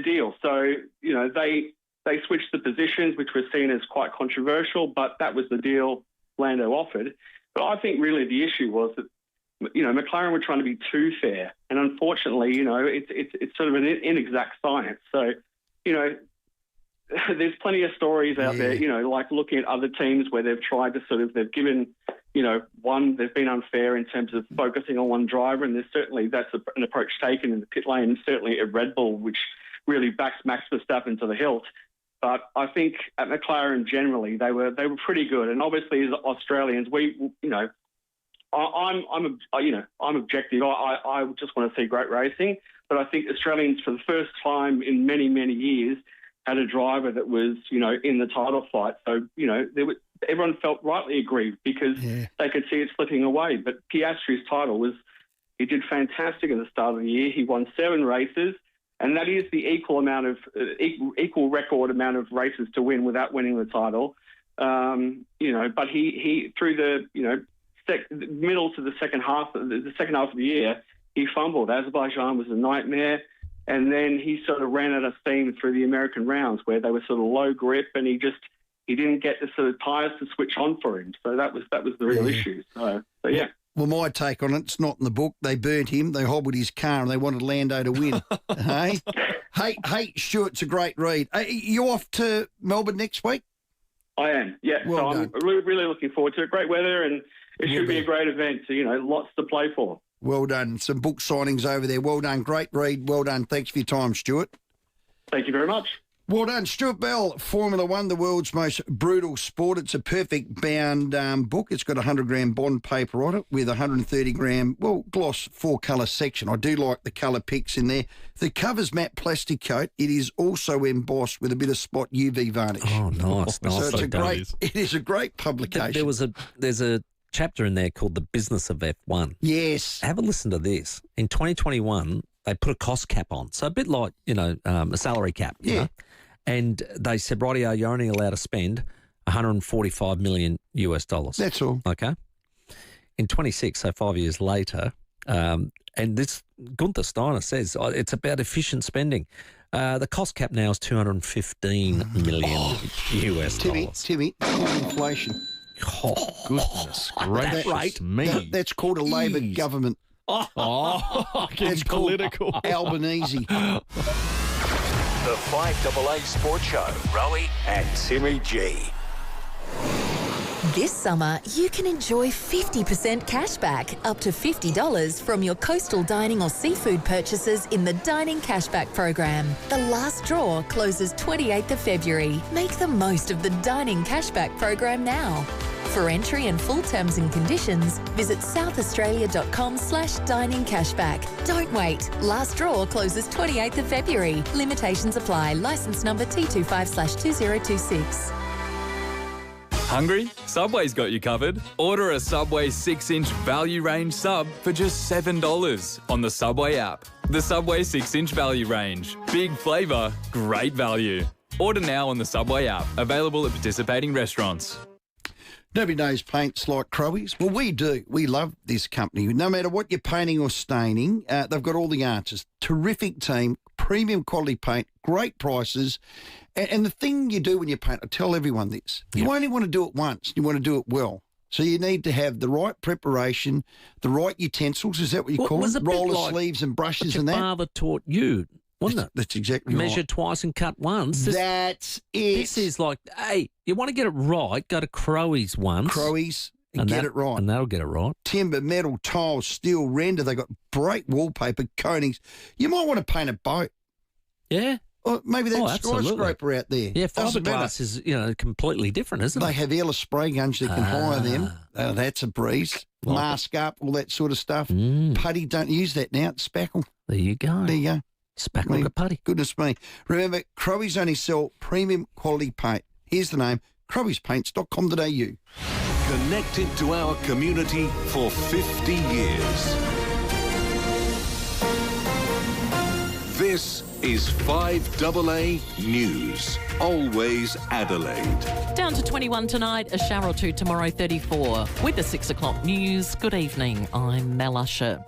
deal. So, they switched the positions, which was seen as quite controversial, but that was the deal Lando offered. But I think really the issue was that, McLaren were trying to be too fair. And unfortunately, it's sort of an inexact science. So, there's plenty of stories out there, like looking at other teams where they've tried to they've given, they've been unfair in terms of focusing on one driver, and that's an approach taken in the pit lane, certainly at Red Bull, which really backs Max Verstappen to the hilt. But I think at McLaren generally they were pretty good, and obviously as Australians, I'm objective. I just want to see great racing, but I think Australians for the first time in many, many years had a driver that was, in the title fight. So, everyone felt rightly aggrieved because they could see it slipping away. But Piastri's title he did fantastic at the start of the year. He won 7 races, and that is the equal record amount of races to win without winning the title. But he through the, middle to the second half of the year, he fumbled. Azerbaijan was a nightmare. And then he sort of ran out of steam through the American rounds where they were sort of low grip, and he didn't get the sort of tyres to switch on for him. So that was the real issue. So yeah. Well, my take on it's not in the book. They burnt him, they hobbled his car, and they wanted Lando to win. Hey, Stuart, it's a great read. You off to Melbourne next week? I am, yeah. Well so I'm really looking forward to it. Great weather, and it should be a great event. So, lots to play for. Well done. Some book signings over there. Well done. Great read. Well done. Thanks for your time, Stuart. Thank you very much. Well done. Stuart Bell, Formula One, the world's most brutal sport. It's a perfect bound book. It's got 100-gram bond paper on it with 130-gram, gloss 4-colour section. I do like the colour picks in there. The cover's matte plastic coat. It is also embossed with a bit of spot UV varnish. Oh, nice. So it is a great publication. There's a chapter in there called The Business of F1. Yes. Have a listen to this. In 2021, they put a cost cap on. So a bit like, a salary cap. You know? And they said, rightio, you're only allowed to spend $145 million US. That's all. Okay. In 26, so 5 years later, and this Gunther Steiner says it's about efficient spending. The cost cap now is $215 million US. Timmy, inflation. Oh, goodness gracious me. That's called a Labor government. Getting political. Albanese. The FIVEAA Sports Show, Rowey and Timmy G. This summer, you can enjoy 50% cash back, up to $50 from your coastal dining or seafood purchases in the Dining Cashback program. The last draw closes 28th of February. Make the most of the Dining Cashback program now. For entry and full terms and conditions, visit southaustralia.com/dining cashback. Don't wait. Last draw closes 28th of February. Limitations apply. Licence number T25/2026. Hungry? Subway's got you covered. Order a Subway 6-inch value range sub for just $7 on the Subway app. The Subway 6-inch value range. Big flavour, great value. Order now on the Subway app. Available at participating restaurants. Nobody knows paints like Crowies. Well, we do. We love this company. No matter what you're painting or staining, they've got all the answers. Terrific team, premium quality paint, great prices. And the thing you do when you paint, I tell everyone this, you only want to do it once. You want to do it well. So you need to have the right preparation, the right utensils. Is that what you call them? Roller sleeves and brushes and that. Your father taught you, wasn't it? That's exactly right. Measure twice and cut once. That's it. This is like, hey, you want to get it right, go to Crowies once. Crowies and get it right. And they'll get it right. Timber, metal, tiles, steel, render. They've got great wallpaper, coatings. You might want to paint a boat. Yeah. Or maybe that skyscraper out there. Yeah, fiberglass is, completely different, isn't it? They have airless spray guns. You can hire them. That's a breeze. Mask up, all that sort of stuff. Putty, don't use that now. It's spackle. There you go. There you go. Spackle to putty. Goodness me. Remember, Crowies only sell premium quality paint. Here's the name, crowiespaints.com.au. Connected to our community for 50 years. This is 5AA News. Always Adelaide. Down to 21 tonight, a shower or two tomorrow, 34. With the 6 o'clock news, good evening, I'm Mel Usher.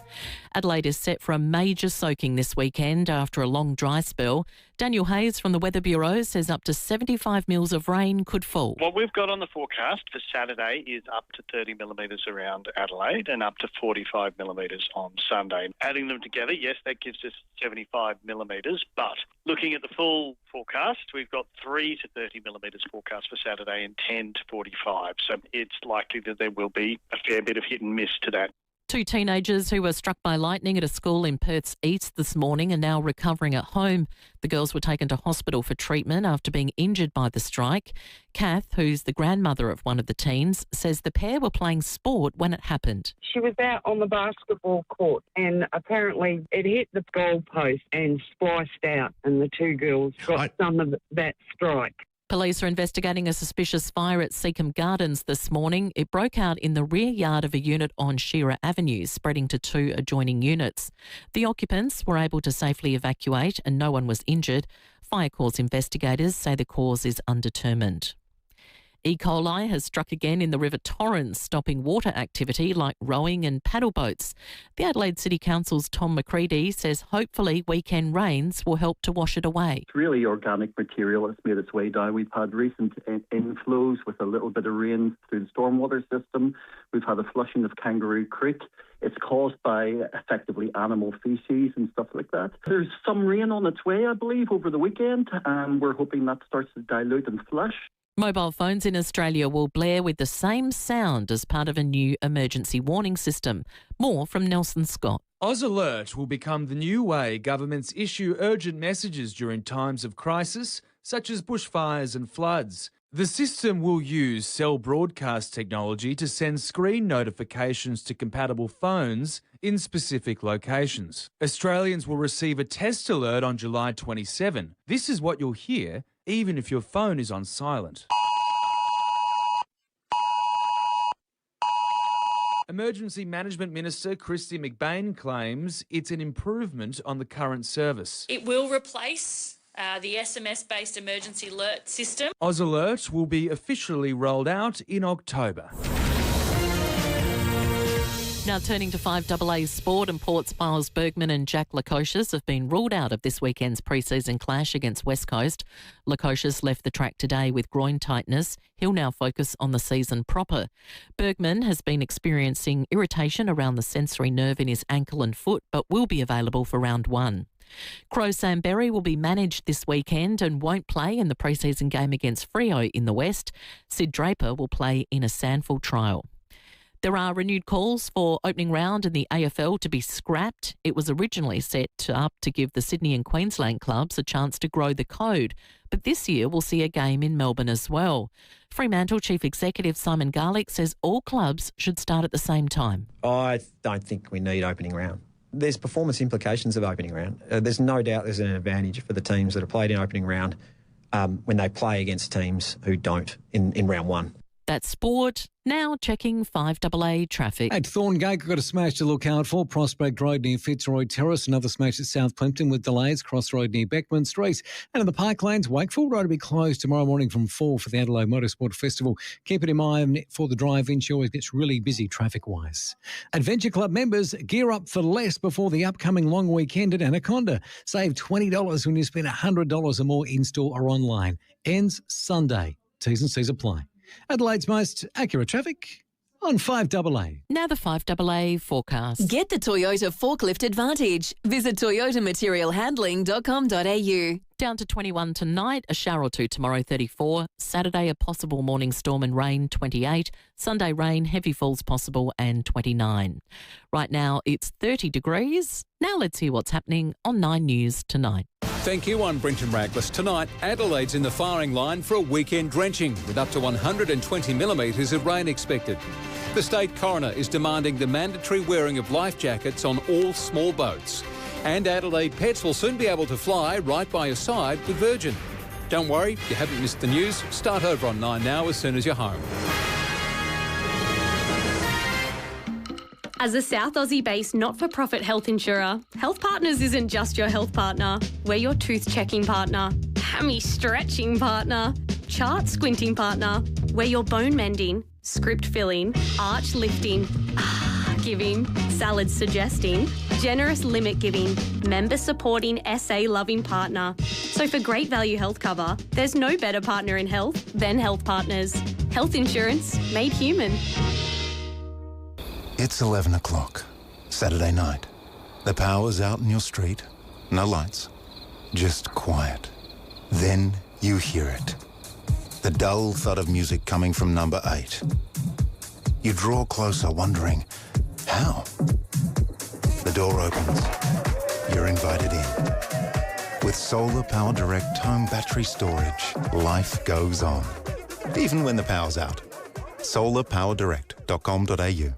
Adelaide is set for a major soaking this weekend after a long dry spell. Daniel Hayes from the Weather Bureau says up to 75 mils of rain could fall. What we've got on the forecast for Saturday is up to 30 millimetres around Adelaide and up to 45 millimetres on Sunday. Adding them together, yes, that gives us 75 millimetres, but looking at the full forecast, we've got 3 to 30 millimetres forecast for Saturday and 10 to 45. So it's likely that there will be a fair bit of hit and miss to that. 2 teenagers who were struck by lightning at a school in Perth's east this morning are now recovering at home. The girls were taken to hospital for treatment after being injured by the strike. Kath, who's the grandmother of one of the teens, says the pair were playing sport when it happened. She was out on the basketball court and apparently it hit the goalpost and spliced out, and the 2 girls got some of that strike. Police are investigating a suspicious fire at Seacombe Gardens this morning. It broke out in the rear yard of a unit on Sheeran Avenue, spreading to 2 adjoining units. The occupants were able to safely evacuate and no one was injured. Fire Corps investigators say the cause is undetermined. E. coli has struck again in the River Torrens, stopping water activity like rowing and paddle boats. The Adelaide City Council's Tom McCready says hopefully weekend rains will help to wash it away. It's really organic material that's made its way down. We've had recent inflows with a little bit of rain through the stormwater system. We've had a flushing of Kangaroo Creek. It's caused by effectively animal feces and stuff like that. There's some rain on its way, I believe, over the weekend, and we're hoping that starts to dilute and flush. Mobile phones in Australia will blare with the same sound as part of a new emergency warning system. More from Nelson Scott. Oz Alert will become the new way governments issue urgent messages during times of crisis, such as bushfires and floods. The system will use cell broadcast technology to send screen notifications to compatible phones in specific locations. Australians will receive a test alert on July 27. This is what you'll hear even if your phone is on silent. Emergency Management Minister Kristy McBain claims it's an improvement on the current service. It will replace the SMS-based emergency alert system. Oz Alert will be officially rolled out in October. Now turning to 5AA sport, and Port's Miles Bergman and Jack Lukosius have been ruled out of this weekend's pre-season clash against West Coast. Lukosius left the track today with groin tightness. He'll now focus on the season proper. Bergman has been experiencing irritation around the sensory nerve in his ankle and foot, but will be available for round 1. Crow Samberry will be managed this weekend and won't play in the pre-season game against Freo in the West. Sid Draper will play in a Sandford trial. There are renewed calls for opening round in the AFL to be scrapped. It was originally set up to give the Sydney and Queensland clubs a chance to grow the code, but this year we'll see a game in Melbourne as well. Fremantle Chief Executive Simon Garlick says all clubs should start at the same time. I don't think we need opening round. There's performance implications of opening round. There's no doubt there's an advantage for the teams that have played in opening round when they play against teams who don't in round one. That's sport. Now checking 5AA traffic. At Thorngate, got a smash to look out for. Prospect Road near Fitzroy Terrace. Another smash at South Plimpton with delays. Crossroad near Beckman Street. And in the Parklands, Wakefield Road will be closed tomorrow morning from 4 for the Adelaide Motorsport Festival. Keep it in mind for the drive-in. She always gets really busy traffic-wise. Adventure Club members gear up for less before the upcoming long weekend at Anaconda. Save $20 when you spend $100 or more in-store or online. Ends Sunday. T's and C's apply. Adelaide's most accurate traffic on 5AA. Now the 5AA forecast. Get the Toyota Forklift Advantage. Visit toyotamaterialhandling.com.au. Down to 21 tonight, a shower or two tomorrow, 34. Saturday, a possible morning storm and rain, 28. Sunday, rain, heavy falls possible, and 29. Right now, it's 30 degrees. Now let's hear what's happening on 9 News tonight. Thank you. I'm Brenton Raglas. Tonight, Adelaide's in the firing line for a weekend drenching with up to 120 millimetres of rain expected. The State Coroner is demanding the mandatory wearing of life jackets on all small boats. And Adelaide pets will soon be able to fly right by your side with Virgin. Don't worry, you haven't missed the news. Start over on 9 now as soon as you're home. As a South Aussie-based not-for-profit health insurer, Health Partners isn't just your health partner. We're your tooth-checking partner, hammy-stretching partner, chart-squinting partner. We're your bone-mending, script-filling, arch-lifting, giving, salad-suggesting, generous limit-giving, member-supporting, SA-loving partner. So for great value health cover, there's no better partner in health than Health Partners. Health insurance made human. It's 11 o'clock, Saturday night. The power's out in your street, no lights, just quiet. Then you hear it. The dull thud of music coming from number 8. You draw closer, wondering, how? The door opens. You're invited in. With Solar Power Direct home battery storage, life goes on. Even when the power's out. solarpowerdirect.com.au.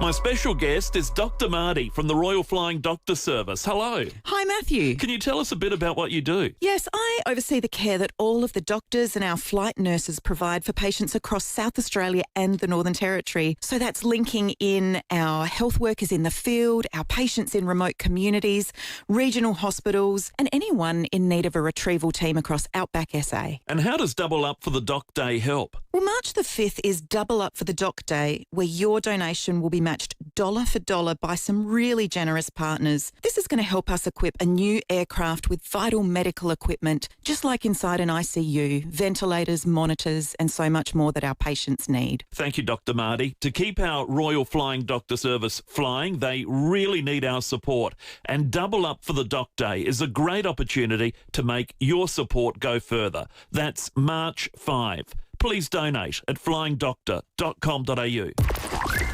My special guest is Dr. Marty from the Royal Flying Doctor Service. Hello. Hi, Matthew. Can you tell us a bit about what you do? Yes, I oversee the care that all of the doctors and our flight nurses provide for patients across South Australia and the Northern Territory. So that's linking in our health workers in the field, our patients in remote communities, regional hospitals, and anyone in need of a retrieval team across Outback SA. And how does Double Up for the Doc Day help? Well, March the 5th is Double Up for the Doc Day, where your donation will be matched dollar for dollar by some really generous partners. This is going to help us equip a new aircraft with vital medical equipment, just like inside an ICU, ventilators, monitors, and so much more that our patients need. Thank you, Dr. Marty. To keep our Royal Flying Doctor Service flying, they really need our support. And Double Up for the Doc Day is a great opportunity to make your support go further. That's March 5. Please donate at flyingdoctor.com.au.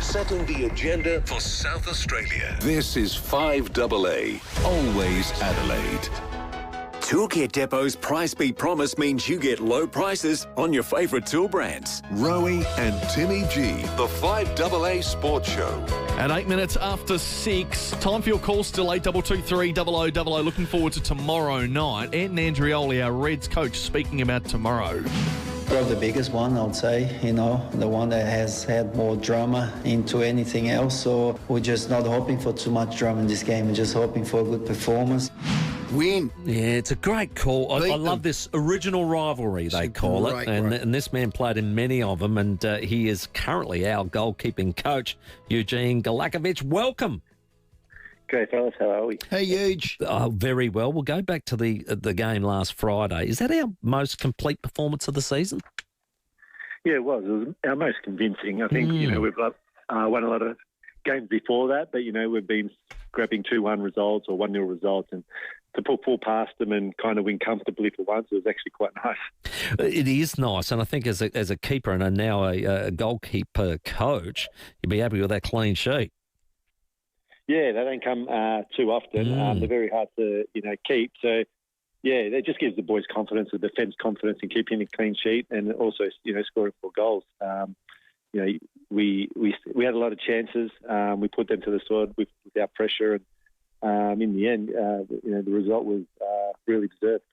Setting the agenda for South Australia. This is 5AA, always Adelaide. Toolkit Depot's Price Beat Promise means you get low prices on your favourite tool brands. Rowey and Timmy G, the 5AA Sports Show. At 8 minutes after 6, time for your call, still 8223 0000. Looking forward to tomorrow night. Ant Andrioli, our Reds coach, speaking about tomorrow. Probably the biggest one, I would say, the one that has had more drama into anything else. So we're just not hoping for too much drama in this game. We're just hoping for a good performance. Win. Yeah, it's a great call. I love this original rivalry, they call it. And this man played in many of them, and he is currently our goalkeeping coach, Eugene Galakovic. Welcome. Okay, fellas, how are we? Hey, Huge. Very well. We'll go back to the game last Friday. Is that our most complete performance of the season? Yeah, it was. It was our most convincing. I think, we've won a lot of games before that, but, we've been grabbing 2-1 results or 1-0 results, and to pull past them and kind of win comfortably for once, it was actually quite nice. It is nice, and I think as a keeper and now a goalkeeper coach, you'd be happy with that clean sheet. Yeah, they don't come too often. They're very hard to keep. So yeah, that just gives the boys confidence, the defence confidence in keeping a clean sheet, and also scoring 4 goals. We had a lot of chances. We put them to the sword without pressure, and in the end, the result was really deserved.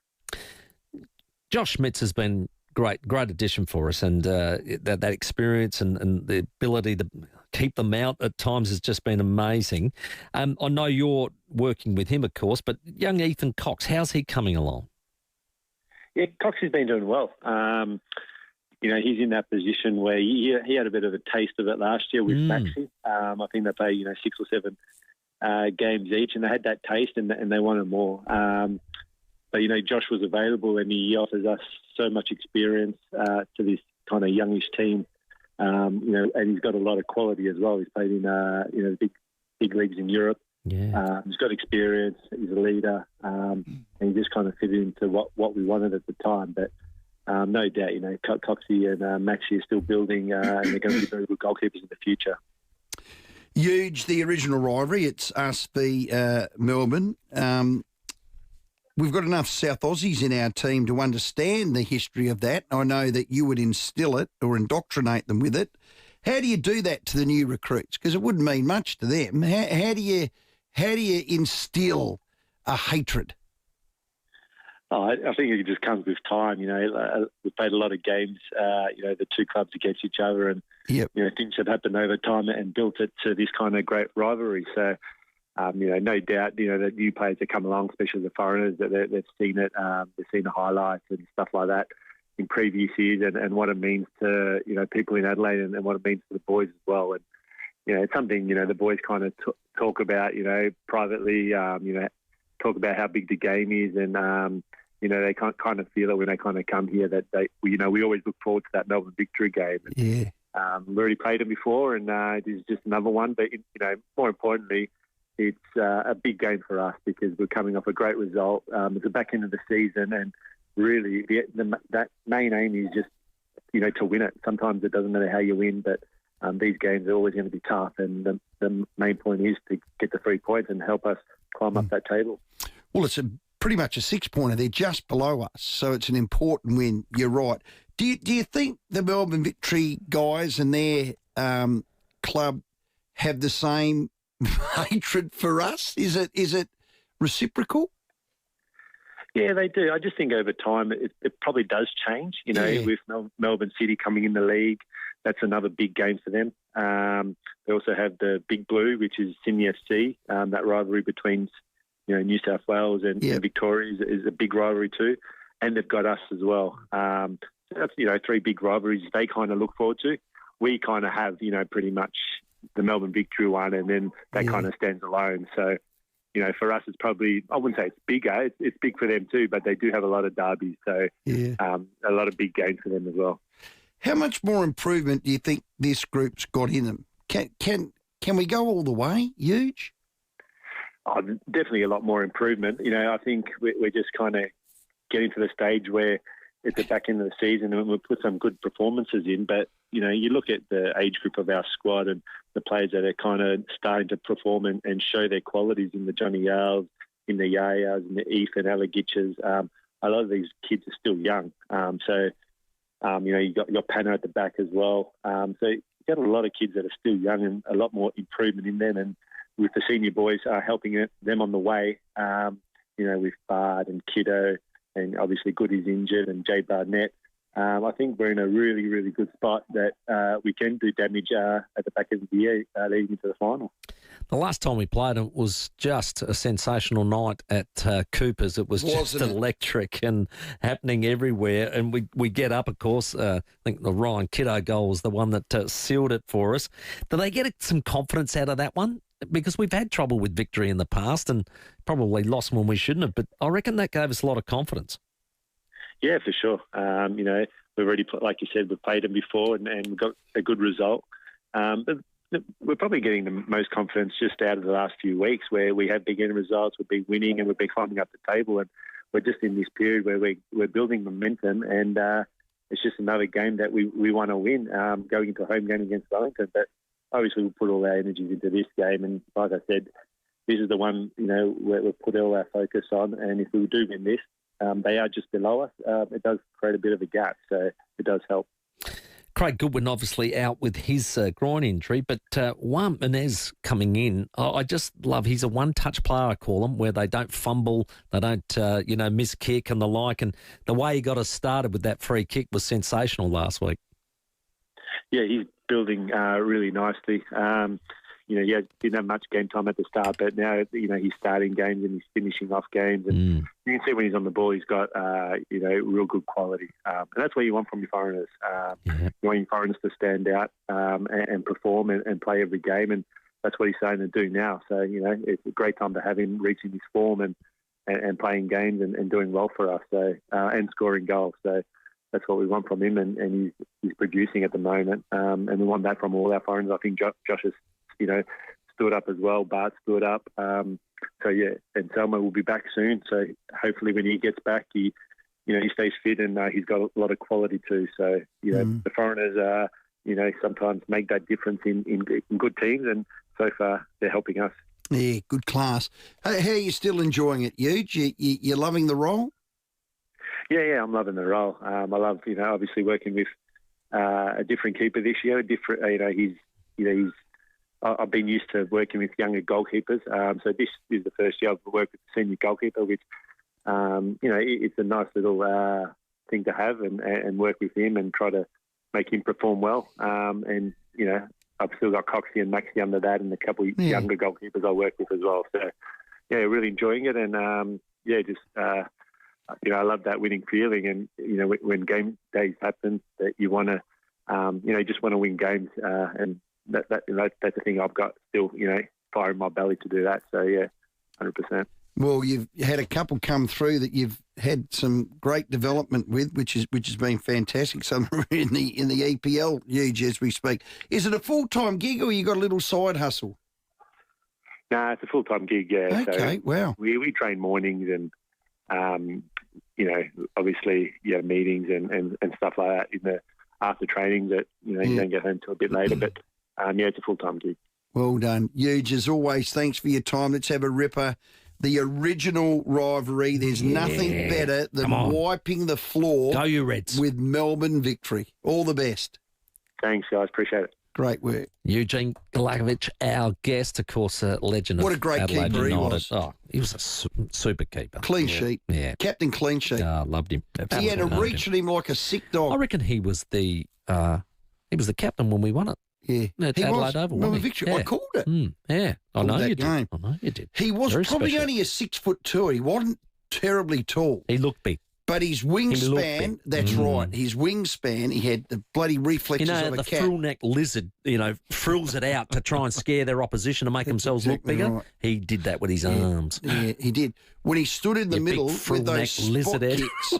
Josh Schmitz has been great addition for us, and that experience and the ability to keep them out at times has just been amazing. I know you're working with him, of course, but young Ethan Cox, how's he coming along? Yeah, Cox has been doing well. He's in that position where he had a bit of a taste of it last year with Maxi. I think they played 6 or 7 games each, and they had that taste and they wanted more. But Josh was available, and he offers us so much experience to this kind of youngish team. And he's got a lot of quality as well. He's played in big leagues in Europe. Yeah. He's got experience. He's a leader, and he just kind of fitted into what we wanted at the time. But no doubt, Coxie and Maxi are still building, and they're going to be very good goalkeepers in the future. Huge, the original rivalry. It's us v Melbourne. We've got enough South Aussies in our team to understand the history of that. I know that you would instill it or indoctrinate them with it. How do you do that to the new recruits? Because it wouldn't mean much to them. How do you instill a hatred? Oh, I think it just comes with time. We've played a lot of games, the two clubs against each other, and things have happened over time and built it to this kind of great rivalry. So, no doubt, that new players that come along, especially the foreigners, that they've seen it, they've seen the highlights and stuff like that in previous years, and what it means to people in Adelaide, and what it means to the boys as well. And it's something the boys kind of talk about, privately, talk about how big the game is, and they kind of feel it when they kind of come here that we always look forward to that Melbourne victory game. Yeah, we've already played them before, and this is just another one. But more importantly, it's a big game for us because we're coming off a great result. It's the back end of the season, and really that main aim is just to win it. Sometimes it doesn't matter how you win, but these games are always going to be tough, and the main point is to get the 3 points and help us climb up that table. Well, it's pretty much a 6-pointer. They're just below us, so it's an important win. You're right. Do you think the Melbourne Victory guys and their club have the same hatred for us? Is it reciprocal? Yeah, they do. I just think over time it probably does change. With Melbourne City coming in the league, that's another big game for them. They also have the Big Blue, which is Sydney FC. That rivalry between New South Wales and Victoria is a big rivalry too, and they've got us as well. So that's 3 big rivalries they kind of look forward to. We kind of have pretty much the Melbourne Victory one, and then that kind of stands alone. So for us, it's probably, I wouldn't say it's bigger. It's big for them too, but they do have a lot of derbies, so a lot of big games for them as well. How much more improvement do you think this group's got in them? Can we go all the way? Huge. Oh, definitely a lot more improvement. I think we're just kind of getting to the stage where it's the back end of the season and we'll put some good performances in. But, you look at the age group of our squad and the players that are kind of starting to perform and show their qualities in the Johnny Yales, in the Yayas, in the Ethan Alagitchas. A lot of these kids are still young. You got Panna at the back as well. So you've got a lot of kids that are still young and a lot more improvement in them. And with the senior boys helping them on the way, with Bard and Kiddo, and obviously Goody's injured, and Jay Barnett. I think we're in a really, really good spot that we can do damage at the back end of the year leading into the final. The last time we played it was just a sensational night at Cooper's. It was just electric and happening everywhere. And we get up, of course. I think the Ryan Kiddo goal was the one that sealed it for us. Did they get some confidence out of that one? Because we've had trouble with victory in the past and probably lost when we shouldn't have. But I reckon that gave us a lot of confidence. Yeah, for sure. We've already, like you said, we've played them before and we got a good result. But we're probably getting the most confidence just out of the last few weeks where we have been getting results, we've been winning and we've been climbing up the table, and we're just in this period where we're building momentum, and it's just another game that we want to win, going into a home game against Wellington. But obviously we'll put all our energies into this game, and like I said, this is the one, where we'll put all our focus on, and if we do win this, they are just below us. It does create a bit of a gap, so it does help. Craig Goodwin obviously out with his groin injury, but Juan Menez coming in, I just love, he's a one-touch player, I call him, where they don't fumble, they don't, miss kick and the like, and the way he got us started with that free kick was sensational last week. Yeah, he's building really nicely. Didn't have much game time at the start, but now, he's starting games and he's finishing off games. And you can see when he's on the ball, he's got, real good quality. And that's what you want from your foreigners. You want your foreigners to stand out and perform and play every game. And that's what he's starting to do now. So, it's a great time to have him reaching his form and playing games and doing well for us. So and scoring goals. So that's what we want from him. And he's producing at the moment. And we want that from all our foreigners. I think Josh has, stood up as well. Bart stood up. And Selma will be back soon. So hopefully when he gets back, he stays fit and he's got a lot of quality too. So, the foreigners, sometimes make that difference in good teams, and so far they're helping us. Yeah, good class. How are you still enjoying it, Huge? You're loving the role? Yeah, I'm loving the role. I love, obviously working with a different keeper this year. I've been used to working with younger goalkeepers, so this is the first year I've worked with a senior goalkeeper, which, it's a nice little thing to have and work with him and try to make him perform well. I've still got Coxie and Maxie under that and a couple of younger goalkeepers I work with as well. So, really enjoying it, and I love that winning feeling. And when game days happen, that you want to, just want to win games, and that's the thing I've got still, fire in my belly to do that. So, 100%. Well, you've had a couple come through that you've had some great development with, which has been fantastic. Some are in the EPL, Huge, as we speak. Is it a full-time gig or you got a little side hustle? No, it's a full-time gig, yeah. Okay, so wow. We train mornings and, obviously, meetings and stuff like that in the after training that, you don't get home till a bit later. But, it's a full-time gig. Well done. Huge, as always, thanks for your time. Let's have a ripper. The original rivalry. There's nothing better than wiping the floor. Go you Reds. With Melbourne victory. All the best. Thanks, guys. Appreciate it. Great work. Eugene Galakovic, our guest, of course, a legend of Adelaide United. What a great keeper he was. Oh, he was a super keeper. Clean sheet. Yeah. Captain clean sheet. Loved him. He had a reach at him like a sick dog. I reckon he was the captain when we won it. Yeah. Adelaide Oval, Melbourne victory. Yeah. I called it. Yeah. I know you did. Game. I know you did. He was Very probably special. only a 6'2". He wasn't terribly tall. He looked big. But his wingspan, that's right, his wingspan, he had the bloody reflexes of a the cat. frill-neck lizard, frills it out to try and scare their opposition to make themselves look bigger. Right. He did that with his arms. Yeah, he did. When he stood in the middle with those spot kicks,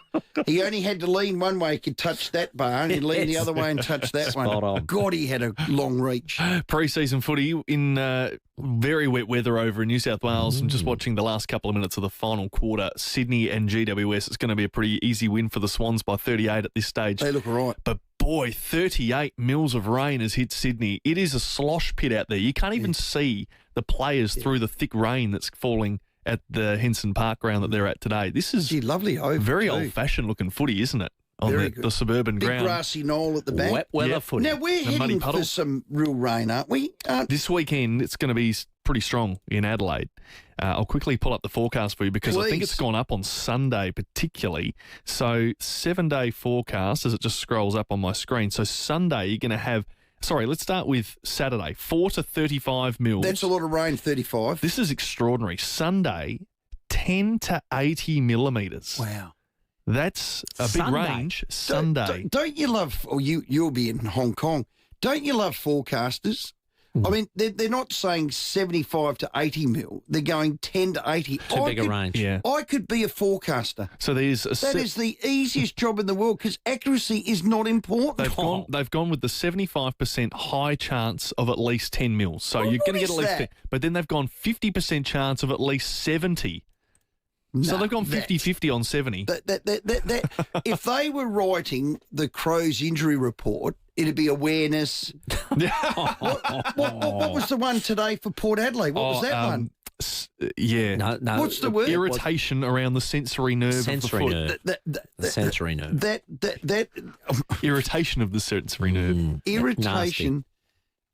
he only had to lean one way, he could touch that bar, and he'd lean the other way and touch that one. on. God, he had a long reach. Pre-season footy in very wet weather over in New South Wales. I'm just watching the last couple of minutes of the final quarter. Sydney and GWS. It's going to be a pretty easy win for the Swans by 38 at this stage. They look all right. But boy, 38 mils of rain has hit Sydney. It is a slosh pit out there. You can't even see the players through the thick rain that's falling at the Henson Park ground that they're at today. This is lovely. Very old-fashioned looking footy, isn't it? On the suburban Big ground. grassy knoll at the back. Wet weather footy. Now, we're heading for some real rain, aren't we? This weekend, it's going to be pretty strong in Adelaide. I'll quickly pull up the forecast for you because I think it's gone up on Sunday particularly. So 7-day forecast as it just scrolls up on my screen. So Sunday, you're going to have... Sorry, let's start with Saturday. 4 to 35 mils. That's a lot of rain, 35. This is extraordinary. Sunday, 10 to 80 millimetres. Wow. That's a big range. Sunday. Don't you love... Or you'll be in Hong Kong. Don't you love forecasters? I mean, they're not saying 75 to 80 mil. They're going 10 to 80. Too big a range. Yeah. I could be a forecaster. So there's That is the easiest job in the world because accuracy is not important. They've gone with the 75% high chance of at least 10 mils. So you're going to get at least 10. But then they've gone 50% chance of at least 70. So they've gone 50-50 on 70. If they were writing the Crows injury report, it'd be awareness. What was the one today for Port Adelaide? What was that one? Yeah. No. What's the word? Irritation around the sensory nerve of the foot. The sensory nerve. That Irritation of the sensory nerve. irritation. Nasty.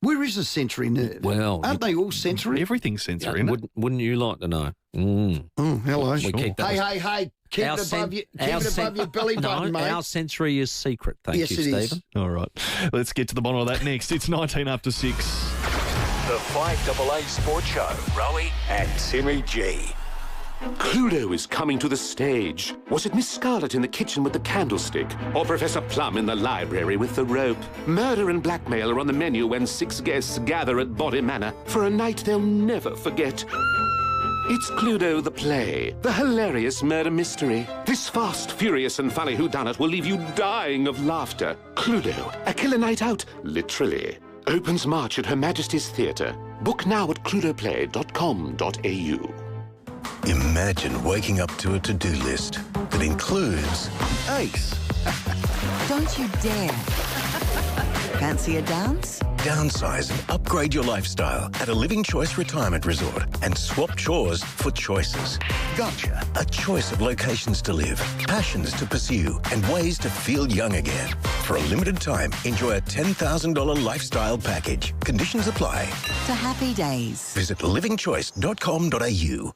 Where is the sensory nerve? Well, aren't they all sensory? Everything's sensory, isn't it? Wouldn't you like to know? Hello. We keep that Hey. Keep it above your belly button, mate. Our sensory is secret. Thank you, it Stephen. is. All right. Let's get to the bottom of that next. It's 19 after 6. The 5AA Sports Show. Rowey and Timmy G. Cluedo is coming to the stage. Was it Miss Scarlet in the kitchen with the candlestick? Or Professor Plum in the library with the rope? Murder and blackmail are on the menu when 6 guests gather at Body Manor for a night they'll never forget. It's Cluedo the play, the hilarious murder mystery. This fast, furious and funny whodunit will leave you dying of laughter. Cluedo, a killer night out, literally. Opens March at Her Majesty's Theatre. Book now at cluedoplay.com.au. Imagine waking up to a to-do list that includes Ace. Don't you dare. Fancy a dance? Downsize and upgrade your lifestyle at a Living Choice retirement resort and swap chores for choices. Gotcha. A choice of locations to live, passions to pursue, and ways to feel young again. For a limited time, enjoy a $10,000 lifestyle package. Conditions apply. To happy days. Visit livingchoice.com.au.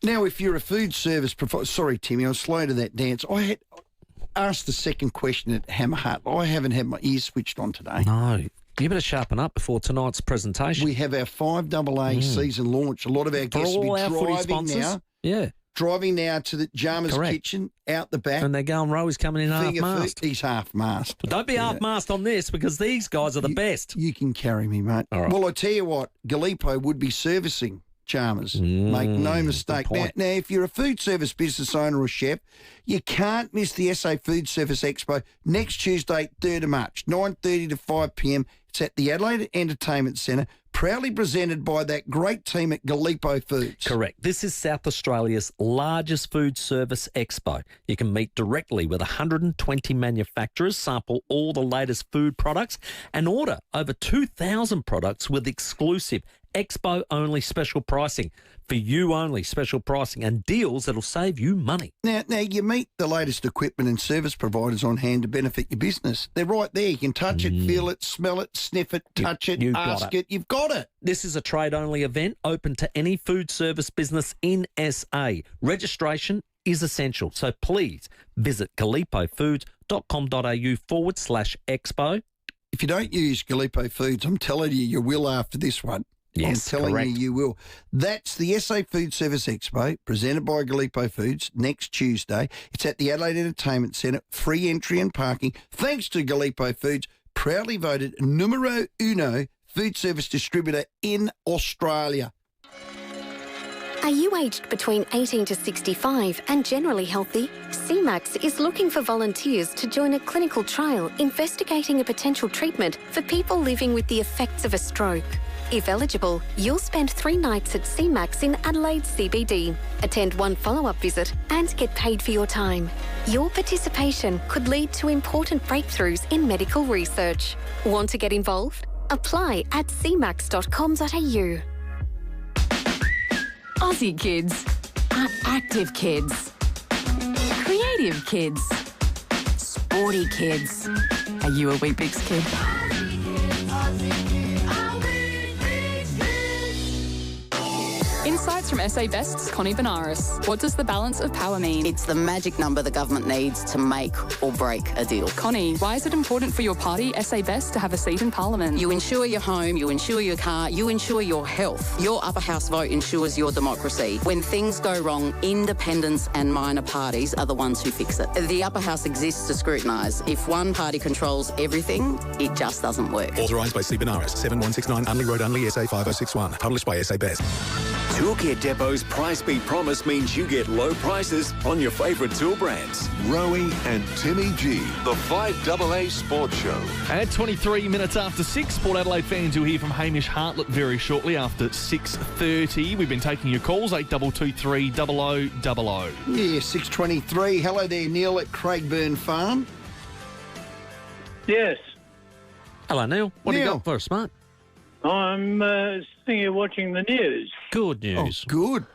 Now, if you're a food service provider, sorry, Timmy, I was slow to that dance. I had asked the second question at Hammer Hut. I haven't had my ears switched on today. No. You better sharpen up before tonight's presentation. We have our 5AA season launch. A lot of our guests will be driving now. Yeah. Driving now to the Jarmer's kitchen, out the back. And they're going, Rowey's coming in half-mast. He's half-mast. But don't be half-mast on this because these guys are the best. You can carry me, mate. All right. Well, I tell you what, Galipo would be servicing Chalmers. Make no mistake. Now, if you're a food service business owner or chef, you can't miss the SA Food Service Expo next Tuesday, 3rd of March, 9:30 to 5 p.m. It's at the Adelaide Entertainment Centre, proudly presented by that great team at Galipo Foods. Correct. This is South Australia's largest food service expo. You can meet directly with 120 manufacturers, sample all the latest food products, and order over 2,000 products with exclusive expo-only special pricing. For you only special pricing and deals that'll save you money. Now, you meet the latest equipment and service providers on hand to benefit your business. They're right there. You can touch it, feel it, smell it, sniff it, touch it, ask it. You've got it. This is a trade-only event open to any food service business in SA. Registration is essential, so please visit galipofoods.com.au/expo. If you don't use Galipo Foods, I'm telling you will after this one. Yes, I'm telling correct. you will. That's the SA Food Service Expo, presented by Galipo Foods, next Tuesday. It's at the Adelaide Entertainment Centre, free entry and parking. Thanks to Galipo Foods, proudly voted numero uno food service distributor in Australia. Are you aged between 18 to 65 and generally healthy? CMAX is looking for volunteers to join a clinical trial investigating a potential treatment for people living with the effects of a stroke. If eligible, you'll spend 3 nights at CMAX in Adelaide CBD, attend 1 follow-up visit and get paid for your time. Your participation could lead to important breakthroughs in medical research. Want to get involved? Apply at cmax.com.au. Aussie kids are active kids, creative kids, sporty kids. Are you a Weet-Bix kid? Inside Insights from SA Best's Connie Benares. What does the balance of power mean? It's the magic number the government needs to make or break a deal. Connie, why is it important for your party, SA Best, to have a seat in Parliament? You insure your home, you insure your car, you insure your health. Your upper house vote ensures your democracy. When things go wrong, independents and minor parties are the ones who fix it. The upper house exists to scrutinise. If one party controls everything, it just doesn't work. Authorised by C. Benares, 7169 Unley Road, Unley, SA 5061. Published by SA Best. Toolkit Depot's Price Beat Promise means you get low prices on your favourite tool brands. Rowey and Timmy G, the 5AA Sports Show. At 23 minutes after 6, Port Adelaide fans will hear from Hamish Hartlett very shortly after 6:30. We've been taking your calls, 8223 0000. Yeah, 6:23. Hello there, Neil at Craigburn Farm. Yes. Hello, Neil. What do you Neil. got for us, mate? I'm sitting here watching the news. Good news. Oh, good.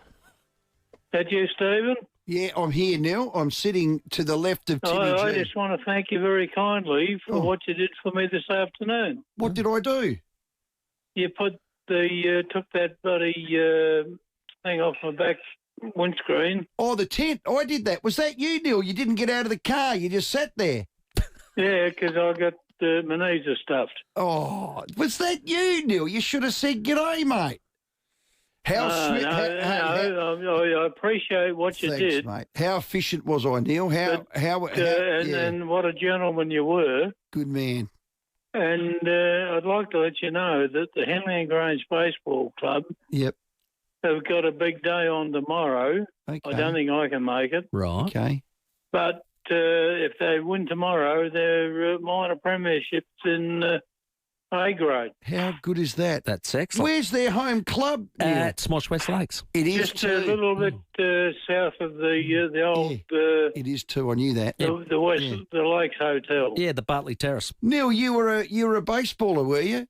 That you, Stephen? Yeah, I'm here, Neil. I'm sitting to the left of Timmy I G. just want to thank you very kindly for what you did for me this afternoon. What did I do? You took that bloody thing off my back windscreen. Oh, the tent. I did that. Was that you, Neil? You didn't get out of the car. You just sat there. Yeah, because I got my knees are stuffed. Oh, was that you, Neil? You should have said g'day, mate. How sweet. I appreciate what you Thanks, did. mate. How efficient was I, Neil? And what a gentleman you were. Good man. And I'd like to let you know that the Henley and Grange Baseball Club Yep. have got a big day on tomorrow. Okay. I don't think I can make it. Right. Okay. But if they win tomorrow, they're minor premierships in A grade. How good is that? That's excellent. Where's their home club? At Smosh West Lakes. It is Just too. a little bit south of the old. It is too. I knew that. The West, the Lakes Hotel. Yeah, the Bartley Terrace. Neil, you were a baseballer, were you?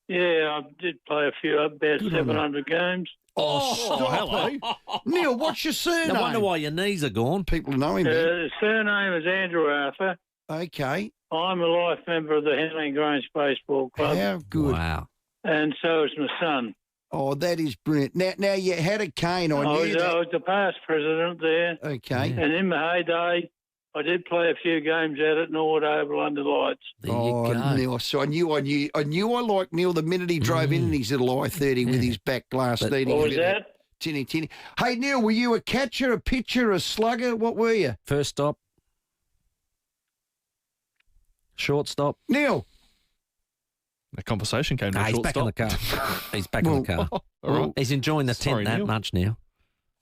Yeah, I did play a few, about 700 games. Oh, stop. Neil, what's your surname? No wonder why your knees are gone. People know him. The surname is Andrew Arthur. Okay. I'm a life member of the Henley and Grange Baseball Club. How good. Wow. And so is my son. Oh, that is brilliant. Now you had a cane. I knew that. I was the past president there. Okay. And in my heyday, I did play a few games out at Norwood Oval under lights. There you go. Neil. So I knew I liked Neil the minute he drove in his little I-30 with his back glass. What was that? Tinny. Hey, Neil, were you a catcher, a pitcher, a slugger? What were you? First stop. Shortstop. Neil. The conversation came to a he's short back stop. in the car. He's back in the car. All right. He's enjoying the Sorry, tent that Neil. much now.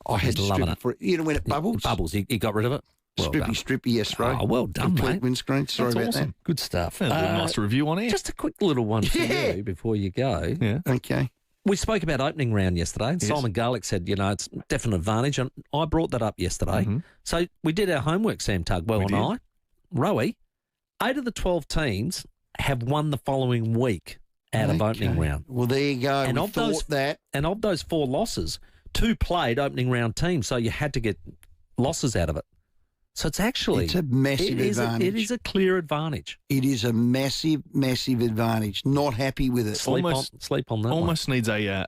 I had He's to loving strip it. for it. You know when it bubbles? It bubbles. He got rid of it. Well done. Strippy, yes, right. Oh, well done, Complete mate. windscreen. Sorry That's about awesome. Good stuff. Yeah, a little nice review on air. Just a quick little one for Yeah. you before you go. Yeah. that. Okay. We spoke about opening round yesterday. Yes. Simon Garlick said, it's definite advantage, and I brought that up yesterday. Mhm. So we did our homework, Sam Tugwell We and did. I. Rowey, 8 of the 12 teams have won the following week out of opening round. Well, there you go. And We of those thought that. And of those 4 losses, 2 played opening round teams, so you had to get losses out of it. So it's actually It's a massive advantage. It is a clear advantage. It is a massive, massive advantage. Not happy with it. Sleep on that. Almost needs a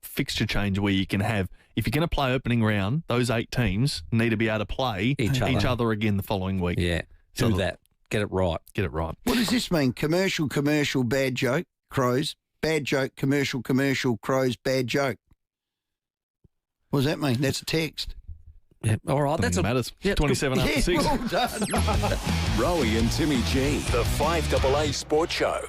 fixture change where you can have, if you're going to play opening round, those 8 teams need to be able to play each other again the following week. Yeah, So do that. Get it right. Get it right. What does this mean? Commercial, bad joke, crows. Bad joke, commercial, crows, bad joke. What does that mean? That's a text. Yeah, all right. That's matters. Yep. 27 after 6. Well done. Rowey and Timmy G, the 5AA Sports Show.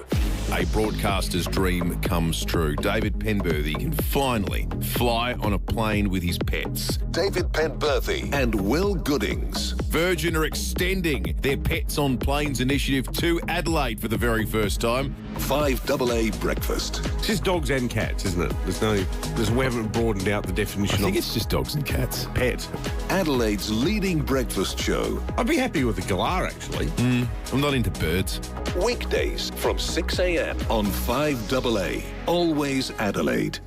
A broadcaster's dream comes true. David Penberthy can finally fly on a plane with his pets. David Penberthy and Will Goodings. Virgin are extending their Pets on Planes initiative to Adelaide for the very first time. 5AA Breakfast. It's just dogs and cats, isn't it? We haven't broadened out the definition. I think it's just dogs and cats. Pet. Adelaide's leading breakfast show. I'd be happy with a galah, actually. I'm not into birds. Weekdays from 6 a.m. on 5AA. Always Adelaide.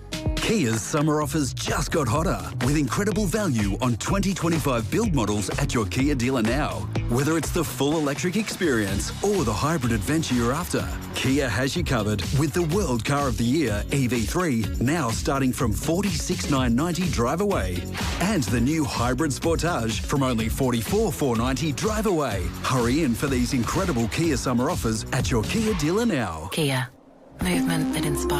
Kia's summer offers just got hotter with incredible value on 2025 build models at your Kia dealer now. Whether it's the full electric experience or the hybrid adventure you're after, Kia has you covered with the World Car of the Year EV3 now starting from $46,990 drive away, and the new hybrid Sportage from only $44,490 drive away. Hurry in for these incredible Kia summer offers at your Kia dealer now. Kia, movement that inspires.